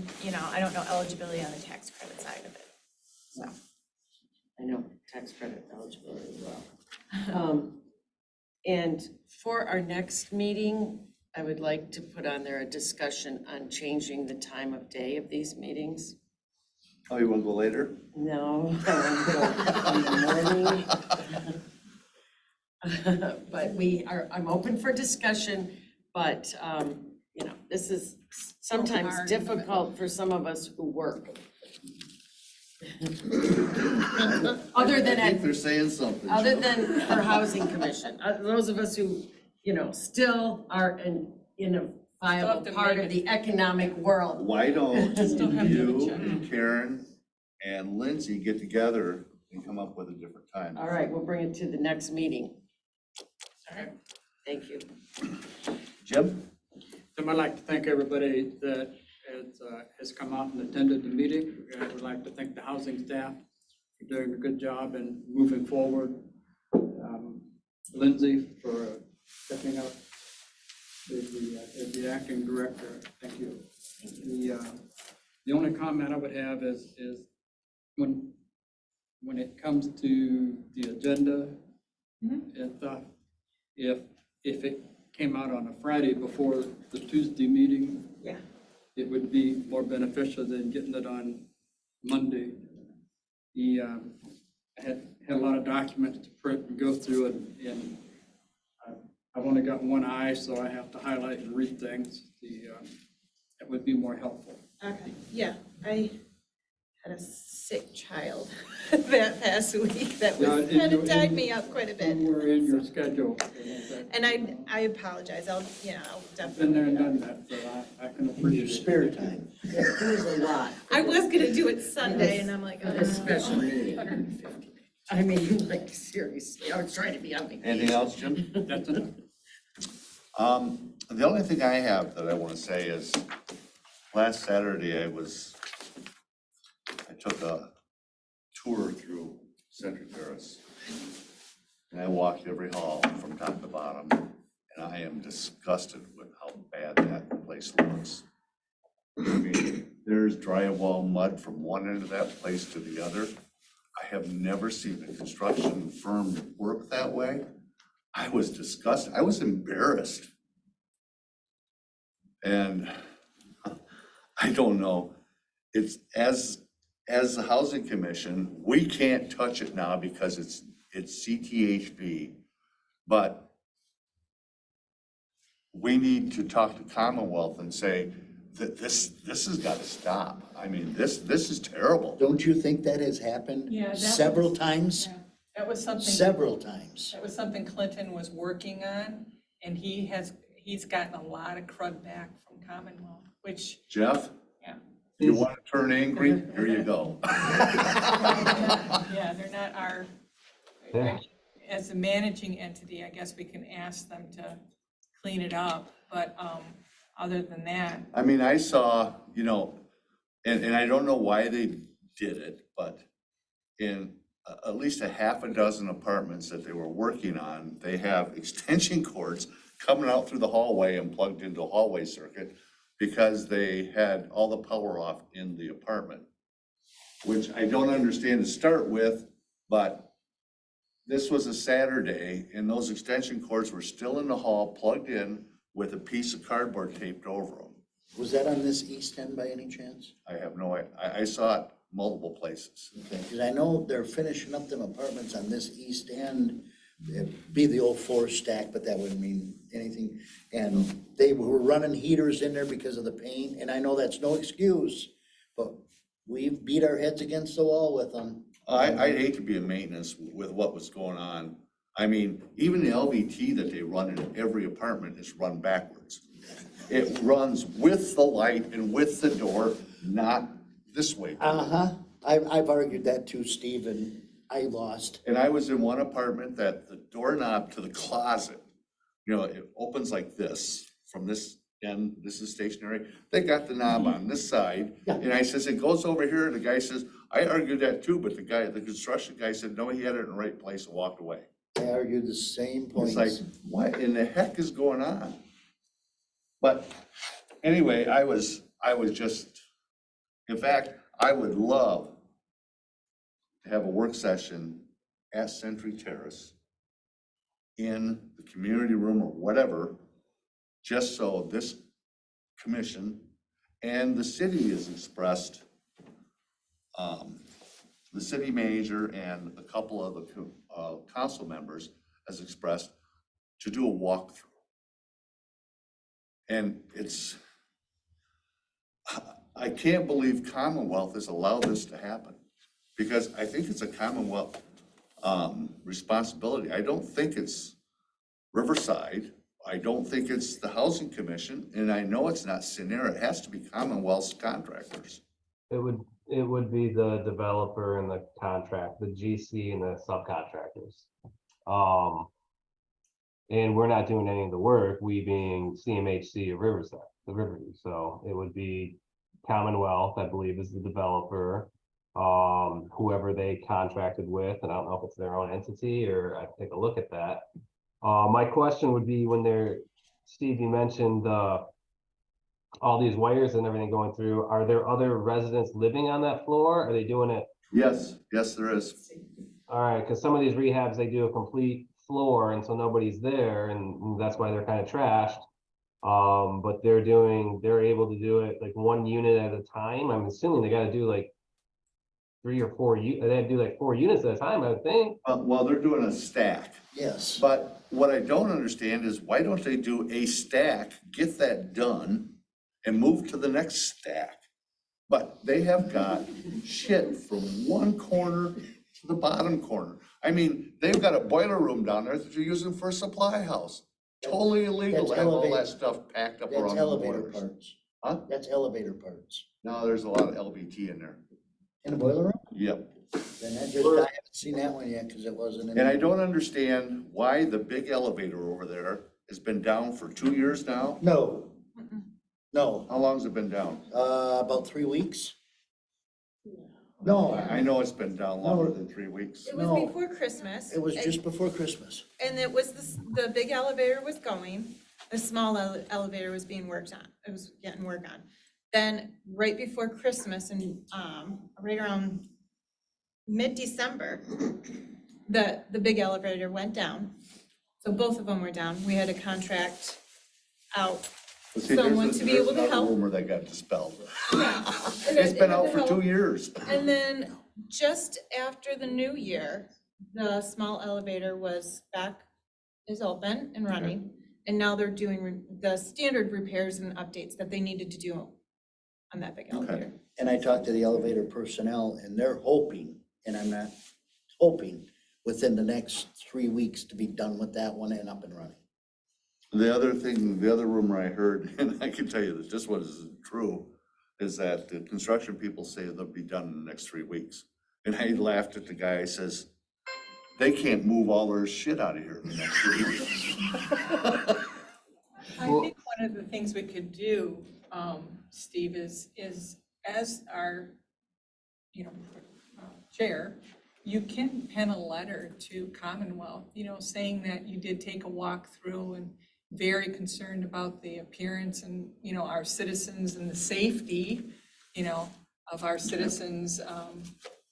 S2: don't know eligibility on the tax credit side of it, so.
S5: I know, tax credit eligibility as well. And for our next meeting, I would like to put on there a discussion on changing the time of day of these meetings.
S4: Oh, you wanna go later?
S5: No, I want to go in the morning. But I'm open for discussion, but, this is sometimes
S1: hard in the middle.
S5: difficult for some of us who work. Other than
S4: I think
S5: at
S4: they're saying something.
S5: Other
S4: Joe.
S5: than for housing commission, those of us who, still are in a viable
S1: to
S5: part
S1: make
S5: of the economic world.
S4: Why don't
S1: Still have to
S4: you
S1: adjust.
S4: and Karen and Lindsay get together and come up with a different time?
S5: All right, we'll bring it to the next meeting.
S1: All right.
S5: Thank you.
S4: Jim?
S6: I'd like to thank everybody that has come out and attended the meeting. I would like to thank the housing staff for doing a good job and moving forward. Lindsay for stepping up as the acting director. Thank you. The only comment I would have is when it comes to the agenda and stuff, if it came out on a Friday before the Tuesday meeting,
S2: Yeah.
S6: it would be more beneficial than getting it on Monday. I had a lot of documents to print and go through, and I've only got one eye, so I have to highlight and read things. That would be more helpful.
S2: Okay, yeah, I had a sick child that past week that
S6: Yeah,
S2: was
S6: and
S2: kind
S6: you-
S2: of tied
S6: and
S2: me up quite a bit.
S6: Somewhere in your schedule.
S2: And I apologize, I'll
S6: Been there and
S2: definitely.
S6: done that, so I can
S8: In your
S6: appreciate it.
S8: spare time.
S5: There's a lot.
S2: I was gonna do it Sunday and I'm like,
S5: For this special meeting. I mean, like, seriously, I was trying to be on vacation.
S4: Anything else, Jim?
S6: That's enough.
S4: The only thing I have that I want to say is, last Saturday I took a tour through Century Terrace. And I walked every hall from top to bottom, and I am disgusted with how bad that place looks. I mean, there's drywall mud from one end of that place to the other. I have never seen a construction firm work that way. I was disgusted. I was embarrassed. And I don't know, it's as the housing commission, we can't touch it now because it's CTHB. But we need to talk to Commonwealth and say that this has got to stop. I mean, this is terrible.
S8: Don't you think that has happened
S1: Yeah, that
S8: several
S1: was-
S8: times?
S1: Yeah, That was something.
S8: Several times.
S1: That was something Clinton was working on, and he's gotten a lot of crud back from Commonwealth, which,
S4: Jeff?
S1: Yeah.
S4: You want to turn angry? Here you go.
S1: yeah, they're not our,
S3: Yeah.
S1: as a managing entity, I guess we can ask them to clean it up, but, other than that,
S4: I mean, I saw, and I don't know why they did it, but in at least a half a dozen apartments that they were working on, they have extension cords coming out through the hallway and plugged into a hallway circuit because they had all the power off in the apartment, which I don't understand to start with, but this was a Saturday and those extension cords were still in the hall, plugged in with a piece of cardboard taped over them.
S8: Was that on this east end by any chance?
S4: I have no idea. I saw it multiple places.
S8: Okay, because I know they're finishing up them apartments on this east end. It'd be the old four stack, but that wouldn't mean anything. And they were running heaters in there because of the paint, and I know that's no excuse, but we've beat our heads against the wall with them.
S4: I'd hate to be in maintenance with what was going on. I mean, even the LVT that they run in every apartment is run backwards. It runs with the light and with the door, not this way.
S8: Uh-huh, I've argued that too, Steve, and I lost.
S4: And I was in one apartment that the doorknob to the closet, you know, it opens like this from this end, this is stationary. They got the knob on this side.
S8: Yeah.
S4: And I says, it goes over here. And the guy says, I argued that too, but the construction guy said, no, he had it in the right place and walked away.
S8: I argued the same points.
S4: It's like, what in the heck is going on? But anyway, I was just, in fact, I would love to have a work session at Century Terrace in the community room or whatever, just so this commission and the city is expressed, the city manager and a couple of the council members has expressed to do a walkthrough. And it's, I can't believe Commonwealth has allowed this to happen, because I think it's a Commonwealth responsibility. I don't think it's Riverside. I don't think it's the Housing Commission, and I know it's not Cinera. It has to be Commonwealth's contractors.
S3: It would be the developer and the contract, the GC and the subcontractors. And we're not doing any of the work, we being CMHC of Riverside, the Riverview. So it would be Commonwealth, I believe, is the developer, whoever they contracted with, and I don't know if it's their own entity or I can take a look at that. My question would be Steve, you mentioned all these wires and everything going through. Are there other residents living on that floor? Are they doing it?
S4: Yes, yes, there is.
S3: All right, because some of these rehabs, they do a complete floor and so nobody's there and that's why they're kind of trashed. But they're able to do it like one unit at a time. I'm assuming they got to do like 3 or 4, they have to do like 4 units at a time, I would think.
S4: Well, they're doing a stack.
S8: Yes.
S4: But what I don't understand is why don't they do a stack, get that done, and move to the next stack? But they have got shit from one corner to the bottom corner. I mean, they've got a boiler room down there that you're using for a supply house. Totally illegal to have all that stuff packed up
S8: That's
S4: around the
S8: elevator
S4: boilers.
S8: parts.
S4: Huh?
S8: That's elevator parts.
S4: No, there's a lot of LVT in there.
S8: In the boiler room?
S4: Yep.
S8: Then I haven't seen that one yet because it wasn't in.
S4: And I don't understand why the big elevator over there has been down for 2 years now.
S8: No. No,
S4: How long has it been down?
S8: about 3 weeks. No,
S4: I know it's been down longer than 3 weeks.
S2: It was
S8: No.
S2: before Christmas.
S8: it was just before Christmas.
S2: And it was, the big elevator was going, the small elevator was being worked on, it was getting work on. Then, right before Christmas and, right around mid-December, the big elevator went down. So both of them were down, we had a contract out.
S4: But see, there's
S2: Someone to be able to
S4: another
S2: help.
S4: rumor that got dispelled.
S2: Yeah.
S4: It's been out for 2 years.
S2: And then, just after the new year, the small elevator is open and running. And now they're doing the standard repairs and updates that they needed to do on that big elevator.
S8: And I talked to the elevator personnel and they're hoping, and I'm not hoping, within the next 3 weeks to be done with that one and up and running.
S4: The other thing, the other rumor I heard, and I can tell you that this one isn't true, is that the construction people say they'll be done in the next 3 weeks. And I laughed at the guy, I says, they can't move all their shit out of here in the next 3 weeks.
S1: I think one of the things we could do, Steve, is as our, chair, you can pen a letter to Commonwealth, you know, saying that you did take a walk through and very concerned about the appearance and, you know, our citizens and the safety, you know, of our citizens.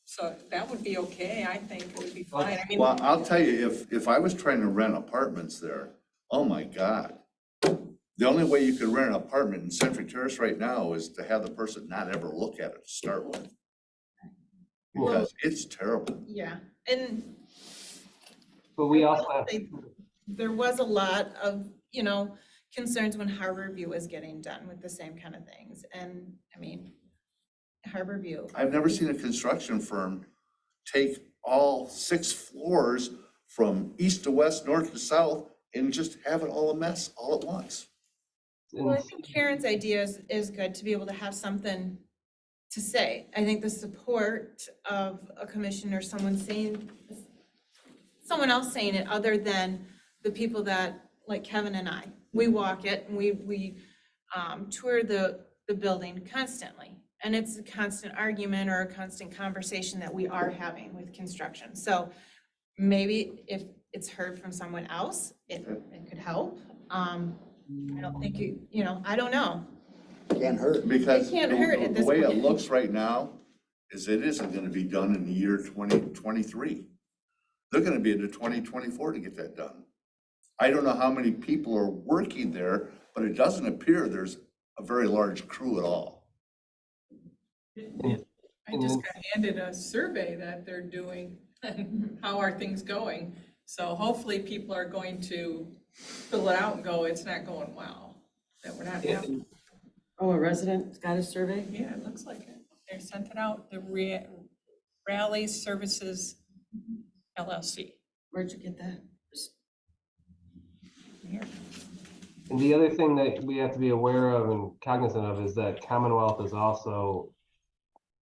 S1: So that would be okay, I think it would be fine. I mean,
S4: Well, I'll tell you, if I was trying to rent apartments there, oh my God. The only way you could rent an apartment in Century Terrace right now is to have the person not ever look at it to start with. Because it's terrible.
S2: Yeah, and
S3: But we also have,
S2: there was a lot of, you know, concerns when Harborview was getting done with the same kind of things. And I mean, Harborview,
S4: I've never seen a construction firm take all 6 floors from east to west, north to south, and just have it all a mess all at once.
S2: well, I think Karen's idea is good to be able to have something to say. I think the support of a commissioner, someone else saying it other than the people that, like Kevin and I, we walk it and we tour the building constantly. And it's a constant argument or a constant conversation that we are having with construction. So maybe if it's heard from someone else, it could help. I don't think you know, I don't know.
S8: Can't hurt.
S4: Because
S2: It can't hurt at
S4: the
S2: this
S4: way it
S2: point.
S4: looks right now is it isn't gonna be done in the year 2023. They're gonna be into 2024 to get that done. I don't know how many people are working there, but it doesn't appear there's a very large crew at all.
S1: I just got handed a survey that they're doing, and how are things going? So hopefully people are going to fill it out and go, it's not going well, that we're not happy.
S5: Oh, a resident got a survey?
S1: Yeah, it looks like it. They sent it out, the Rally Services LLC.
S5: Where'd you get that?
S1: Here.
S3: and the other thing that we have to be aware of and cognizant of is that Commonwealth is also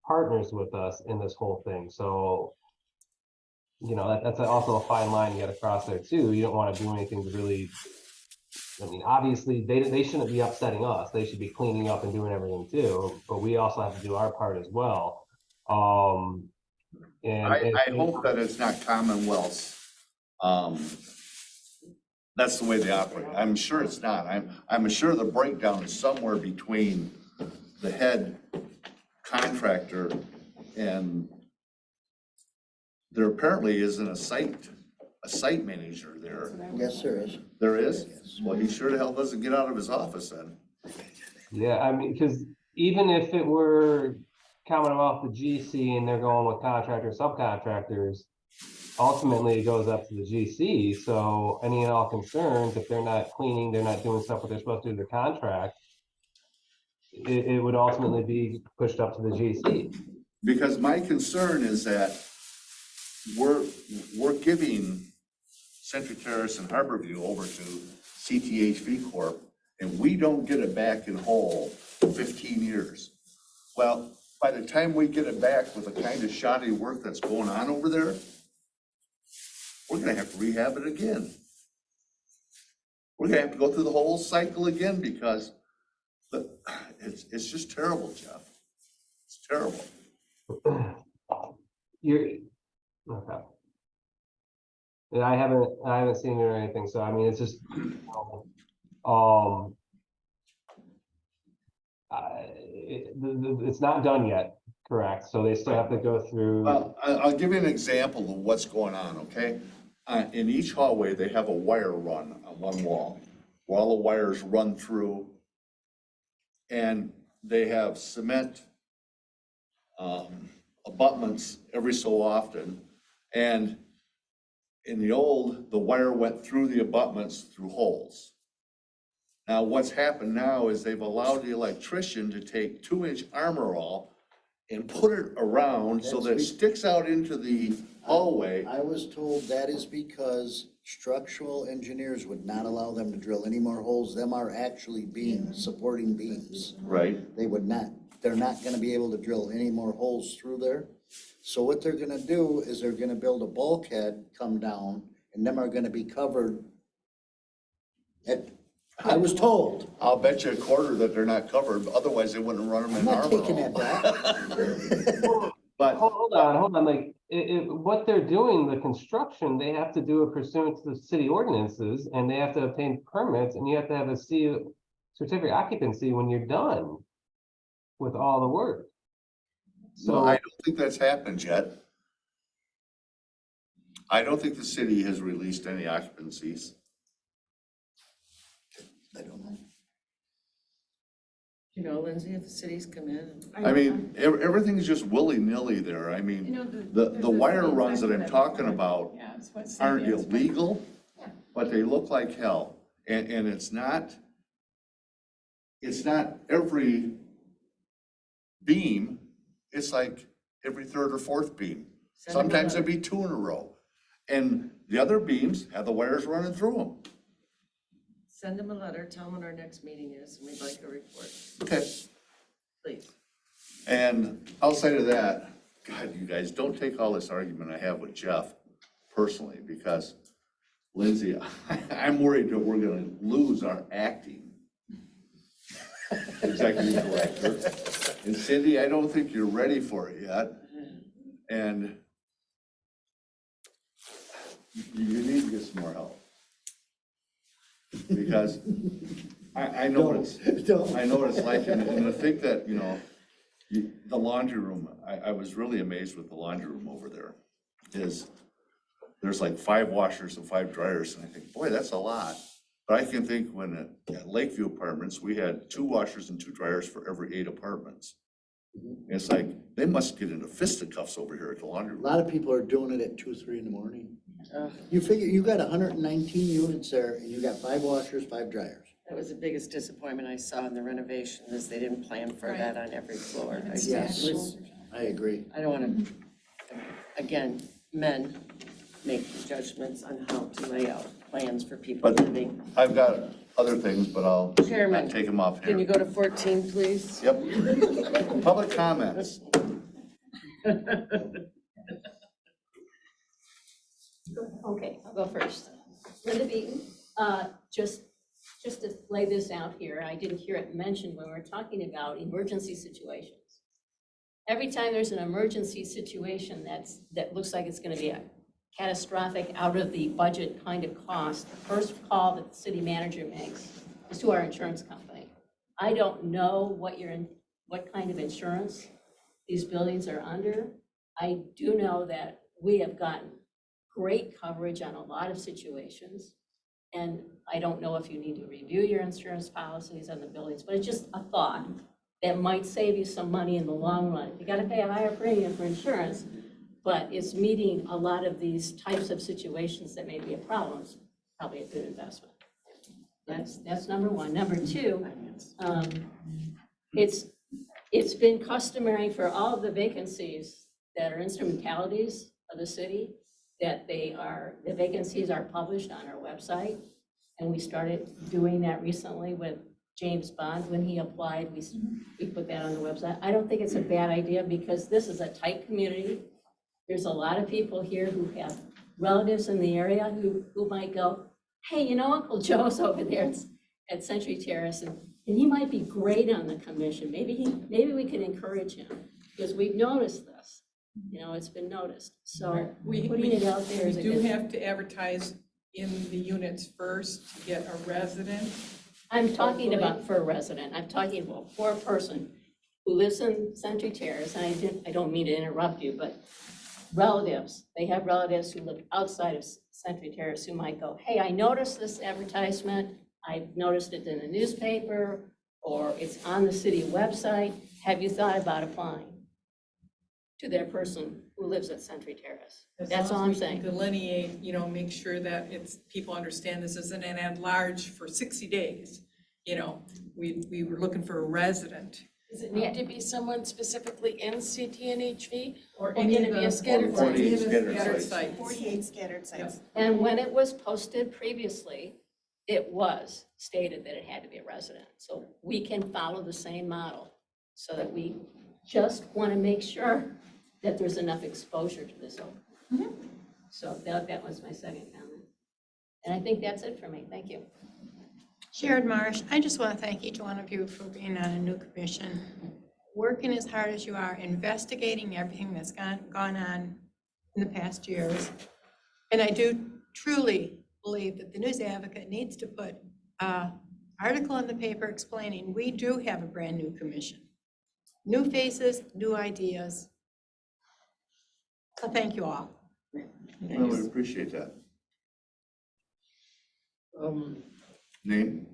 S3: partners with us in this whole thing. So, you know, that's also a fine line you gotta cross there too. You don't wanna do anything to really, I mean, obviously, they shouldn't be upsetting us. They should be cleaning up and doing everything too, but we also have to do our part as well.
S4: I hope that it's not Commonwealth's, that's the way they operate. I'm sure it's not. I'm sure the breakdown is somewhere between the head contractor and there apparently isn't a site manager there.
S8: Yes, there is.
S4: There is?
S8: Yes.
S4: Well, he sure the hell doesn't get out of his office then.
S3: Yeah, I mean, because even if it were Commonwealth, the GC, and they're going with contractors, subcontractors, ultimately it goes up to the GC. So any and all concerns, if they're not cleaning, they're not doing stuff what they're supposed to do to the contract, it would ultimately be pushed up to the GC.
S4: Because my concern is that we're giving Century Terrace and Harborview over to CTHV Corp. And we don't get it back in whole 15 years. Well, by the time we get it back with the kind of shoddy work that's going on over there, we're gonna have to rehab it again. We're gonna have to go through the whole cycle again because it's just terrible, Jeff. It's terrible.
S3: You're, okay. And I haven't seen it or anything, so I mean, it's just, it's not done yet, correct? So they still have to go through.
S4: Well, I'll give you an example of what's going on, okay? In each hallway, they have a wire run on one wall, where all the wires run through. And they have cement abutments every so often. And in the old, the wire went through the abutments through holes. Now, what's happened now is they've allowed the electrician to take 2-inch armor all and put it around so that it sticks out into the hallway.
S8: I was told that is because structural engineers would not allow them to drill any more holes. Them are actually beams, supporting beams.
S4: Right.
S8: They would not, they're not gonna be able to drill any more holes through there. So what they're gonna do is they're gonna build a bulkhead, come down, and them are gonna be covered. I was told.
S4: I'll bet you $0.25 that they're not covered, otherwise they wouldn't run them
S8: I'm
S4: in
S8: not
S4: armor
S8: taking
S4: all.
S8: that back.
S4: But
S3: Hold on, like, what they're doing, the construction, they have to do it pursuant to the city ordinances, and they have to obtain permits, and you have to have a certificate of occupancy when you're done with all the work.
S4: no, I
S3: So,
S4: don't think that's happened yet. I don't think the city has released any occupancies.
S8: I don't know.
S5: You know, Lindsay, if the cities come in.
S4: I mean, everything's just willy-nilly there. I mean, the
S1: there's this
S4: wire
S1: thing
S4: runs that I'm
S1: that-
S4: talking about
S1: Yeah, it's what
S4: aren't
S1: Cynthia's been-
S4: illegal, but they look like hell. And it's not every beam, it's like every third or fourth beam.
S5: Send them a
S4: Sometimes
S5: letter.
S4: it'd be 2 in a row. And the other beams have the wires running through them.
S5: Send them a letter, tell them when our next meeting is, and we'd like a report,
S4: Okay.
S5: please.
S4: And outside of that, God, you guys, don't take all this argument I have with Jeff personally, because Lindsay, I'm worried that we're gonna lose our acting executive director. And Cindy, I don't think you're ready for it yet. And you need to get some more help. Because I know what it's like, and to think that, you know, the laundry room, I was really amazed with the laundry room over there. There's like 5 washers and 5 dryers, and I think, boy, that's a lot. But I can think when at Lakeview Apartments, we had 2 washers and 2 dryers for every 8 apartments. And it's like, they must get into fisticuffs over here at the laundry
S8: A
S4: room.
S8: lot of people are doing it at 2, 3 in the morning.
S5: Ugh.
S8: You figure, you got 119 units there, and you got 5 washers, 5 dryers.
S5: That was the biggest disappointment I saw in the renovation, is they didn't plan for that on every floor. I
S8: Yes.
S5: it was-
S8: I agree.
S5: I don't wanna, again, men make judgments on how to lay out plans for people
S4: But-
S5: living.
S4: I've got other things, but I'll
S5: Chairman,
S4: not take them off
S5: Can you
S4: here.
S5: go to 14, please?
S4: Yep. Public comments.
S9: Okay, I'll go first. Linda Beaton, just to lay this out here, I didn't hear it mentioned when we were talking about emergency situations. Every time there's an emergency situation that looks like it's gonna be a catastrophic, out of the budget kind of cost, the first call that the city manager makes is to our insurance company. I don't know what kind of insurance these buildings are under. I do know that we have gotten great coverage on a lot of situations. And I don't know if you need to review your insurance policies on the buildings, but it's just a thought that might save you some money in the long run. You gotta pay a higher premium for insurance, but it's meeting a lot of these types of situations that may be a problem. It's probably a good investment. That's number one. Number two, it's been customary for all of the vacancies that are instrumentalities of the city, that the vacancies are published on our website. And we started doing that recently with James Bond. When he applied, we put that on the website. I don't think it's a bad idea, because this is a tight community. There's a lot of people here who have relatives in the area who might go, hey, you know, Uncle Joe's over there at Century Terrace, and he might be great on the commission. Maybe we could encourage him, because we've noticed this. You know, it's been noticed. So putting it out there is a
S1: We do
S9: good.
S1: have to advertise in the units first to get a resident.
S9: I'm talking about for a resident. I'm talking about for a person who lives in Century Terrace, and I don't mean to interrupt you, but relatives, they have relatives who live outside of Century Terrace who might go, hey, I noticed this advertisement. I've noticed it in the newspaper, or it's on the city website. Have you thought about applying to that person who lives at Century Terrace? That's all I'm saying.
S1: Delineate, you know, make sure that people understand this isn't an at-large for 60 days. You know, we were looking for a resident.
S10: Does it need to be someone specifically in CTNHV?
S1: Or
S10: Or
S1: any
S10: can
S1: of
S10: it be
S1: the
S10: a scattered
S1: or any of
S4: site?
S1: the
S4: 48
S1: scattered
S4: sites.
S1: sites.
S2: 48 scattered sites.
S9: And when it was posted previously, it was stated that it had to be a resident. So we can follow the same model, so that we just want to make sure that there's enough exposure to this. So that was my second comment. And I think that's it for me. Thank you.
S10: Sharon Marsh, I just want to thank each one of you for being on a new commission.
S11: working as hard as you are, investigating everything that's gone on in the past years. And I do truly believe that the News Advocate needs to put an article in the paper explaining we do have a brand-new commission. New faces, new ideas. So thank you all.
S4: Well, we appreciate that. Name?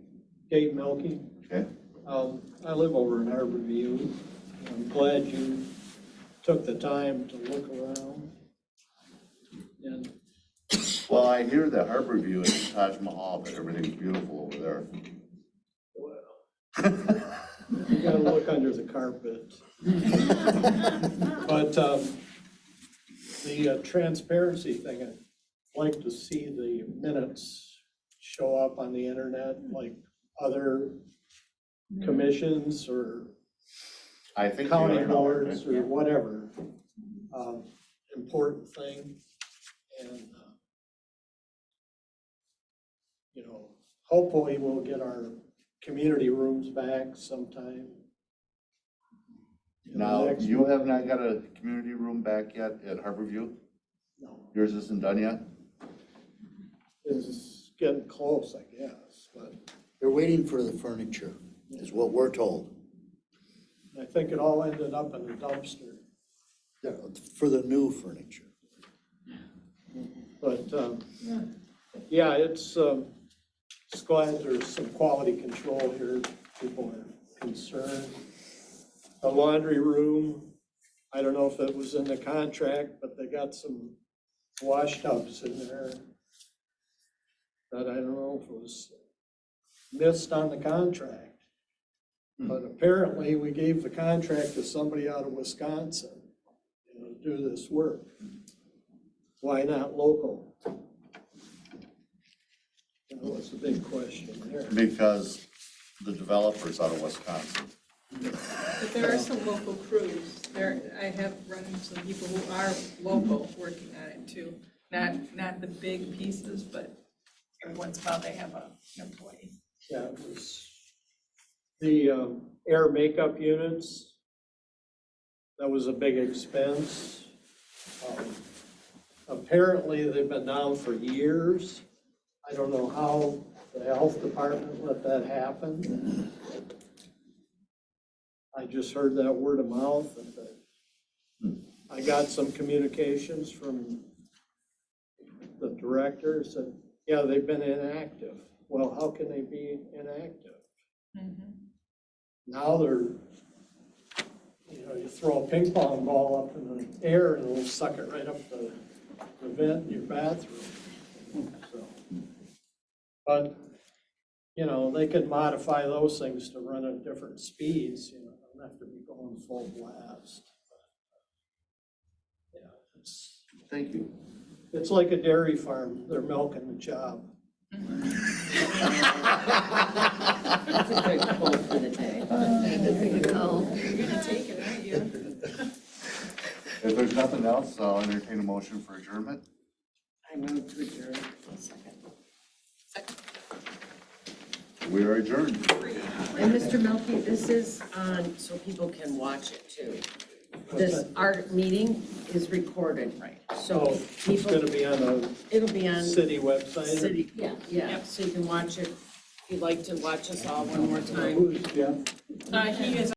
S12: Dave Melky.
S4: Okay.
S12: I live over in Harborview. I'm glad you took the time to look around. And
S4: Well, I hear that Harborview is Taj Mahal, but everything's beautiful over there.
S12: you gotta look under the carpet. But the transparency thing, I'd like to see the minutes show up on the internet like other commissions or
S4: I think.
S12: county
S4: you are,
S12: boards
S4: yeah.
S12: or whatever. Important thing. And, hopefully we'll get our community rooms back sometime. In the
S4: Now,
S12: next-
S4: you have not got a community room back yet at Harborview?
S12: No,
S4: Yours isn't done yet?
S12: it's getting close, I guess, but
S8: They're waiting for the furniture, is what we're told.
S12: I think it all ended up in the dumpster.
S8: For the new furniture.
S12: But, yeah, it's glad there's some quality control here. People are concerned. The laundry room, I don't know if it was in the contract, but they got some wash tubs in there that I don't know if it was missed on the contract. But apparently we gave the contract to somebody out of Wisconsin, to do this work. Why not local? That's a big question there.
S4: Because the developer's out of Wisconsin.
S1: But there are some local crews. I have run into some people who are local working on it too. Not the big pieces, but every once in a while they have an employee.
S12: Yeah, it was the air makeup units. That was a big expense. Apparently, they've been down for years. I don't know how the health department let that happen. I just heard that word of mouth, and I got some communications from the director, said, yeah, they've been inactive. Well, how can they be inactive? Now they're, you throw a ping pong ball up in the air and it'll suck it right up the vent in your bathroom. So, but, they could modify those things to run at different speeds, don't have to be going full blast. Yeah,
S4: Thank you.
S12: it's like a dairy farm, they're milking the job.
S5: That's a good quote for the day.
S1: You're gonna take it, aren't you?
S4: If there's nothing else, I'll entertain a motion for adjournment.
S5: I move to adjourn.
S4: We are adjourned.
S5: And Mr. Melky, this is on, so people can watch it too. This, our meeting is recorded.
S1: Right.
S5: So
S12: It's
S5: people,
S12: gonna be on a
S5: it'll be on
S12: city website. or-
S5: city, yeah, so you can watch it. If you'd like to watch us all one more time.
S12: Who's Jeff?
S1: He is